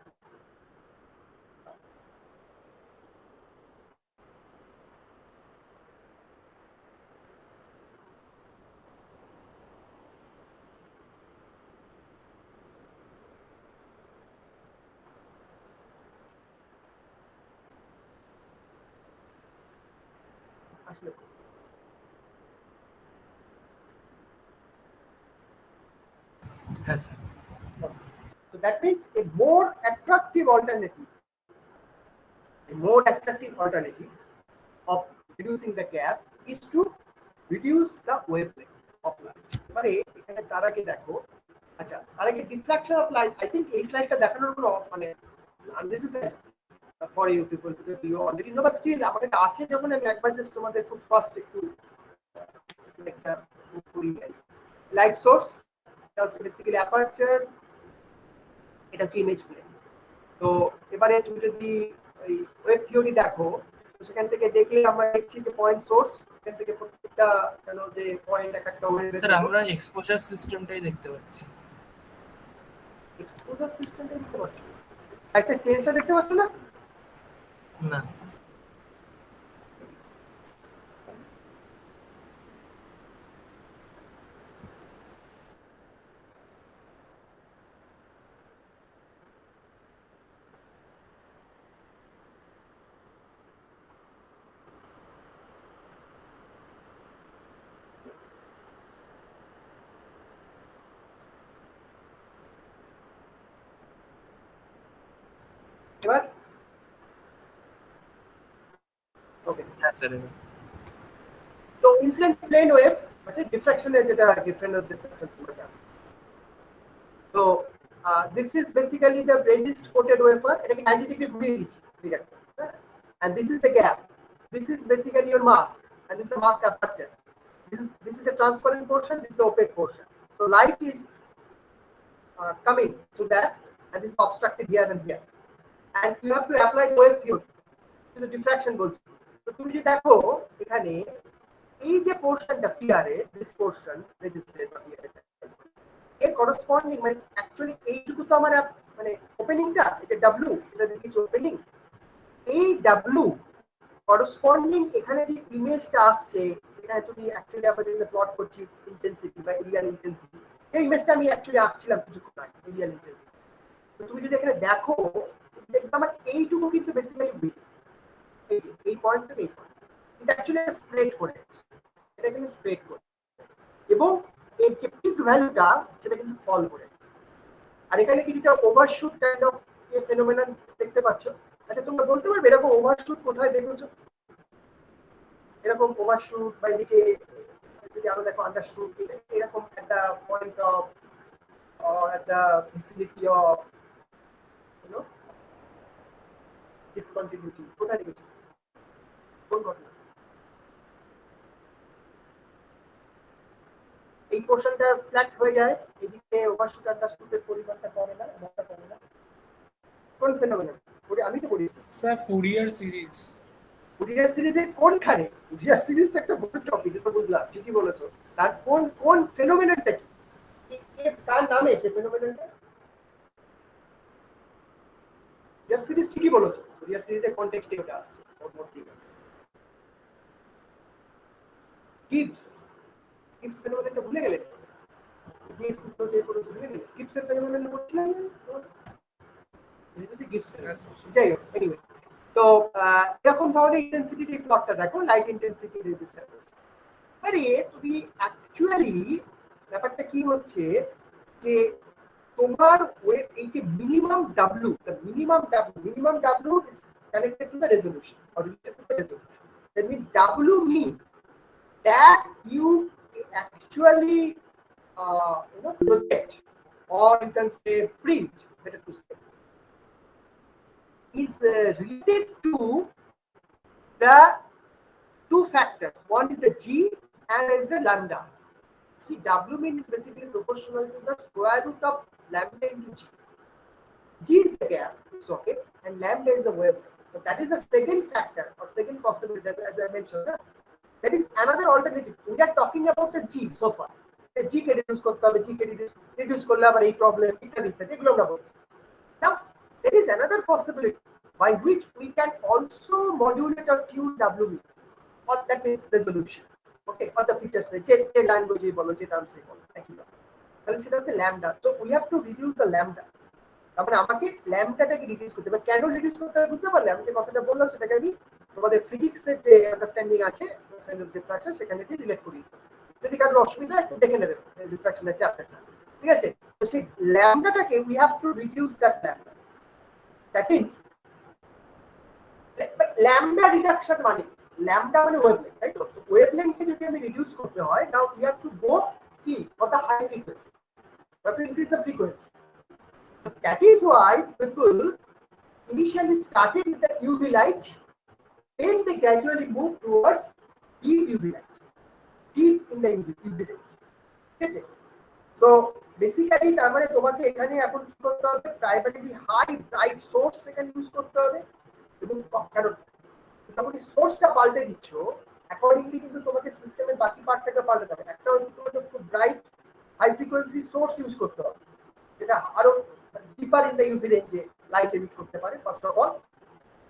আসলে হ্যাঁ sir. so that means a more attractive alternative, a more attractive alternative of reducing the gap is to reduce the wavelength of light. এবারে এখানে তার আগে দেখো, আচ্ছা তার আগে diffraction of light, I think এই স্লাইডটা দেখানোর কোনো মানে unnecessary for you people, because you already know, but still আমাকে আছে যখন আমি একবার জাস্ট তোমাদের খুব ফার্স্ট একটু স্লাইডটা করি। লাইট সোর্স, এটা হচ্ছে বেসিক্যালি অ্যাপারচার, এটা হচ্ছে ইমেজ প্লেন। তো এবারে তুমি যদি ওই ওয়েব থিওরি দেখো, তো সেখান থেকে দেখলে আমরা দেখছি যে পয়েন্ট সোর্স, এখান থেকে প্রত্যেকটা যে পয়েন্ট এক একটা স্যার আমরা এক্সপোজার সিস্টেমটাই দেখতে পাচ্ছি। এক্সপোজার সিস্টেমটা দেখতে পাচ্ছ, একটা টেন্সর দেখতে পাচ্ছ না? না এবার ওকে, হ্যাঁ স্যার। তো ইনসিডেন্ট প্লেন ওয়েভ মানে ডিফ্রাকশনের যেটা ডিফারেন্স ডিফ্রাকশন বলা। তো this is basically the resist coated wafer, এটাকে 90 ডিগ্রি ঘুরিয়ে দিচ্ছি, ঠিক আছে, and this is the gap, this is basically your mask, and this is the mask aperture, this is the transparent portion, this is the opaque portion. So light is coming to that, and this is obstructed here and here, and you have to apply the wave theory to the diffraction বলছি। তো তুমি যদি দেখো এখানে এই যে পোর্শনটা পিআরে, this portion register বা পিআরে, এর করসপন্ডিং মানে অ্যাকচুয়ালি এইটুকু তো আমার মানে ওপেনিংটা, এটা ডাব্লিউ, এটা দেখি ওপেনিং, এই ডাব্লিউ করসপন্ডিং এখানে যে ইমেজটা আসছে, যেখানে তুমি অ্যাকচুয়ালি আমরা যেখানে প্লট করছি ইন্টেন্সিটি বা এরিয়াল ইন্টেন্সিটি, এই ইমেজটা আমি অ্যাকচুয়ালি আঁকছিলাম কিছুক্ষণ আগে, এরিয়াল ইন্টেন্সিটি। তো তুমি যদি এখানে দেখো, দেখবে আমার এইটুকু কিন্তু বেসিক্যালি উইক, এই যে এই পয়েন্ট থেকে এই পয়েন্ট, এটা অ্যাকচুয়ালি স্প্রেড করে, এটা কিন্তু স্প্রেড করে, এবং এর যে পিক ভ্যালুটা সেটা কিন্তু ফল করে। আর এখানে কিছুটা ওভারশুট কাইন্ড অফ ফেনোমেনন দেখতে পাচ্ছ। আচ্ছা তোমরা বলতে পারবে এরকম ওভারশুট কোথায় দেখেছো? এরকম ওভারশুট বা এদিকে যদি আরো দেখো আন্ডারশুট, এরকম একটা পয়েন্ট অফ একটা ভিসিবিলিটি অফ ইউনো ডিসকন্টিনিউটি কোথায় দেখেছো? কোন ঘটনা? এই পোর্শনটা ফ্ল্যাট হয়ে যায়, এদিকে ওভারশুট আন্ডারশুটের পরিমাণটা কমে না, এমনটা কমে না, কোন ফেনোমেনন? আমি তো বলি স্যার ফুরিয়ার সিরিজ। ফুরিয়ার সিরিজের কোনখানে? ফুরিয়ার সিরিজটা একটা বড় টপিক, এটা বুঝলাম, ঠিকই বলেছো। তার কোন কোন ফেনোমেননটা কি, কার নামে সে ফেনোমেননটা? ফুরিয়ার সিরিজ ঠিকই বলেছো, ফুরিয়ার সিরিজের কনটেক্সটে ওটা আসছে, ঠিক আছে। গিবস, গিবস ফেনোমেননটা ভুলে গেলে? গিবসের ফেনোমেনন বলছিলাম, যাই হোক, এনিওয়ে। তো এরকম ধরনের ইন্টেন্সিটি প্লটটা দেখো, লাইট ইন্টেন্সিটি রেজিস্ট্যান্স। আরে তুমি অ্যাকচুয়ালি ব্যাপারটা কি হচ্ছে যে তোমার এই যে minimum W, minimum W is connected to the resolution or related to the resolution. That mean W mean that you actually project, or you can say print, better to say, is related to the two factors. One is the G and is the lambda. See, W mean is basically proportional to the square root of lambda into G. G is the gap, okay, and lambda is the wavelength. So that is the second factor or second possibility, as I mentioned. That is another alternative. We are talking about the G so far. The G can reduce করতে হবে, G can reduce করলে আবার এই problem ইত্যাদি ইত্যাদি, এগুলো আমরা বলছি। Now there is another possibility by which we can also modulate or tune W mean, or that means resolution, okay, or the features যে language বলো, যে টার্মস বলো, একই ব্যাপার। তাহলে সেটা হচ্ছে ল্যামডা। তো we have to reduce the lambda, তার মানে আমাকে ল্যামডাটাকে রিডিউস করতে হবে। কেন রিডিউস করতে হবে বুঝতে পারলে? আমি যে কথাটা বললাম সেটাকে আমি তোমাদের ফিজিক্সের যে আন্ডারস্ট্যান্ডিং আছে ডিফ্রাকশন, সেখানে দিয়ে রিলেট করি। যদি কারোর অসুবিধা একটু দেখে নেবে ডিফ্রাকশনের চ্যাপ্টারটা, ঠিক আছে? তো সেই ল্যামডাটাকে we have to reduce that lambda. That means lambda reduction মানে ল্যামডা মানে ওয়েভলেংথ, তাই তো? ওয়েভলেংথকে যদি আমি রিডিউস করতে হয়, now we have to go কি for the high frequency, we have to increase the frequency. That is why people initially started with the UV light, then they gradually moved towards deep UV light, deep in the UV light. Okay? So basically তার মানে তোমাকে এখানে এখন কি করতে হবে? Primarily high bright source এখানে use করতে হবে, এবং কারণ যখন সোর্সটা পাল্টে দিচ্ছ, অ্যাকর্ডিংলি কিন্তু তোমাকে সিস্টেমের বাকি পার্টটাকে পাল্টাতে হবে। একটা হচ্ছে তোমাকে খুব bright high frequency source use করতে হবে, যেটা আরো ডিপার ইন দ্য ইউভি রেঞ্জে লাইট এমিট করতে পারে, ফার্স্ট অফ অল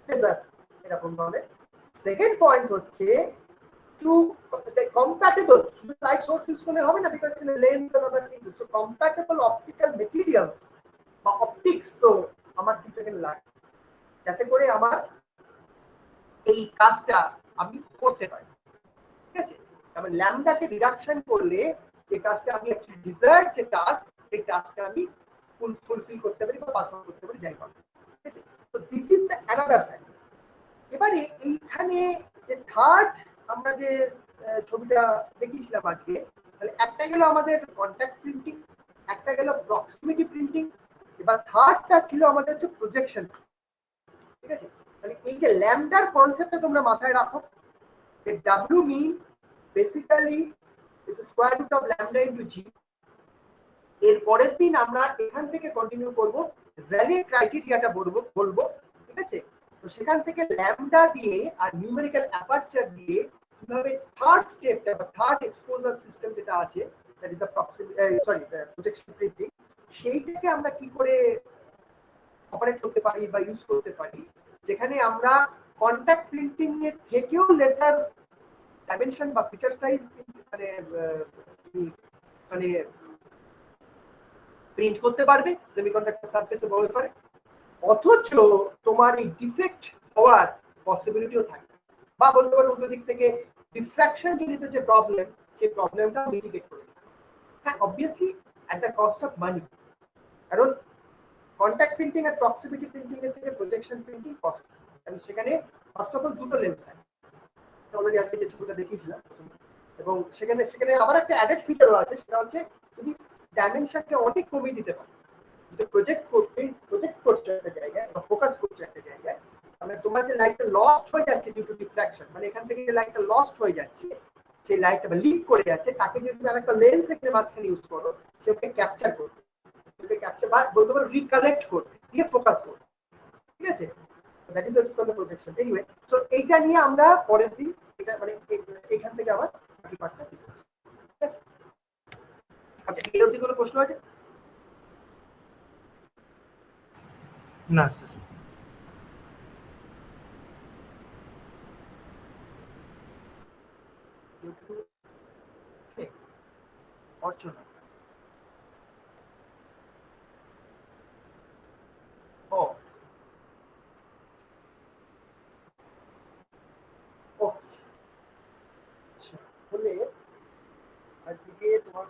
লেজার এরকম ধরনের। সেকেন্ড পয়েন্ট হচ্ছে টু কম্প্যাটেবল, শুধু লাইট সোর্স ইউজ করলে হবে না, because in lens and other things, so compatible optical materials বা অপটিক্স তো আমার কিন্তু এখানে লাগে, যাতে করে আমার এই কাজটা আমি করতে পারি, ঠিক আছে? তারপরে ল্যামডাকে রিডাকশন করলে যে কাজটা আমি অ্যাকচুয়ালি ডিজায়ার্ড যে টাস্ক, এই টাস্কটা আমি ফুলফিল করতে পারি বা পারফর্ম করতে পারি, যাই হোক, ঠিক আছে? তো দিস ইজ অ্যানাদার ফ্যাক্টর। এবারে এইখানে যে থার্ড আমরা যে ছবিটা দেখিয়েছিলাম আজকে, তাহলে একটা গেল আমাদের কন্ট্যাক্ট প্রিন্টিং, একটা গেল প্রক্সিমিটি প্রিন্টিং, এবার থার্ডটা ছিল আমাদের হচ্ছে প্রজেকশন। ঠিক আছে, তাহলে এই যে ল্যামডার কনসেপ্টটা তোমরা মাথায় রাখো, যে W mean basically is square root of lambda into G. এর পরের দিন আমরা এখান থেকে কন্টিনিউ করব, ভ্যালি ক্রাইটেরিয়াটা বলবো। ঠিক আছে, তো সেখান থেকে ল্যামডা দিয়ে আর নিউমেরিক্যাল অ্যাপারচার দিয়ে কিভাবে থার্ড স্টেপটা বা থার্ড এক্সপোজার সিস্টেম যেটা আছে, that is the projection printing, সেইটাকে আমরা কি করে অপারেট করতে পারি বা ইউজ করতে পারি, যেখানে আমরা কন্ট্যাক্ট প্রিন্টিং এর থেকেও লেসার ডাইমেনশন বা ফিচার সাইজ মানে মানে প্রিন্ট করতে পারবে সেমিকন্ডাক্টর সারফেসে ব্যবহার করে, অথচ তোমার এই ডিফেক্ট হওয়ার পসিবিলিটিও থাকে, বা বলতে পারো উল্টো দিক থেকে ডিফ্র্যাকশন জনিত যে প্রবলেম, সেই প্রবলেমটা মিটিগেট করে। হ্যাঁ, obviously at the cost of money, কারণ কন্ট্যাক্ট প্রিন্টিং আর প্রক্সিমিটি প্রিন্টিং এর থেকে প্রজেকশন প্রিন্টিং কস্ট, কারণ সেখানে ফার্স্ট অফ অল দুটো লেন্স থাকে, অলরেডি আজকে যে ছবিটা দেখিয়েছিলাম, এবং সেখানে সেখানে আবার একটা অ্যাডেড ফিচারও আছে, সেটা হচ্ছে তুমি ডাইমেনশনকে অনেক কমিয়ে দিতে পারো। প্রজেক্ট করছো একটা জায়গায় বা ফোকাস করছো একটা জায়গায়, মানে তোমার যে লাইটটা লস্ট হয়ে যাচ্ছে ডিউ টু ডিফ্র্যাকশন, মানে এখান থেকে যে লাইটটা লস্ট হয়ে যাচ্ছে, সেই লাইটটা লিক করে যাচ্ছে, তাকে যদি তুমি আরেকটা লেন্স এখানে মাঝখানে ইউজ করো, সেটাকে ক্যাপচার করবে, সেটাকে ক্যাপচার বা বলতে পারো রিকালেক্ট করবে, দিয়ে ফোকাস করবে। ঠিক আছে, that is what's called the projection. Anyway, so এইটা নিয়ে আমরা পরের দিন এটা মানে এখান থেকে আবার বাকি পার্টটা ডিসকাস। ঠিক আছে, আচ্ছা, এর অবধি কোনো প্রশ্ন আছে? না স্যার। অর্চনা, ও ওকে, বলে আজকে তোমার,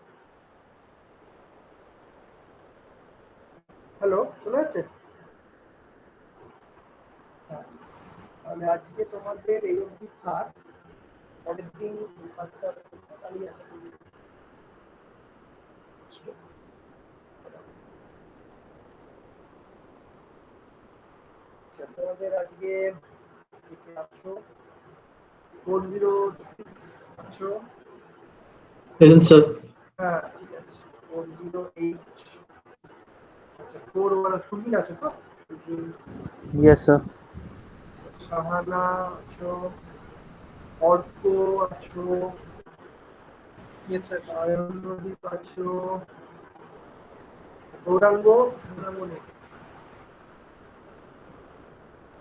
হ্যালো, শোনা যাচ্ছে? হ্যাঁ, তাহলে আজকে তোমাদের এই অবধি থাক, পরের দিন আমি আশা করি তোমাদের আজকে আছো 406 আছো? Present, sir. হ্যাঁ, ঠিক আছে, 408, আচ্ছা 41 সুদিন আছো তো? Yes, sir. সাহানা আছো, অর্ক আছো, ইয়েস স্যার। নয়নদীপ আছো, গৌরাঙ্গ নেই,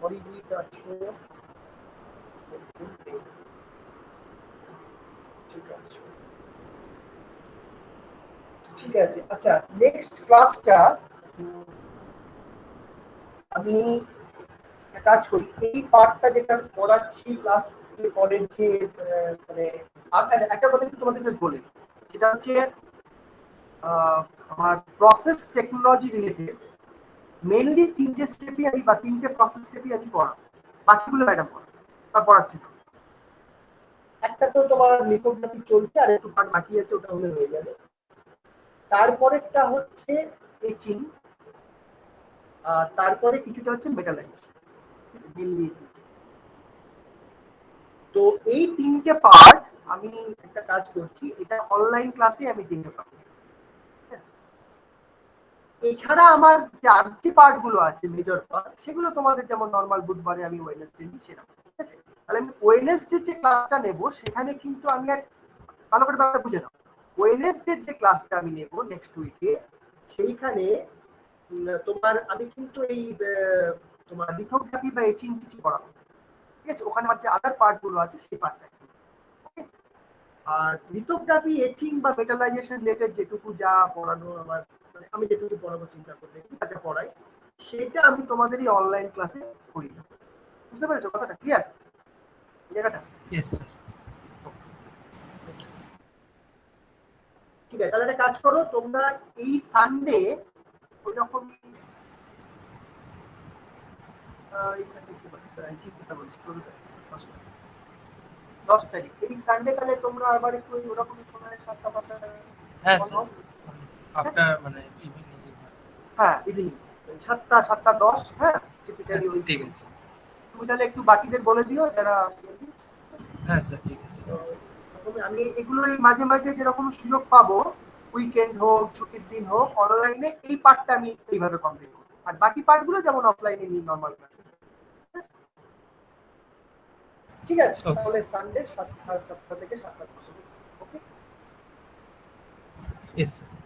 অরিজিৎ আছো, ঠিক আছে, ঠিক আছে। আচ্ছা, নেক্সট ক্লাসটা আমি কাজ করি, এই পার্টটা যেটা পড়াচ্ছি ক্লাস পরের যে মানে একটা কথা একটু তোমাদের জাস্ট বলি, সেটা হচ্ছে আমার প্রসেস টেকনোলজি রিলেটেড মেইনলি তিনটে স্টেপই আমি বা তিনটে প্রসেস স্টেপই আমি পড়াবো, বাকিগুলো ম্যাডাম পড়াচ্ছি না। একটা তো তোমার লিথোগ্রাফি চলছে, আর একটু পার্ট বাকি আছে, ওটা হলে হয়ে যাবে। তারপরেরটা হচ্ছে এচিং, আর তারপরে কিছুটা হচ্ছে মেটালাইজেশন। তো এই তিনটে পার্ট আমি একটা কাজ করছি, এটা অনলাইন ক্লাসে আমি দিতে পারবো। এছাড়া আমার যে আর্টসি পার্ট গুলো আছে, মেজর পার্ট, সেগুলো তোমাদের যেমন নর্মাল বুধবারে আমি ওয়েডনেসডে নিই সেরকম। ঠিক আছে, তাহলে আমি ওয়েডনেসডে যে ক্লাসটা নেব, সেখানে কিন্তু আমি আর ভালো করে ব্যাপারটা বুঝে নাও, ওয়েডনেসডে যে ক্লাসটা আমি নেব নেক্সট উইকে, সেইখানে তোমার আমি কিন্তু এই তোমার লিথোগ্রাফি বা এচিং কিছু করাবো। ঠিক আছে, ওখানে আমার যে আদার পার্ট গুলো আছে সেই পার্টটা। আর লিথোগ্রাফি, এচিং বা মেটালাইজেশন রিলেটেড যেটুকু যা পড়ানো আমার, মানে আমি যেটুকু পড়াবো চিন্তা করতে যা পড়াই, সেটা আমি তোমাদের এই অনলাইন ক্লাসে করি। বুঝতে পেরেছো কথাটা? ক্লিয়ার জায়গাটা? Yes sir. ঠিক আছে, তাহলে একটা কাজ করো, তোমরা এই সানডে ওই রকম এই সানডে কি বলছি কি কথা বলছি 10 তারিখ এই সানডে তাহলে তোমরা আবার একটু ওরকম সময় 7টা 5টা হ্যাঁ on স্যার, house? আফটার মানে ইভিনিং। হ্যাঁ ইভিনিং 7টা 7টা 10 হ্যাঁ হ্যাঁ টিপিক্যালি স্যার, ওই ঠিক আছে। তুমি তাহলে একটু বাকিদের বলে দিও যারা হ্যাঁ স্যার, ঠিক আছে। আমি এগুলোই মাঝে মাঝে যেরকম সুযোগ পাবো উইকেন্ড হোক ছুটির দিন হোক অনলাইনে এই পার্টটা আমি এইভাবে কমপ্লিট করবো আর বাকি পার্টগুলো যেমন অফলাইনে নিই নর্মাল ক্লাস ঠিক আছে ওকে তাহলে স্যার। সানডে 7টা থেকে 7টা 10 ওকে ইয়েস স্যার।